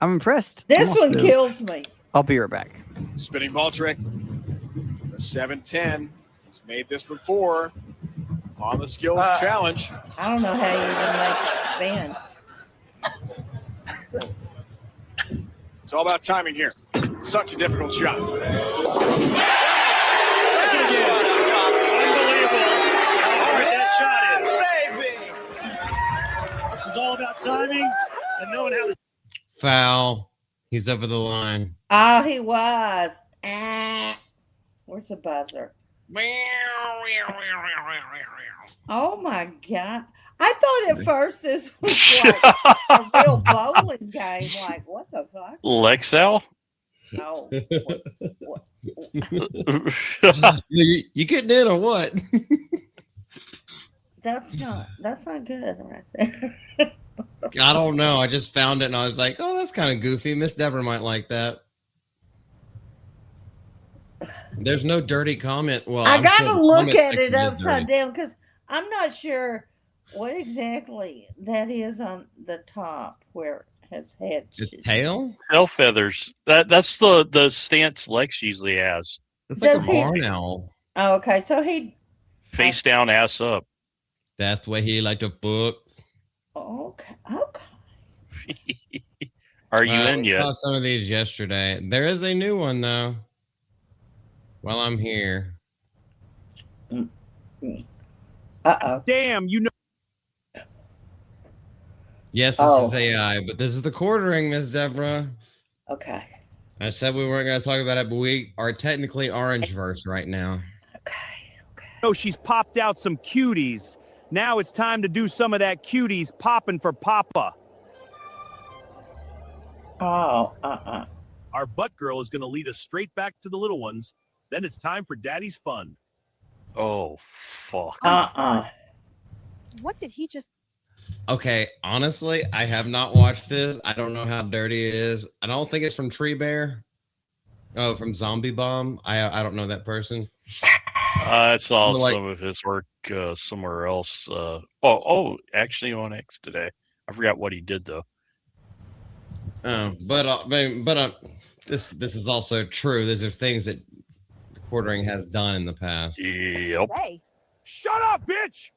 I'm impressed. This Almost one do. kills me. I'll be right back. Spinning ball trick. The 7-10. He's made this before on the skills challenge. I don't know how you even make it spin. It's all about timing here. Such a difficult shot. Unbelievable how hard that shot is. This is all about timing and knowing how to. Foul. He's over the line. Oh, he was. Where's the buzzer? Oh my God. I thought at first this was like a real bowling game. Like, what the fuck? Lexal? No. What? You getting in or what? That's not good right there. I don't know. I just found it and I was like, oh, that's kind of goofy. Miss Deborah might like that. There's no dirty comment. Well, I I'm gotta sure the look comment at it section is upside dirty. down because I'm not sure what exactly that is on the top where his head His should- tail? Tail feathers. That's the stance Lex usually has. It's like Does a he- barn owl. Oh, okay. So he Face down, ass up. That's the way he liked to book. okay. Are you in We yet? saw some of these yesterday. There is a new one though. While I'm here. Uh-oh. Damn, you know. Yes, this Oh. is AI, but this is the quartering, Miss Deborah. Okay. I said we weren't going to talk about it, but we are technically orange verse right now. Oh, she's popped out some cuties. Now it's time to do some of that cuties popping for Papa. Oh, Our butt girl is going to lead us straight back to the little ones. Then it's time for Daddy's fun. Oh, fuck. What did he just? Okay, honestly, I have not watched this. I don't know how dirty it is. I don't think it's from Tree Bear. Oh, from Zombie Bomb. I don't know that person. I saw Like- some of his work somewhere else. Actually on X today. I forgot what he did though. This is also true. These are things that the quartering has done in the past. Yep. Shut up, bitch!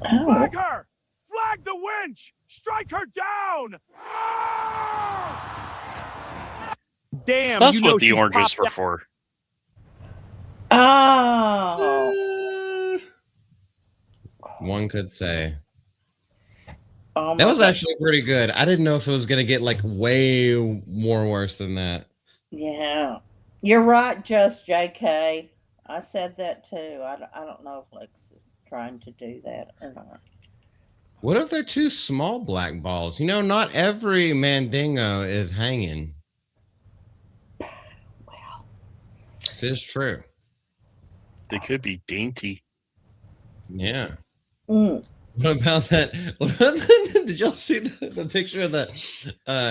Oh. Flag her! Flag the winch! Strike her down! Ah! Damn, That's you know what the she's oranges popped were out. for. Oh. One could say. Oh That my was God. actually pretty good. I didn't know if it was going to get like way more worse than that. Yeah. You're right, just JK. I said that too. I don't know if Lex is trying to do that or not. What if they're two small black balls? You know, not every Mandingo is hanging. Well, This is true. They could be dainty. Yeah. mm. What about that? Did y'all see the picture of the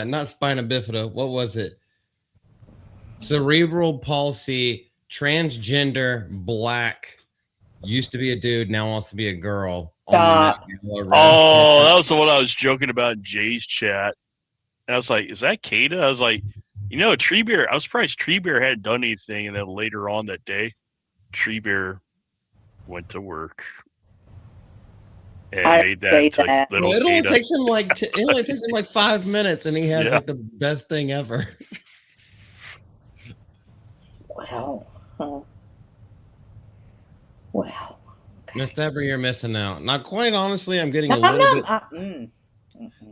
not spina bifida? What was it? Cerebral palsy, transgender, black, used to be a dude, now wants to be a girl. Stop. Oh, that was the one I was joking about in Jay's chat. And I was like, is that Kata? I was like, you know, Tree Bear, I was surprised Tree Bear hadn't done anything. And then later on that day, Tree Bear went to work and I made didn't see that to that. little It only Kata. takes him like it only takes him like 5 minutes, and he has Yeah. like the best thing ever. Well, well. Miss Deborah, you're missing out. Now, quite honestly, I'm getting a No, little no, bit.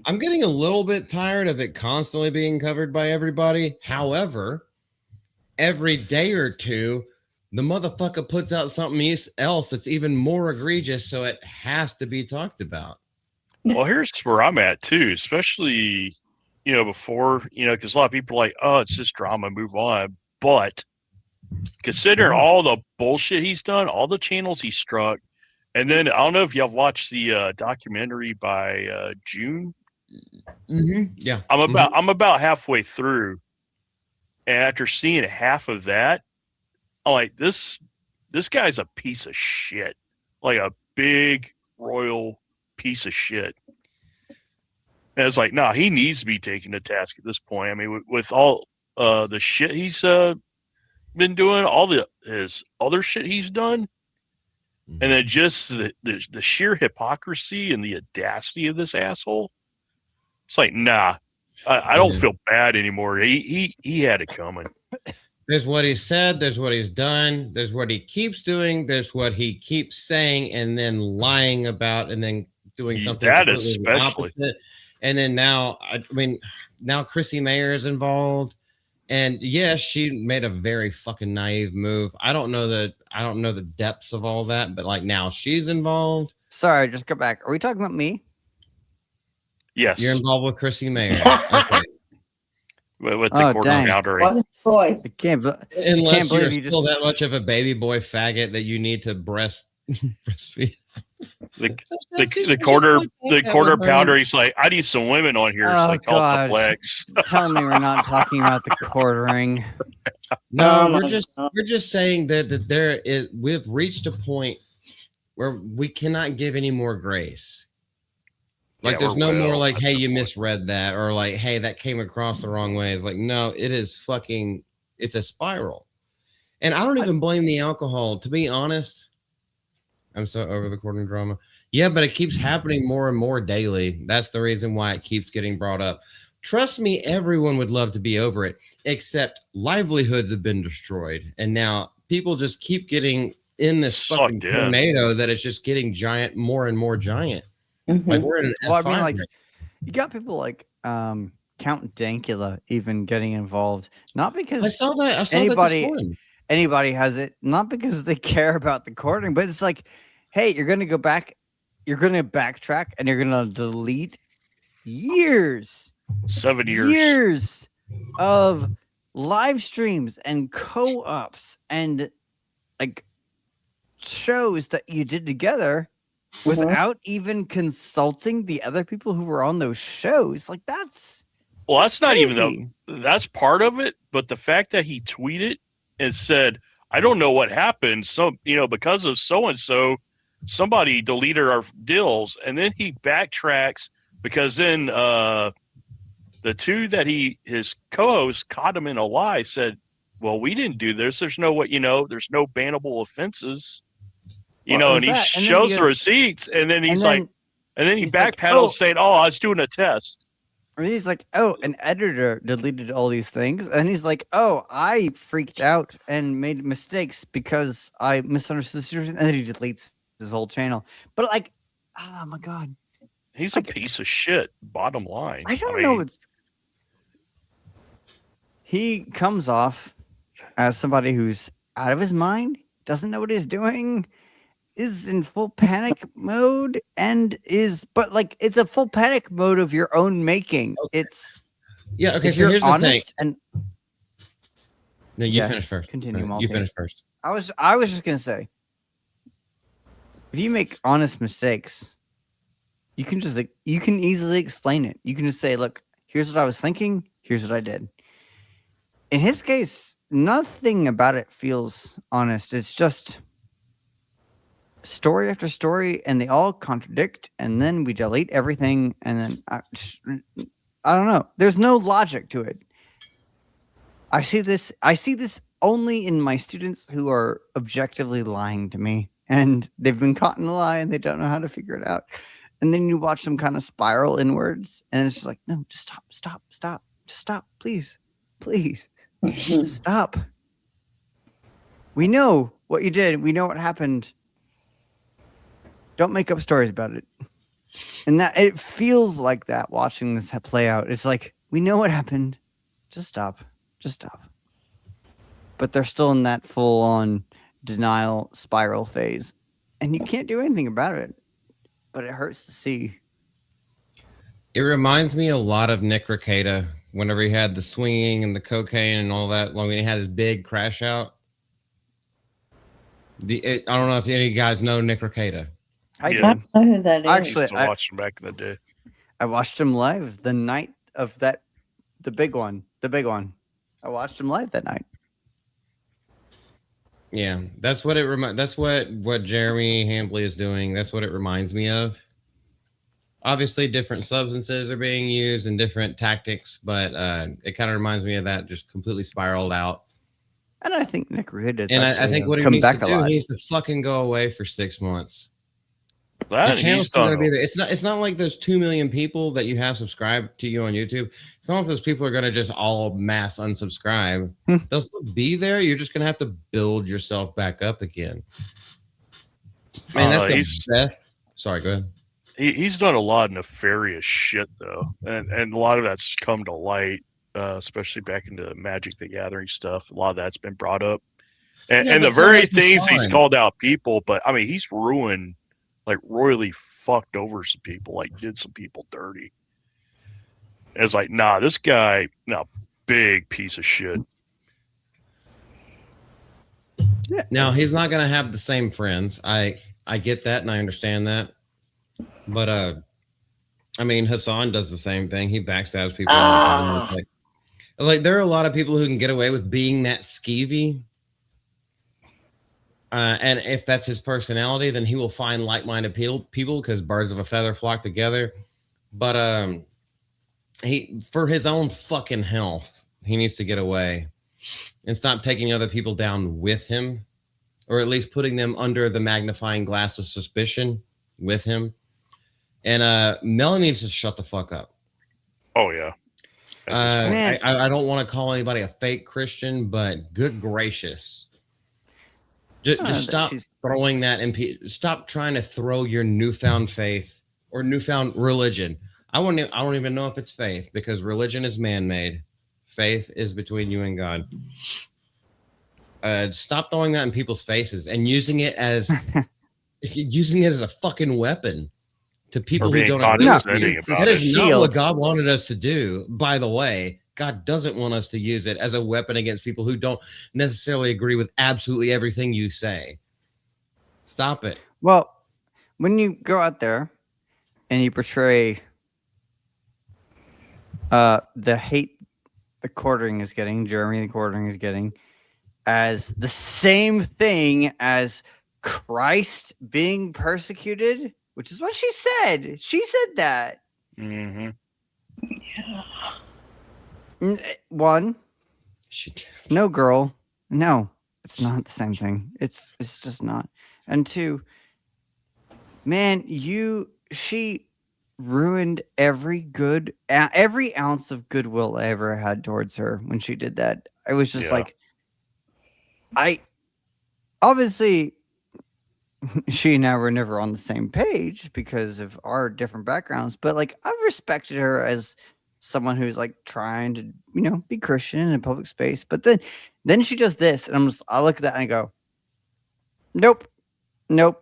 I'm getting a little bit tired of it constantly being covered by everybody. However, every day or two, the motherfucker puts out something else that's even more egregious, so it has to be talked about. Well, here's where I'm at too, especially, you know, before, you know, because a lot of people are like, oh, it's just drama, move on. But consider all the bullshit he's done, all the channels he struck. And then I don't know if y'all watched the documentary by June. Yeah. I'm about halfway through. And after seeing half of that, I'm like, this guy's a piece of shit. Like a big royal piece of shit. And it's like, nah, he needs to be taken to task at this point. I mean, with all the shit he's been doing, all his other shit he's done, and then just the sheer hypocrisy and the audacity of this asshole. It's like, nah, I don't feel bad anymore. He had it coming. There's what he said, there's what he's done, there's what he keeps doing, there's what he keeps saying and then lying about and then doing something that completely especially. opposite. And then now, I mean, now Chrissy Mayer is involved. And yes, she made a very fucking naive move. I don't know the depths of all that, but like now she's involved. Sorry, just go back. Are we talking about me? Yes. You're involved with Chrissy Mayer. Okay. With the corner boundary. What a choice. I can't Unless can't believe you're you still just that much of a baby boy faggot that you need to breastfeed. The quarter pounder. He's like, I need some women on here. So Oh, he calls the God. flex. Tell me we're not talking about the quartering. No, Oh my we're just saying that we've reached a point where we cannot give any more grace. Like Yeah, there's we're no more well like, past hey, the you point. misread that, or like, hey, that came across the wrong way. It's like, no, it is fucking, it's a spiral. And I don't even blame the alcohol, to be honest. I'm so over the quartering drama. Yeah, but it keeps happening more and more daily. That's the reason why it keeps getting brought up. Trust me, everyone would love to be over it, except livelihoods have been destroyed. And now people just keep getting in this fucking Sucked in. tornado that it's just getting giant, more and more giant. Like we're in an Well, I F5 mean, like, right you got people like Count Dankula even getting involved, not because I saw that this morning. anybody has it, not because they care about the quartering, but it's like, hey, you're gonna go back, you're gonna backtrack, and you're gonna delete 7 years. years of live streams and co-ops and like shows that you did together without even consulting the other people who were on those shows. Like that's Well, that's not crazy. even that's part of it, but the fact that he tweeted and said, I don't know what happened. Because of so and so, somebody deleted our deals, and then he backtracks because then the two that his co-hosts caught him in a lie, said, well, we didn't do this. There's no there's no bannable offenses. And he shows the receipts, and then he's like, And then he He's like, backpedals saying, "Oh, I was doing a test." And he's like, oh, an editor deleted all these things. And he's like, oh, I freaked out and made mistakes because I misunderstood the situation. And then he deletes his whole channel. But like, oh my God. He's a piece of shit, bottom line. I don't know. He comes off as somebody who's out of his mind, doesn't know what he's doing, is in full panic mode, and but like it's a full panic mode of your own making. Okay. It's okay. If So you're here's honest the thing. and No, you Yes, finish first. continue, You Malty. finish first. I was just gonna say, if you make honest mistakes, you can easily explain it. You can just say, look, here's what I was thinking, here's what I did. In his case, nothing about it feels honest. It's just story after story, and they all contradict, and then we delete everything, and then I don't know. There's no logic to it. I see this only in my students who are objectively lying to me, and they've been caught in a lie and they don't know how to figure it out. And then you watch them kind of spiral inwards, and it's just like, no, just stop, just stop, please, just stop. We know what you did. We know what happened. Don't make up stories about it. And that it feels like that watching this play out. It's like, we know what happened. Just stop. But they're still in that full on denial spiral phase. And you can't do anything about it. But it hurts to see. It reminds me a lot of Nick Rekieta whenever he had the swinging and the cocaine and all that. When he had his big crash out. I don't know if any of you guys know Nick Rekieta. I I don't know who that is. Actually, I watched him back in the day. I watched him live the night of the big one. I watched him live that night. Yeah, that's what that's what Jeremy Hambley is doing. That's what it reminds me of. Obviously, different substances are being used and different tactics, but it kind of reminds me of that, just completely spiraled out. And I think Nick Reed is. And I think what he needs to do, he needs to fucking go away for 6 months. The channel's still gonna be there. It's not like those 2 million people that you have subscribed to you on YouTube. It's not like those people are gonna just all mass unsubscribe. They'll still be there. You're just gonna have to build yourself back up again. Man, that's the best. Sorry, go ahead. He's done a lot of nefarious shit though, and a lot of that's come to light, especially back into Magic the Gathering stuff. A lot of that's been brought up, and the very things he's called out people. But I mean, he's ruined, like royally fucked over some people, like did some people dirty. It's like, nah, this guy, big piece of shit. Yeah. Now he's not gonna have the same friends. I get that and I understand that. But I mean, Hassan does the same thing. He backstabs people. Like there are a lot of people who can get away with being that skeevy. And if that's his personality, then he will find like-minded people because birds of a feather flock together. But he, for his own fucking health, he needs to get away and stop taking other people down with him, or at least putting them under the magnifying glass of suspicion with him. And Mel needs to shut the fuck up. Oh yeah. I don't want to call anybody a fake Christian, but good gracious. Just stop throwing that in. Stop trying to throw your newfound faith or newfound religion. I don't even know if it's faith, because religion is man-made. Faith is between you and God. Stop throwing that in people's faces and using it as a fucking weapon to people who don't agree with you. That is not what God wanted us to do. By the way, God doesn't want us to use it as a weapon against people who don't necessarily agree with absolutely everything you say. Stop it. Well, when you go out there and you portray the hate the quartering is getting, Jeremy the quartering is getting, as the same thing as Christ being persecuted, which is what she said. She said that. Mm-hmm. Yeah. One, no, girl, no, it's not the same thing. It's just not. And two, man, she ruined every ounce of goodwill I ever had towards her when she did that. I was just like, I obviously she and I were never on the same page because of our different backgrounds, but like I've respected her as someone who's like trying to, be Christian in a public space. But then she does this, and I look at that and I go, nope. Now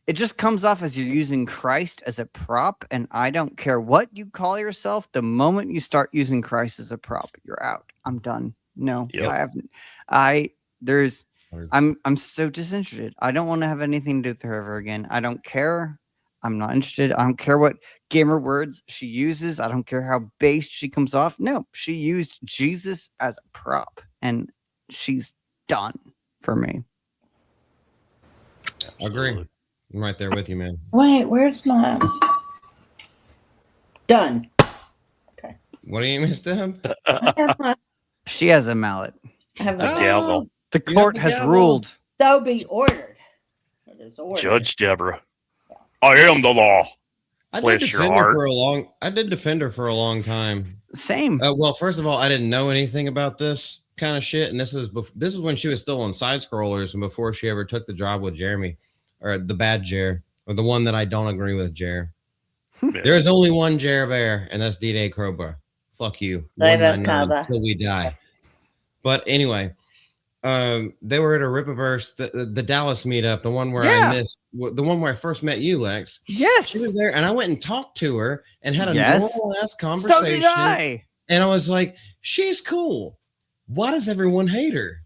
it just comes off as you're using Christ as a prop, and I don't care what you call yourself. The moment you start using Christ as a prop, you're out. I'm done. No, I'm so disinterested. I don't want to have anything to do with her ever again. I don't care. I'm not interested. I don't care what gamer words she uses. I don't care how based she comes off. No, she used Jesus as a prop, and she's done for me. I agree. I'm right there with you, man. Wait, where's my done? Okay. What do you mean, Deb? She has a mallet. I have a gavel. The court has ruled. So be ordered. It is ordered. Judge Deborah, I am the law. I did defend her for a long time. Same. Well, first of all, I didn't know anything about this kind of shit, and this is when she was still on side scrollers and before she ever took the job with Jeremy, or the bad Jer, or the one that I don't agree with, Jer. There is only one Jer Bear, and that's D-Day Crowbar. Fuck you. Until we die. But anyway, they were at a Rippaverse, the Dallas meetup, the one where I missed, the one where I first met you, Lex. Yes, she was there, and I went and talked to her and had a normal ass conversation. So did I. And I was like, she's cool. Why does everyone hate her?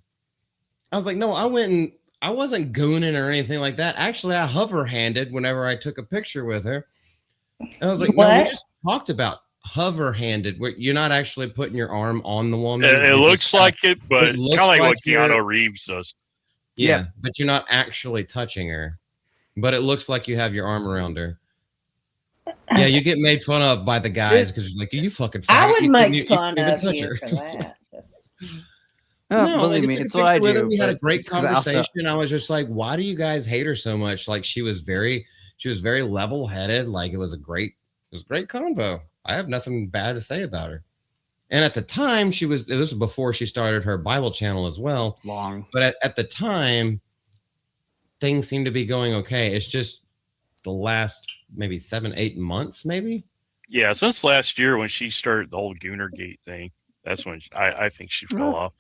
I was like, no, I wasn't gooning or anything like that. Actually, I hover-handed whenever I took a picture with her. I was like, no, we just talked about hover-handed, where you're not actually putting your arm on the woman. It looks like it, but kind of like what Keanu Reeves does. Yeah, but you're not actually touching her. But it looks like you have your arm around her. Yeah, you get made fun of by the guys because you're like, you fucking faggot. I would make fun of touch you her. for that. No, believe me, it's what I do. We had a great conversation. I was just like, why do you guys hate her so much? Like she was very level-headed. Like it was a great convo. I have nothing bad to say about her. And at the time, it was before she started her Bible channel as well. But at the time, things seemed to be going okay. It's just the last maybe 7-8 months, maybe. Yeah, since last year when she started the whole Goonergate thing, that's when I think she fell off.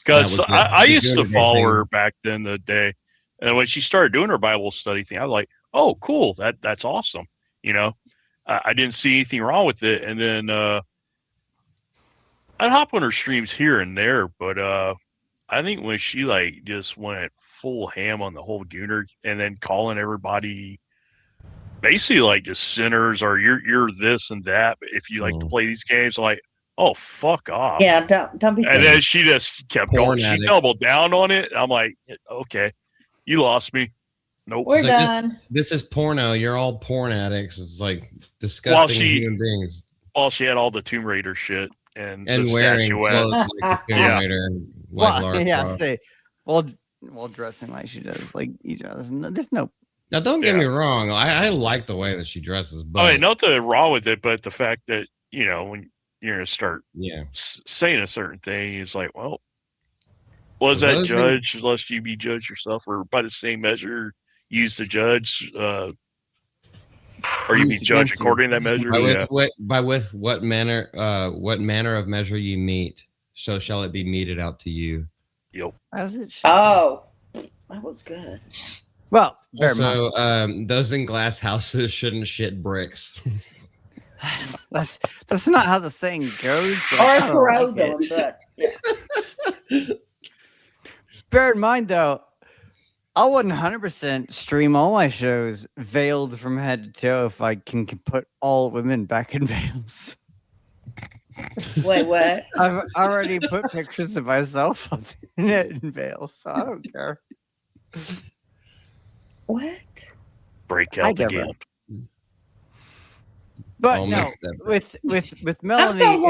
Because I used to follow her back then the day, and when she started doing her Bible study thing, I was like, "Oh, cool! That's awesome!" I didn't see anything wrong with it, and then I'd hop on her streams here and there, but I think when she like just went full ham on the whole Gooner, and then calling everybody basically like just sinners or you're this and that, but if you like to play these games, like, oh, fuck off. Yeah, don't be. And then she just kept going. She doubled down on it. I'm like, okay, you lost me. Nope. We're done. This is porno. You're all porn addicts. It's like disgusting human beings. Well, she had all the Tomb Raider shit and wearing clothes like the Tomb Raider. While dressing like she does, like each other. There's no. Now, don't get me wrong. I like the way that she dresses. But I mean, nothing wrong with it, but the fact that when you're gonna start saying a certain thing, is like, well, was that judge? Lest you be judged yourself, or by the same measure, use the judge, or you be judged according to that measure. With what manner of measure you meet, so shall it be meted out to you. Yep. As it should. Oh, that was good. Well, also, those in glass houses shouldn't shit bricks. That's not how the saying goes. Or throw them, but yeah. Bear in mind, though, I would 100% stream all my shows veiled from head to toe if I can put all women back in veils. Wait, what? I've already put pictures of myself up in veils, so I don't care. What? Break out the gimp. But no, with Melanie,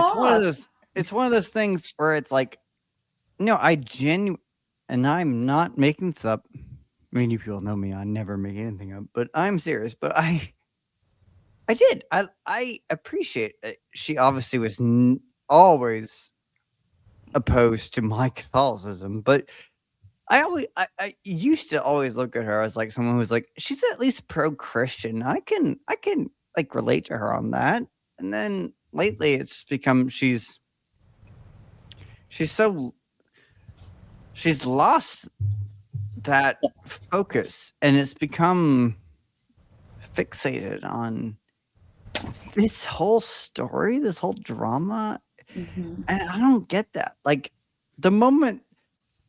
it's one of those things where it's like, no, and I'm not making this up. I mean, you people know me, I never make anything up, but I'm serious. But I did. I appreciate it. She obviously was always opposed to my Catholicism, but I used to always look at her as like someone who's like, she's at least pro-Christian. I can like relate to her on that. And then lately it's just become she's lost that focus, and it's become fixated on this whole story, this whole drama. And I don't get that. Like the moment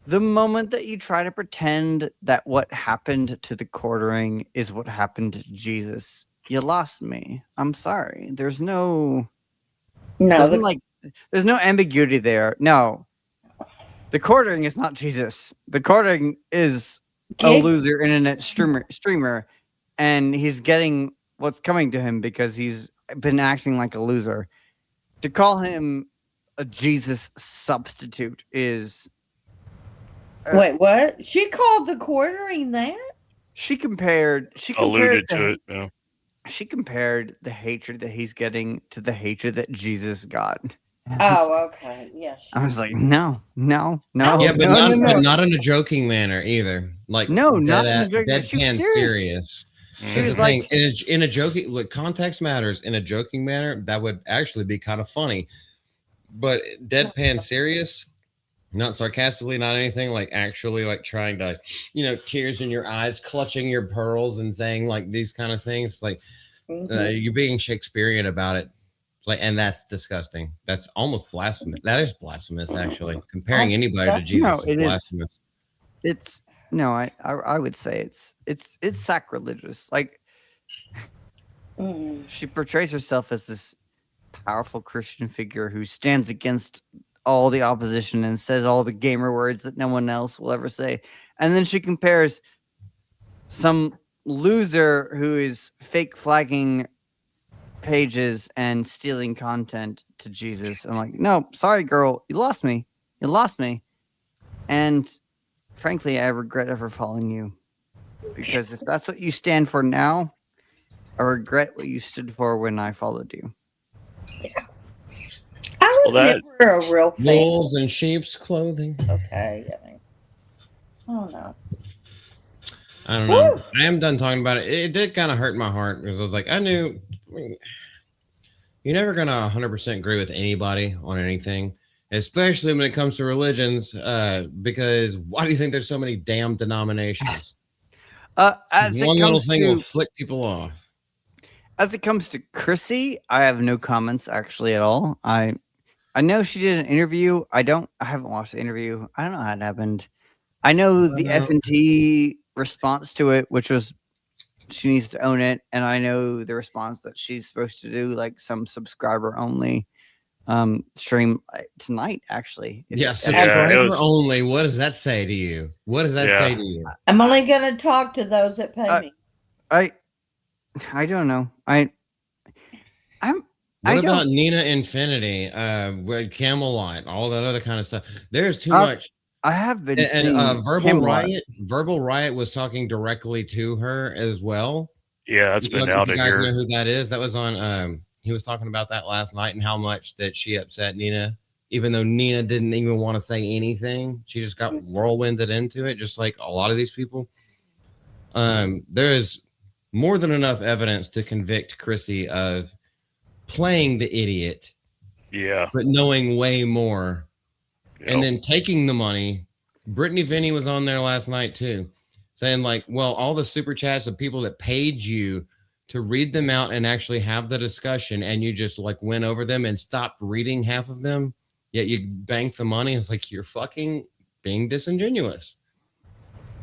that you try to pretend that what happened to the quartering is what happened to Jesus, you lost me. I'm sorry. There's no ambiguity there. No. The quartering is not Jesus. The quartering is a loser internet streamer, and he's getting what's coming to him because he's been acting like a loser. To call him a Jesus substitute is wait, what? She called the quartering that? She compared alluded to it. Yeah. She compared the hatred that he's getting to the hatred that Jesus got. Oh, okay. Yes. I was like, no. Yeah, but no. not in a joking manner either. Like not in a joking manner. She was deadpan serious. She was like, in a joking, look, context matters. In a joking manner, that would actually be kind of funny. But deadpan serious, not sarcastically, not anything, like actually like trying to, tears in your eyes, clutching your pearls and saying like these kind of things. Like you're being Shakespearean about it. Like, and that's disgusting. That's almost blasphemous. That is blasphemous, actually. Comparing anybody to Jesus is blasphemous. I would say it's sacrilegious. Like she portrays herself as this powerful Christian figure who stands against all the opposition and says all the gamer words that no one else will ever say. And then she compares some loser who is fake flagging pages and stealing content to Jesus. I'm like, no, sorry, girl, you lost me. And frankly, I regret ever following you, because if that's what you stand for now, I regret what you stood for when I followed you. I was never a real fan. Wolves in sheep's clothing. Okay. Oh no. I don't know. Woo! I am done talking about it. It did kind of hurt my heart because I was like, I knew you're never going to 100% agree with anybody on anything, especially when it comes to religions, because why do you think there's so many damn denominations? One little thing will flick people off. As it comes to Chrissy, I have no comments actually at all. I know she did an interview. I haven't watched the interview. I don't know how it happened. I know the F&T response to it, which was she needs to own it, and I know the response that she's supposed to do like some subscriber only stream tonight. Actually, subscriber only. What does that say to you? What does that say to you? I'm only going to talk to those that pay me. I don't know. What about Nina Infinity, Camelot, all that other kind of stuff? There's too much. I have been seeing Verbal Riot was talking directly to her as well. Yeah, that's been out of here. You guys know who that is? That was on. He was talking about that last night and how much that she upset Nina, even though Nina didn't even want to say anything. She just got whirlwinded into it, just like a lot of these people. There is more than enough evidence to convict Chrissy of playing the idiot, but knowing way more, and then taking the money. Brittany Vinny was on there last night too, saying like, well, all the super chats of people that paid you to read them out and actually have the discussion, and you just like went over them and stopped reading half of them, yet you banked the money. It's like, you're fucking being disingenuous.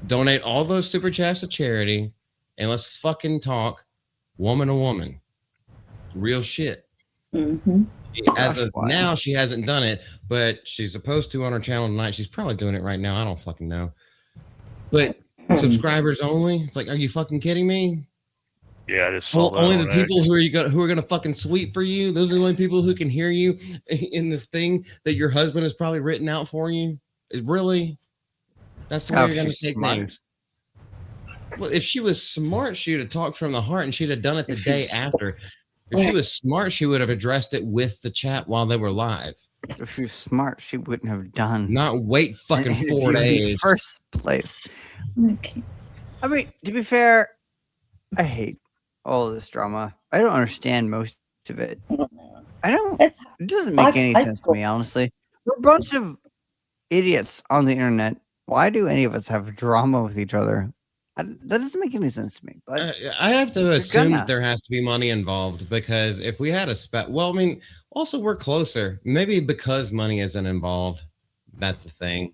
Donate all those super chats to charity, and let's fucking talk woman to woman. Real shit. As of now, she hasn't done it, but she's supposed to on her channel tonight. She's probably doing it right now. I don't fucking know. But subscribers only. It's like, are you fucking kidding me? Yeah, I just saw that. Only the people who are gonna fucking sweep for you. Those are the only people who can hear you in this thing that your husband has probably written out for you. Really? That's the way you're gonna take things. Well, if she was smart, she would have talked from the heart, and she'd have done it the day after. If she was smart, she would have addressed it with the chat while they were live. If she was smart, she wouldn't have done. Not wait fucking an 4 interview in the days. first place. Okay. I mean, to be fair, I hate all of this drama. I don't understand most of it. I don't. It's It doesn't make like any high sense to school. me, honestly. We're a bunch of idiots on the internet. Why do any of us have drama with each other? That doesn't make any sense to me. But I have to You're assume gonna. that there has to be money involved, because if we had a well, I mean, also we're closer. Maybe because money isn't involved. That's the thing.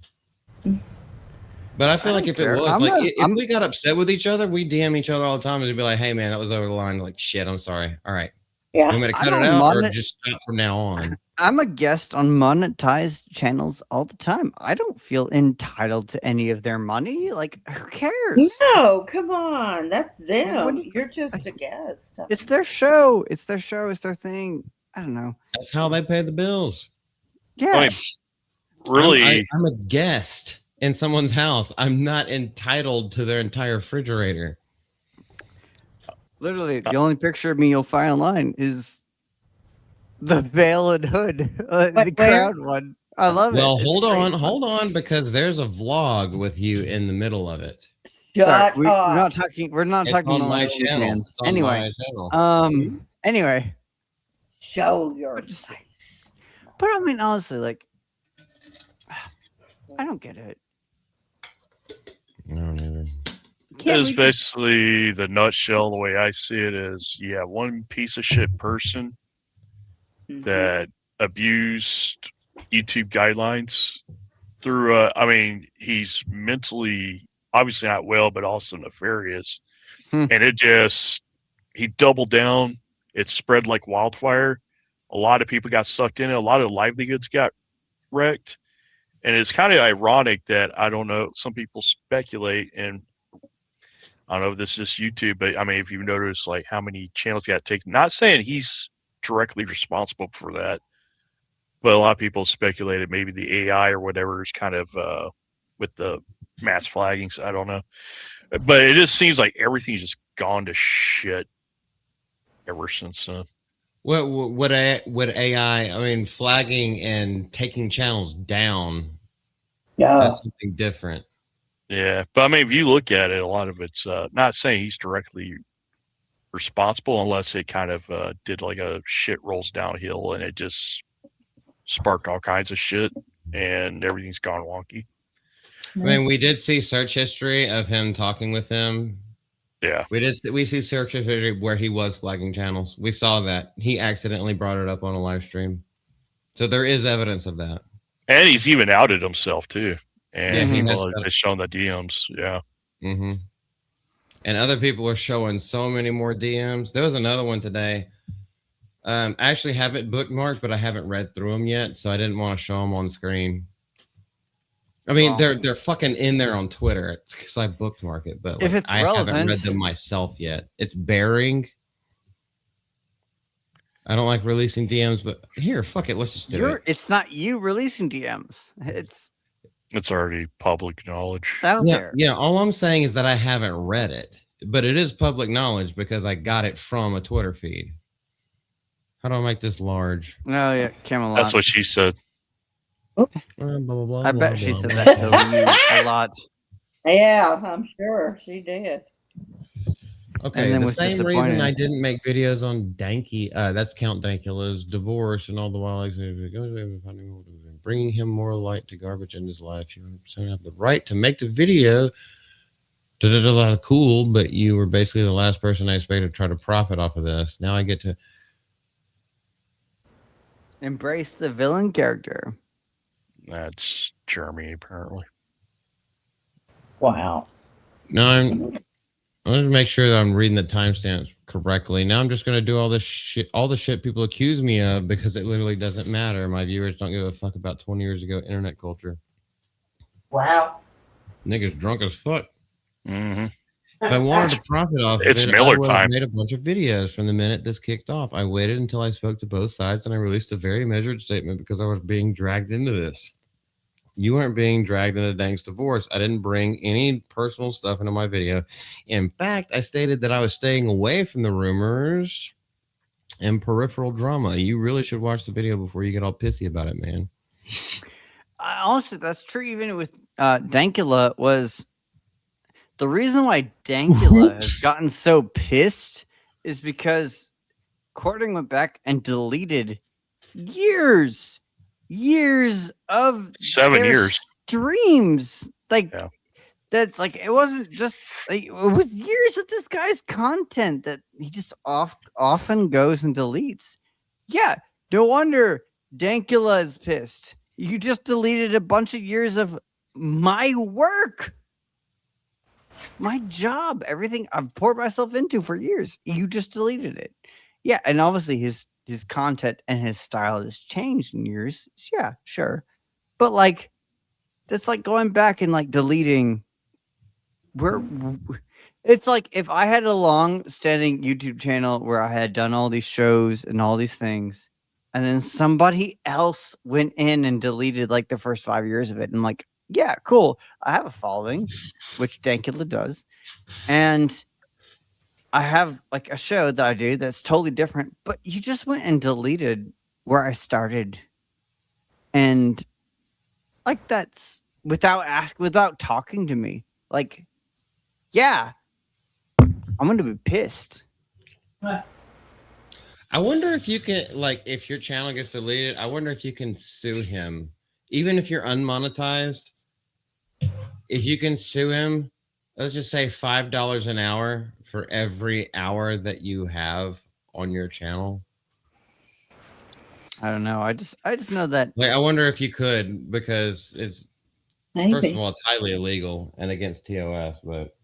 But I feel I like don't if care. it was I'm like not- if we got upset with each other, we DM each other all the time and be like, "Hey man, that was over the line." Like, shit, I'm sorry. All right, you Yeah. want me to I'm cut it on out or monet- just stop from now on? I'm a guest on monetized channels all the time. I don't feel entitled to any of their money. Like, who cares? No, come on. That's What them. do you- You're just a guest. It's their show. It's their show. It's their thing. I don't know. That's how they pay the bills. Yeah. I mean, really, I'm a guest in someone's house. I'm not entitled to their entire refrigerator. Literally, the only picture of me you'll find online is the veil and hood, the Wait, crowd one. I love it. Well, It's hold great. on, because there's a vlog with you in the middle of it. Sorry, Shut we're up. not talking. We're not It's talking on about my OnlyFans. channel. It's on Anyway, my channel. anyway, Show your Just- face. but I mean, honestly, like, I don't get it. I don't either. Can't it's we just- basically the nutshell. The way I see it is, you have one piece of shit person that abused YouTube guidelines through. I mean, he's mentally obviously not well, but also nefarious, and he doubled down. It spread like wildfire. A lot of people got sucked in it. A lot of livelihoods got wrecked. And it's kind of ironic that, I don't know, some people speculate, and I don't know if this is YouTube, but I mean, if you notice like how many channels got taken, not saying he's directly responsible for that, but a lot of people speculated maybe the AI or whatever is kind of with the mass flaggings. I don't know. But it just seems like everything's just gone to shit ever since then. What AI? I mean, flagging and taking channels down. Yeah. That's something different. Yeah, but I mean, if you look at it, a lot of it's not saying he's directly responsible, unless it kind of did like a shit rolls downhill and it just sparked all kinds of shit and everything's gone wonky. I mean, we did see search history of him talking with them. Yeah, we see search history where he was flagging channels. We saw that he accidentally brought it up on a live stream, so there is evidence of that. and he's even outed himself too, and Yeah, he people has have shown the DMs. Yeah, Mm-hmm. And other people are showing so many more DMs. There was another one today. I actually have it bookmarked, but I haven't read through them yet, so I didn't want to show them on screen. I mean, they're fucking in there on Twitter because I bookmark it, but If like, it's I haven't relevant. read them myself yet. It's bearing. I don't like releasing DMs, but here, fuck it, let's just do it. It's not you releasing DMs. It's already public knowledge. out Yeah, there. yeah. All I'm saying is that I haven't read it, but it is public knowledge because I got it from a Twitter feed. How do I make this large? Oh yeah, Camelot. That's what she said. Blah, blah, blah, I blah, bet she blah, said blah, that blah. to you a lot. Yeah, I'm sure she did. Okay, And then the was same reason disappointed. I didn't make videos on Danky, that's Count Dankula's divorce and all the while bringing him more light to garbage in his life. You have the right to make the video. Cool, but you were basically the last person I expected to try to profit off of this. Now I get to Embrace the villain character. That's Jeremy, apparently. Wow. now I'm going to make sure that I'm reading the timestamps correctly. Now I'm just going to do all the shit people accuse me of because it literally doesn't matter. My viewers don't give a fuck about 20 years ago internet culture. Wow. Niggas drunk as fuck. Mm-hmm. If I wanted to profit off It's of it, Miller I would have time. made a bunch of videos from the minute this kicked off. I waited until I spoke to both sides and I released a very measured statement because I was being dragged into this. You weren't being dragged into Dank's divorce. I didn't bring any personal stuff into my video. In fact, I stated that I was staying away from the rumors And peripheral drama. You really should watch the video before you get all pissy about it, man. Honestly, that's true. Even with Dankula, was the reason why Dankula has gotten so pissed is because Courting went back and deleted years of 7 their years. streams. Like, Yeah. that's like, it wasn't just like, it was years of this guy's content that he just often goes and deletes. Yeah, no wonder Dankula is pissed. You just deleted a bunch of years of my work, my job, everything I've poured myself into for years. You just deleted it. Yeah, and obviously his content and his style has changed in years. Yeah, sure. But like, that's like going back and like deleting. It's like if I had a long-standing YouTube channel where I had done all these shows and all these things, and then somebody else went in and deleted like the first 5 years of it. And I'm like, yeah, cool. I have a following, which Dankula does. And I have like a show that I do that's totally different, but you just went and deleted where I started. And like, that's without talking to me. Like, yeah, I'm going to be pissed. I wonder if you can, like, if your channel gets deleted, I wonder if you can sue him. Even if you're unmonetized, if you can sue him, let's just say $5 an hour for every hour that you have on your channel. I don't know. I just know that. Like, I wonder if you could, because it's, first of all, it's highly illegal and against TOS, but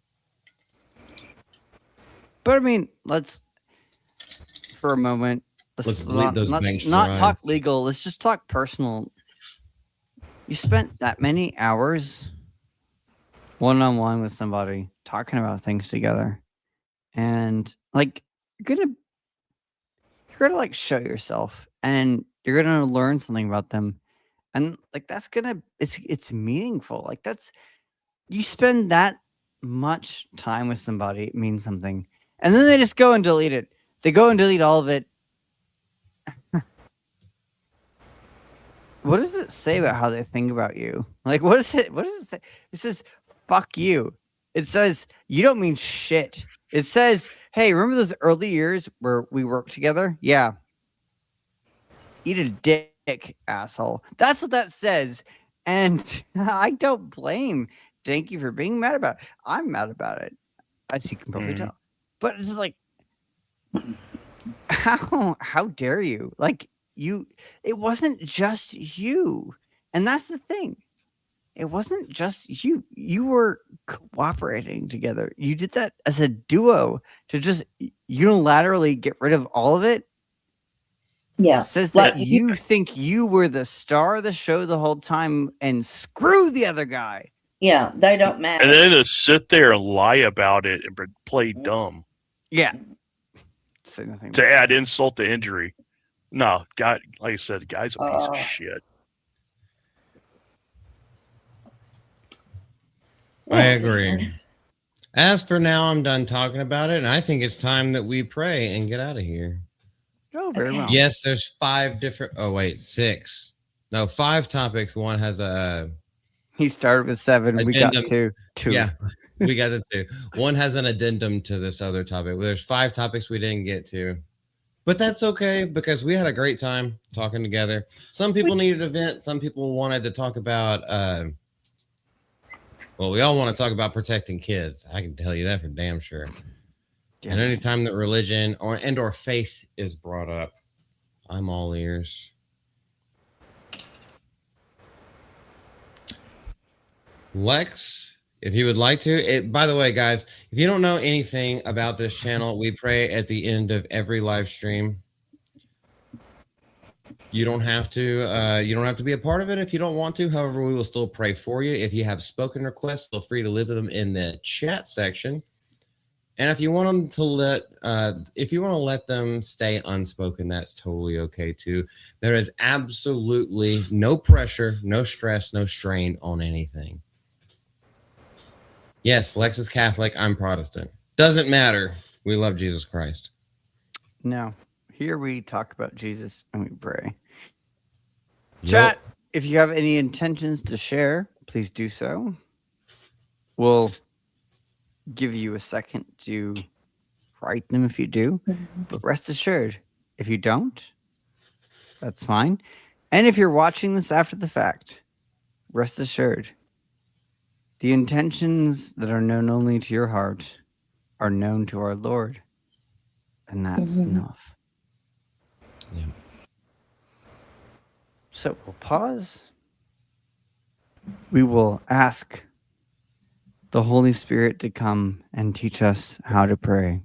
I mean, let's for a moment. Let's bleed those banks not dry. talk legal. Let's just talk personal. You spent that many hours one-on-one with somebody talking about things together, and like you're gonna like show yourself, and you're gonna learn something about them, and like that's gonna it's meaningful. Like that's, you spend that much time with somebody, it means something, and then they just go and delete it. They go and delete all of it. What does it say about how they think about you? Like, what does it say? It says, fuck you. It says, you don't mean shit. It says, hey, remember those early years where we worked together? Yeah. Eat a dick, asshole. That's what that says. And I don't blame Danky for being mad about it. I'm mad about it, as you can probably tell. But it's just like, how dare you? Like, it wasn't just you. And that's the thing. It wasn't just you. You were cooperating together. You did that as a duo to just unilaterally get rid of all of it. Yeah. Says that you think you were the star of the show the whole time and screw the other guy. Yeah, they don't matter. And then to sit there and lie about it and play dumb. Yeah. Say nothing. To add insult to injury. No, God, like I said, the guy's a piece of shit. I agree. As for now, I'm done talking about it, and I think it's time that we pray and get out of here. Oh, very well. Yes, there's 5 different. Oh wait, 6. No, 5 topics. One has a. He started with 7. We got addendum. 2. Yeah, we got the 2. One has an addendum to this other topic. Well, there's 5 topics we didn't get to, but that's okay because we had a great time talking together. Some people needed a vent. Some people wanted to talk about. Well, we all want to talk about protecting kids. I can tell you that for damn sure. Yeah. And anytime that religion or faith is brought up, I'm all ears. Lex, if you would like to. By the way, guys, if you don't know anything about this channel, we pray at the end of every live stream. You don't have to be a part of it if you don't want to. However, we will still pray for you. If you have spoken requests, feel free to leave them in the chat section. And if you want them to let them stay unspoken, that's totally okay too. There is absolutely no pressure, no stress, no strain on anything. Yes, Lex is Catholic. I'm Protestant. Doesn't matter. We love Jesus Christ. No, Here we talk about Jesus and we pray. Yep. Chat, if you have any intentions to share, please do so. We'll give you a second to write them if you do. But rest assured, if you don't, that's fine. And if you're watching this after the fact, rest assured, the intentions that are known only to your heart are known to our Lord. And that's enough. Yeah. So we'll pause. We will ask the Holy Spirit to come and teach us how to pray.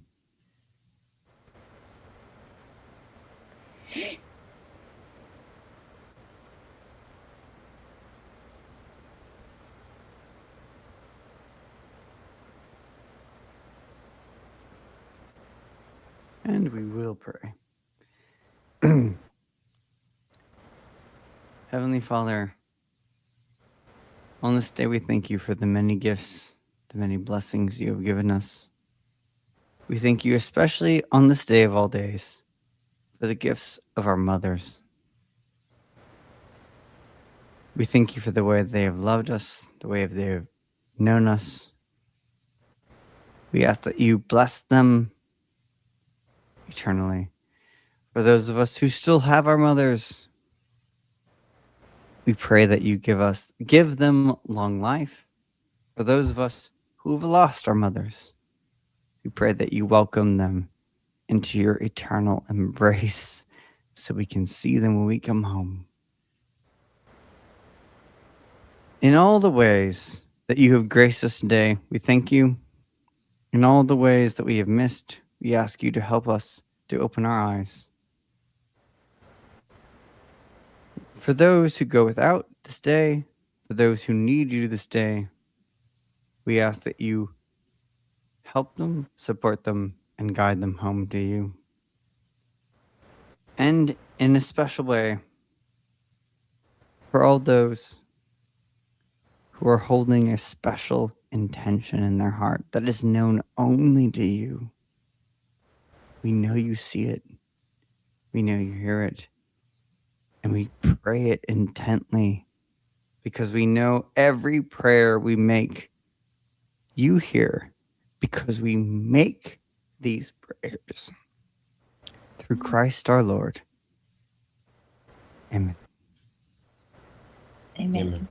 And we will pray. Heavenly Father, on this day we thank you for the many gifts, the many blessings you have given us. We thank you especially on this day of all days for the gifts of our mothers. We thank you for the way they have loved us, the way they have known us. We ask that you bless them eternally. For those of us who still have our mothers, we pray that you give them long life. For those of us who have lost our mothers, we pray that you welcome them into your eternal embrace so we can see them when we come home. In all the ways that you have graced us today, we thank you. In all the ways that we have missed, we ask you to help us to open our eyes. For those who go without this day, for those who need you this day, we ask that you help them, support them, and guide them home to you. And in a special way, for all those who are holding a special intention in their heart that is known only to you, we know you see it, we know you hear it, and we pray it intently because we know every prayer we make, you hear, because we make these prayers through Christ our Lord. Amen. Amen. Amen.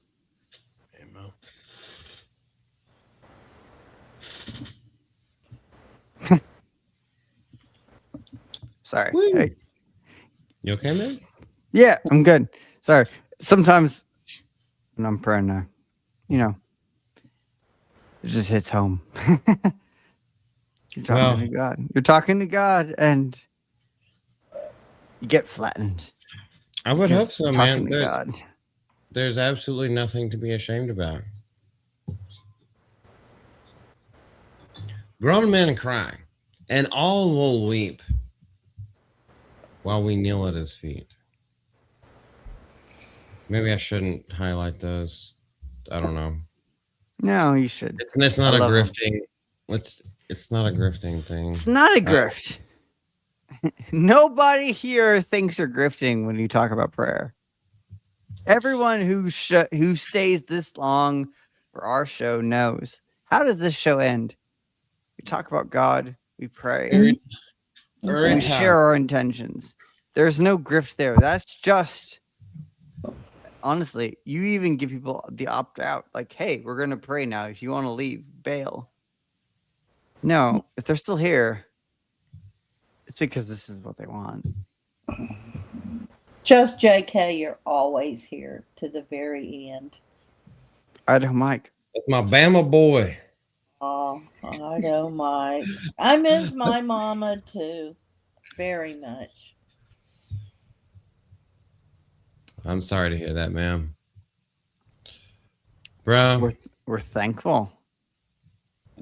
Amen. Sorry. Woo. Hey. You okay, man? Yeah, I'm good. Sorry. Sometimes when I'm praying, it just hits home. You're talking to God. You're talking to God, and you get flattened. I would hope Because so, you're man. talking to God. There's absolutely nothing to be ashamed about. Grown men cry, and all will weep while we kneel at his feet. Maybe I shouldn't highlight those. I don't know. No, you should. It's not I a love 'em. grifting. It's not a grifting thing. It's not a grift. Nobody here thinks you're grifting when you talk about prayer. Everyone who stays this long for our show knows. How does this show end? We talk about God. We pray. We share our intentions. There's no grift there. That's just, honestly, you even give people the opt out. Like, hey, we're going to pray now. If you want to leave, bail. No, if they're still here, it's because this is what they want. Just JK, you're always here to the very end. Idaho Mike. That's my Bama boy. Oh, Idaho Mike. I miss my mama too, very much. I'm sorry to hear that, ma'am. Bro, We're thankful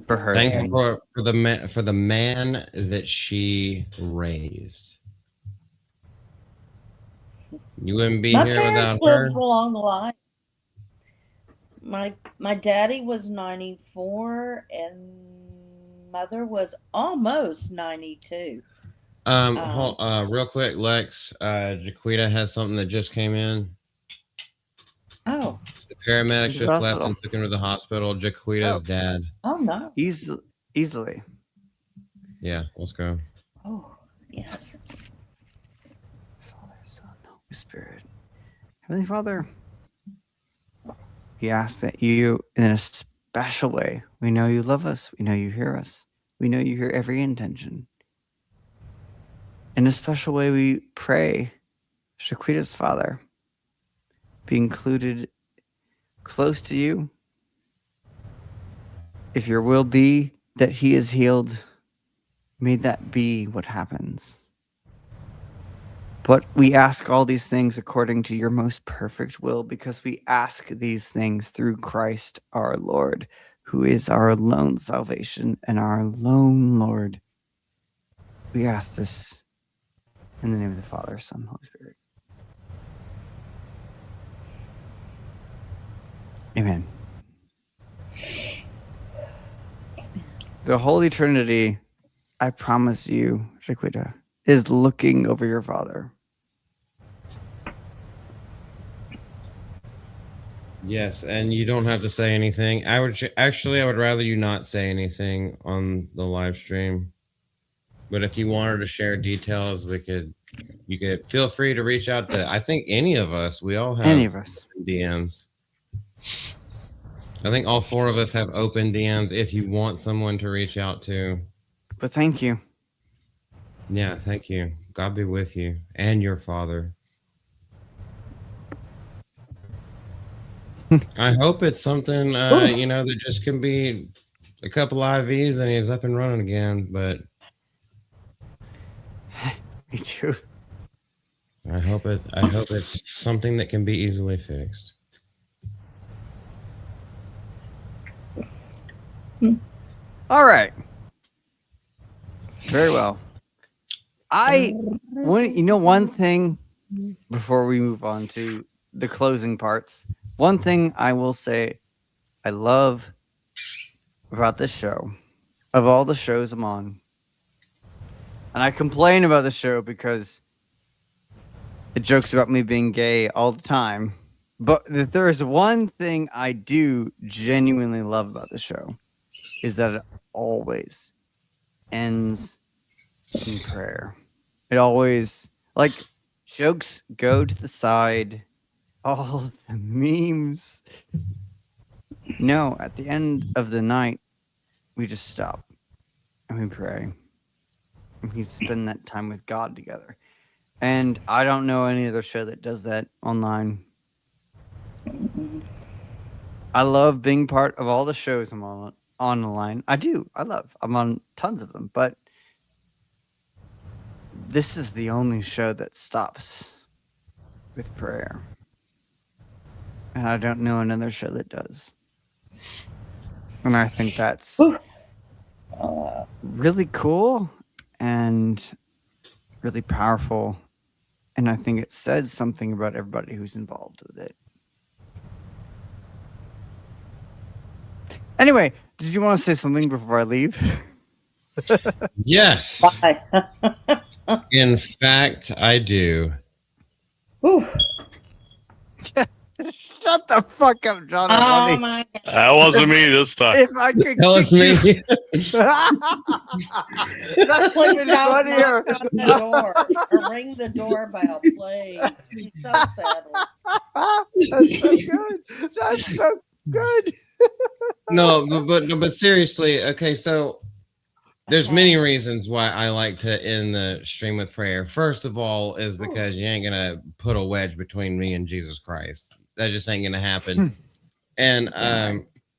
for her. thankful for the man that she raised. You wouldn't be My here parents without her. lived along the line. My daddy was 94 and mother was almost 92. Real quick, Lex. Jaquita has something that just came in. Oh. The paramedics To the just left hospital. and took him to the hospital. Jaquita's dad. Oh no. Easily. Yeah, let's go. Oh yes. Father, Son, Holy Spirit. Heavenly Father, we ask that you, in a special way, we know you love us. We know you hear us. We know you hear every intention. In a special way, we pray Shaquita's father be included close to you. If your will be that he is healed, may that be what happens. But we ask all these things according to your most perfect will, because we ask these things through Christ our Lord, who is our alone salvation and our alone Lord. We ask this in the name of the Father, Son, and Holy Spirit. Amen. The Holy Trinity, I promise you, Shaquita, is looking over your father. Yes, and you don't have to say anything. I would rather you not say anything on the live stream. But if you wanted to share details, you could feel free to reach out to, I think, any of us. We all have Any of us. DMs. I think all four of us have open DMs if you want someone to reach out to. But thank you. Yeah, thank you. God be with you and your father. I hope it's something, that just can be a couple IVs and he's up and running again. But me too. I hope it's something that can be easily fixed. All right. Very well. One thing before we move on to the closing parts, one thing I will say I love about this show, of all the shows I'm on, and I complain about the show because it jokes about me being gay all the time, but if there is one thing I do genuinely love about the show, is that it always ends in prayer. It always, jokes go to the side, all the memes. No, at the end of the night, we just stop and we pray. And we spend that time with God together. And I don't know any other show that does that online. I love being part of all the shows I'm on the line. I do. I'm on tons of them, but this is the only show that stops with prayer. And I don't know another show that does. And I think that's really cool and really powerful. And I think it says something about everybody who's involved with it. Anyway, did you want to say something before I leave? Yes. Bye. In fact, I do. Shut the fuck up, John. Oh my God. That wasn't me this time. If I could That was kick me. That's Please even don't funnier. knock on the door or ring the doorbell, please. She's so settled. That's so good. That's so good. No, but seriously, okay, so there's many reasons why I like to end the stream with prayer. First of all is because you ain't gonna put a wedge between me and Jesus Christ. That just ain't gonna happen. And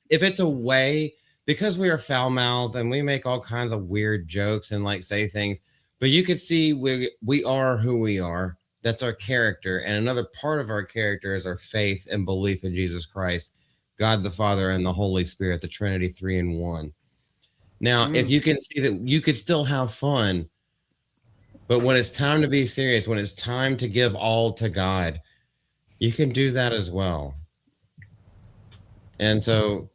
if it's a way, because we are foul-mouthed and we make all kinds of weird jokes and say things, but you could see we are who we are. That's our character. And another part of our character is our faith and belief in Jesus Christ, God the Father and the Holy Spirit, the Trinity, 3 in 1. Now, if you can see that you could still have fun, but when it's time to be serious, when it's time to give all to God, you can do that as well. And so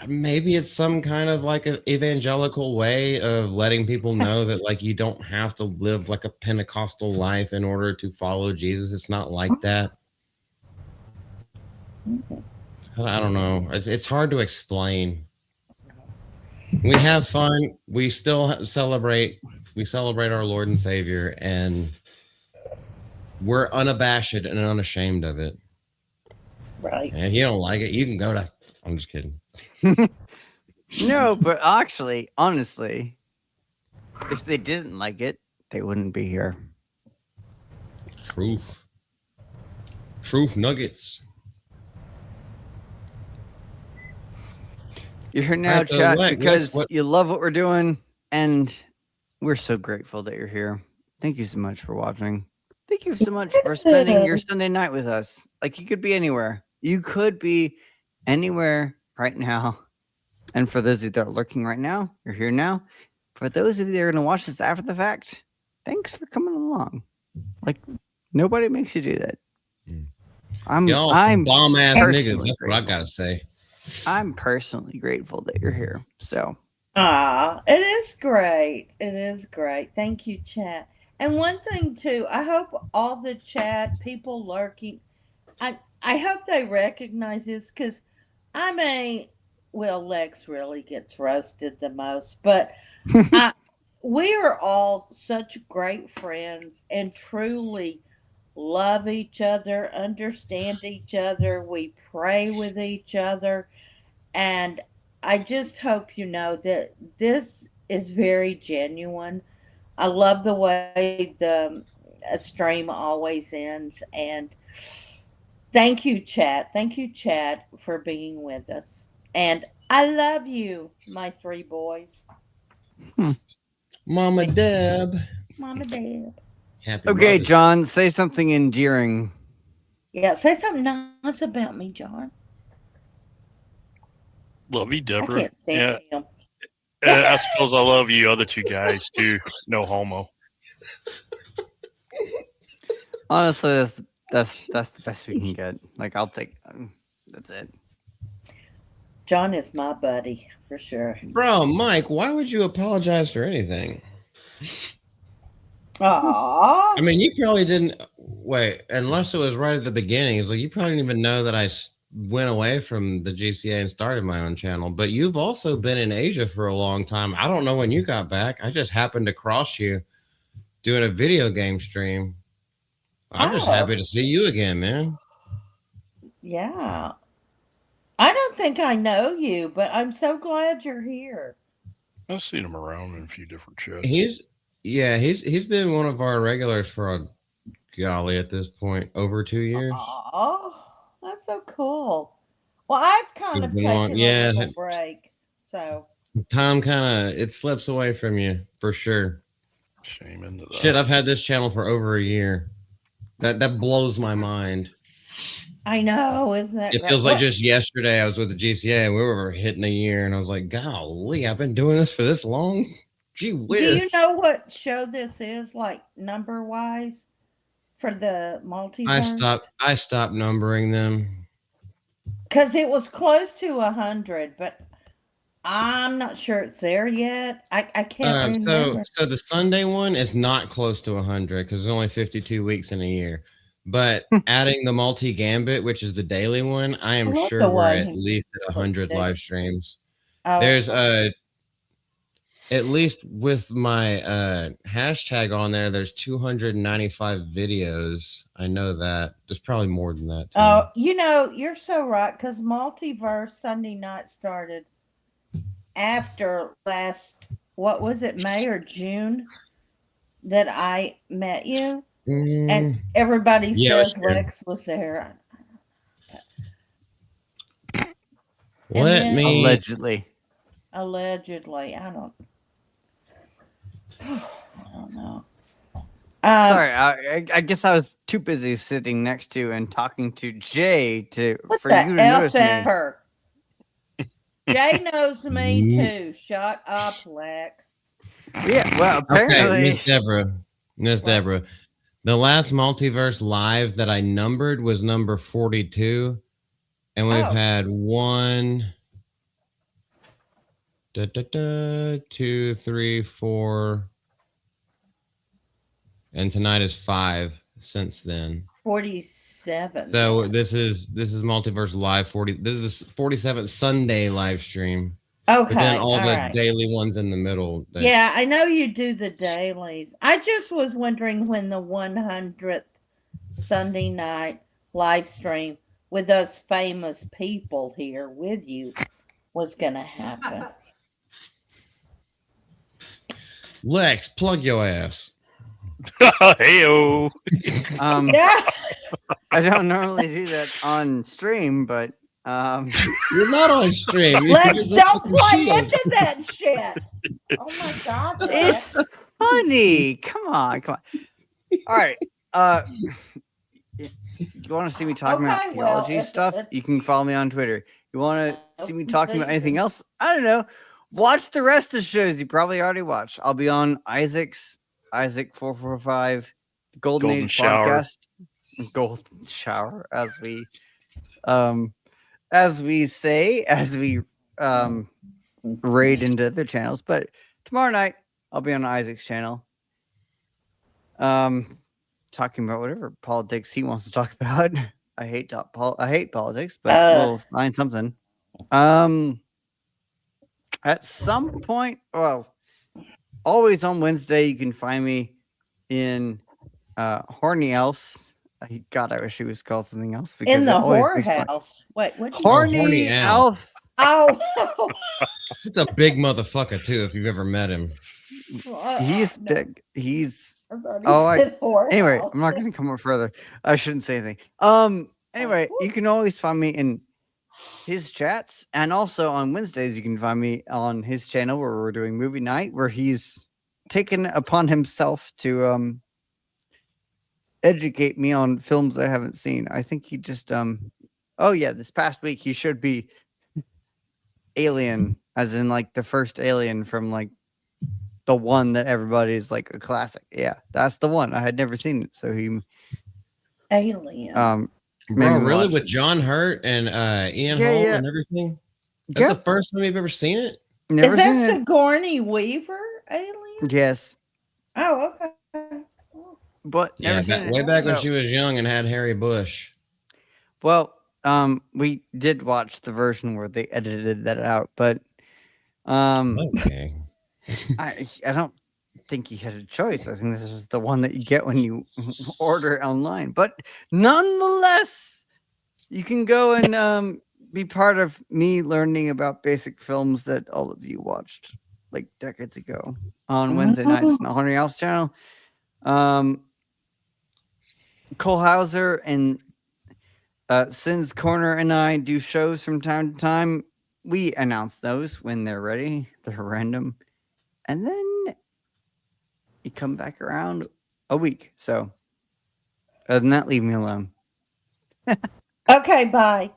maybe it's some kind of like an evangelical way of letting people know that like you don't have to live like a Pentecostal life in order to follow Jesus. It's not like that. I don't know. It's hard to explain. We have fun. We still celebrate. We celebrate our Lord and Savior, and we're unabashed and unashamed of it. Right. And if you don't like it, you can go to. I'm just kidding. No, but actually, honestly, if they didn't like it, they wouldn't be here. Truth nuggets. You're here now, Right, so chat, Lex, because you love what we're doing, and we're so grateful that you're here. Thank you so much for watching. Thank you so much for spending your Sunday night with us. Like, you could be anywhere. You could be anywhere right now. And for those of you that are lurking right now, you're here now. For those of you that are going to watch this after the fact, thanks for coming along. Like, nobody makes you do that. I'm bomb ass personally niggas. That's what I gotta say. I'm personally grateful that you're here. So, It is great. It is great. Thank you, chat. And one thing too, I hope all the chat people lurking, I hope they recognize this because Lex really gets roasted the most, but we are all such great friends and truly love each other, understand each other. We pray with each other. And I just hope you know that this is very genuine. I love the way the stream always ends. And thank you, chat. Thank you, chat, for being with us. And I love you, my three boys. Mama Deb. Mama Deb. Happy okay, Mother's John, say something endearing. Yeah, say something nice about me, John. Love you, I Deborah. can't stand him. I suppose I love you other two guys too. No homo. Honestly, that's the best we can get. Like, I'll take. That's it. John is my buddy for sure. Bro, Mike, why would you apologize for anything? Aww. I mean, you probably didn't wait unless it was right at the beginning. It's like you probably didn't even know that I went away from the GCA and started my own channel. But you've also been in Asia for a long time. I don't know when you got back. I just happened to cross you doing a video game stream. I'm just happy to see you again, man. Yeah. I don't think I know you, but I'm so glad you're here. I've seen him around in a few different shows. He's been one of our regulars for a golly at this point over 2 years. Oh, that's so cool. Well, I've kind of taken a little break, so time kind of it slips away from you for sure. Shame into that. Shit, I've had this channel for over a year. That blows my mind. I know, isn't that? It feels like just yesterday I was with the GCA and we were hitting a year, and I was like, golly, I've been doing this for this long. Gee whiz. Do you know what show this is, like number wise, for the multiverse? I stopped numbering them because it was close to 100, but I'm not sure it's there yet. I can't remember. So the Sunday one is not close to 100 because there's only 52 weeks in a year. But adding the multi gambit, which is the daily one, I am sure we're at least at 100 live streams. There's at least with my hashtag on there, there's 295 videos. I know that. There's probably more than that too. Oh, you're so right, because Multiverse Sunday night started after what was it, May or June that I met you? And everybody says Lex was there. Allegedly. Allegedly. I don't know. Sorry, I guess I was too busy sitting next to and talking to Jay for you to notice me. Jay knows me too. Shut up, Lex. Yeah, well, apparently. Okay, Miss Deborah. The last Multiverse Live that I numbered was number 42. And we've had 1, 2, 3, 4. And tonight is 5 since then. 47. So this is Multiverse Live 40. This is the 47th Sunday live stream. Okay. But then all the right. daily ones in the middle. Yeah, I know you do the dailies. I just was wondering when the 100th Sunday night live stream with those famous people here with you was going to happen. Lex, plug your ass. Heyo. Yeah. I don't normally do that on stream, but You're not on stream. Lex, don't play into that shit. Oh my God. Lex. it's funny. Come on. All right. You want to see me talking about Okay, well, theology if- stuff? if- You can follow me on Twitter. You want to see me talking about anything Amazing. else? I don't know. Watch the rest of the shows you probably already watched. I'll be on Isaac 445, the Golden Golden Age Shower. podcast, Golden Shower, as we say, as we raid into other channels. But tomorrow night I'll be on Isaac's channel, talking about whatever politics he wants to talk about. I hate politics, but we'll find something. At some point, well, always on Wednesday, you can find me in Horny Elves. God, I wish it was called something else. Because In the it always makes fun- whorehouse. Wait, what? Horny, Horny Elf. Elf. Oh. It's a big motherfucker too. If you've ever met him, He's no. big. He's I thought he Oh, said whorehouse. anyway. I'm not going to come up further. I shouldn't say anything. Anyway, you can always find me in his chats, and also on Wednesdays you can find me on his channel where we're doing movie night, where he's taken upon himself to educate me on films I haven't seen. I think he just oh yeah, this past week he showed me Alien, as in like the first Alien from like the one that everybody's like a classic. Yeah, that's the one. I had never seen it, so he Alien. bro, me really watch with it. John Hurt and Ian Yeah, Holm yeah. and everything. That's Yeah, the first time you've ever seen it. never Is that seen it. Sigourney Weaver Alien? Yes, Oh, okay. but Yeah, never seen it. way back when So- she was young and had Harry Bush. Well, we did watch the version where they edited that out, but Okay. I don't think you had a choice. I think this is the one that you get when you order it online. But nonetheless, you can go and be part of me learning about basic films that all of you watched like decades ago on Wednesday nights on the Henry House channel. Cole Hauser and Sin's Corner and I do shows from time to time. We announce those when they're ready. They're random. And then you come back around a week. So other than that, leave me alone. Okay, bye.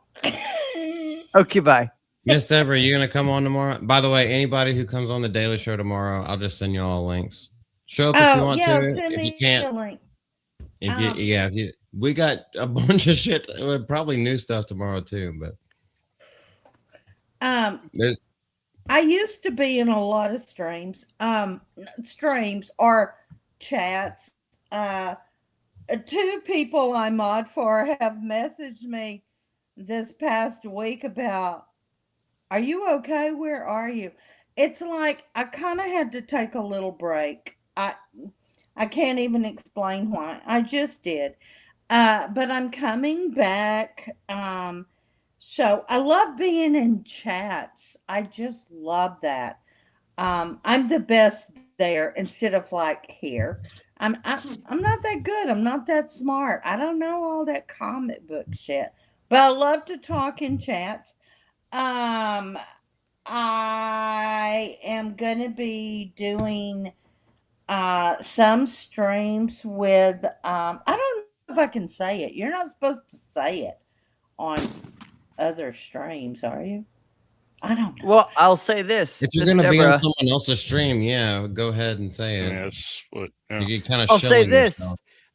Okay, bye. Miss Deborah, you gonna come on tomorrow? By the way, anybody who comes on the Daily Show tomorrow, I'll just send you all links. Show up if you want to. Send If me you can't, the link. if you, we got a bunch of shit. Probably new stuff tomorrow too. But there's I used to be in a lot of streams or chats. 2 people I mod for have messaged me this past week about, are you okay? Where are you? It's like I kind of had to take a little break. I can't even explain why. I just did. But I'm coming back. So I love being in chats. I just love that. I'm the best there instead of like here. I'm not that good. I'm not that smart. I don't know all that comic book shit. But I love to talk in chats. I am gonna be doing some streams with I don't know if I can say it. You're not supposed to say it on other streams, are you? I don't know. Well, I'll say this. if you're Miss gonna be Deborah, on someone else's stream, yeah, go ahead and say it. Yeah, that's what. Yeah. You get kind of. I'll say this,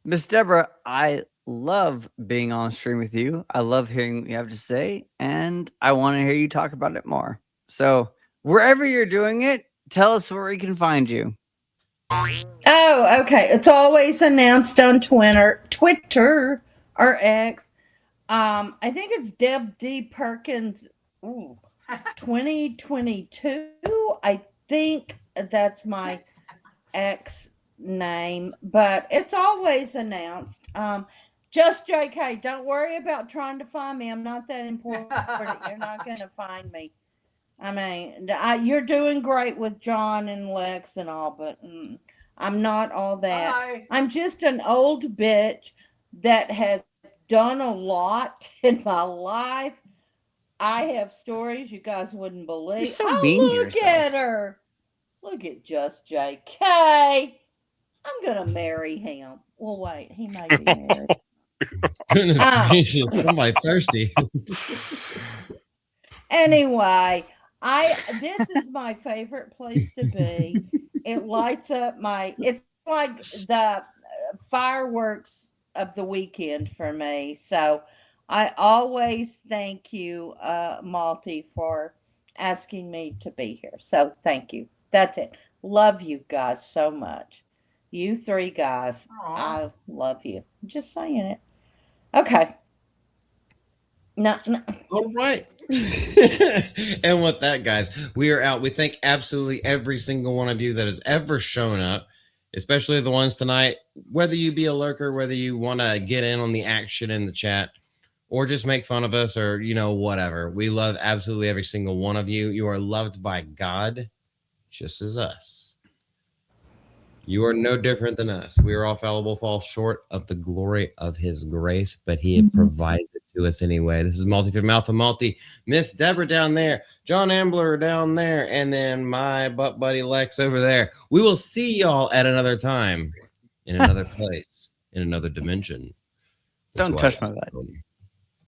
Miss Deborah, I love being on stream with you. I love hearing what you have to say, and I want to hear you talk about it more. So Wherever you're doing it, tell us where we can find you. Oh, okay. It's always announced on Twitter or X. I think it's Deb D. Perkins 2022. I think that's my X name, but it's always announced. Just JK, don't worry about trying to find me. I'm not that important. You're not going to find me. I mean, you're doing great with John and Lex and all, but I'm not all that. Hi. I'm just an old bitch that has done a lot in my life. I have stories you guys wouldn't believe. You're so mean to look yourself. at her. Look at Just JK. I'm going to marry him. Well, wait, he may be married. Goodness gracious, somebody thirsty. Anyway, this is my favorite place to be. It lights up it's like the fireworks of the weekend for me. So I always thank you, Malty, for asking me to be here. So thank you. That's it. Love you guys so much. You three guys, I love you. Just saying it. Okay. No. All right. And with that, guys, we are out. We thank absolutely every single one of you that has ever shown up, especially the ones tonight. Whether you be a lurker, whether you want to get in on the action in the chat, or just make fun of us, or whatever. We love absolutely every single one of you. You are loved by God, just as us. You are no different than us. We are all fallible, fall short of the glory of His grace, but He had provided it to us anyway. This is Malty for Mouth of Malty, Miss Deborah down there, John Ambler down there, and then my butt buddy Lex over there. We will see y'all at another time, in another place, in another dimension. Don't touch my butt.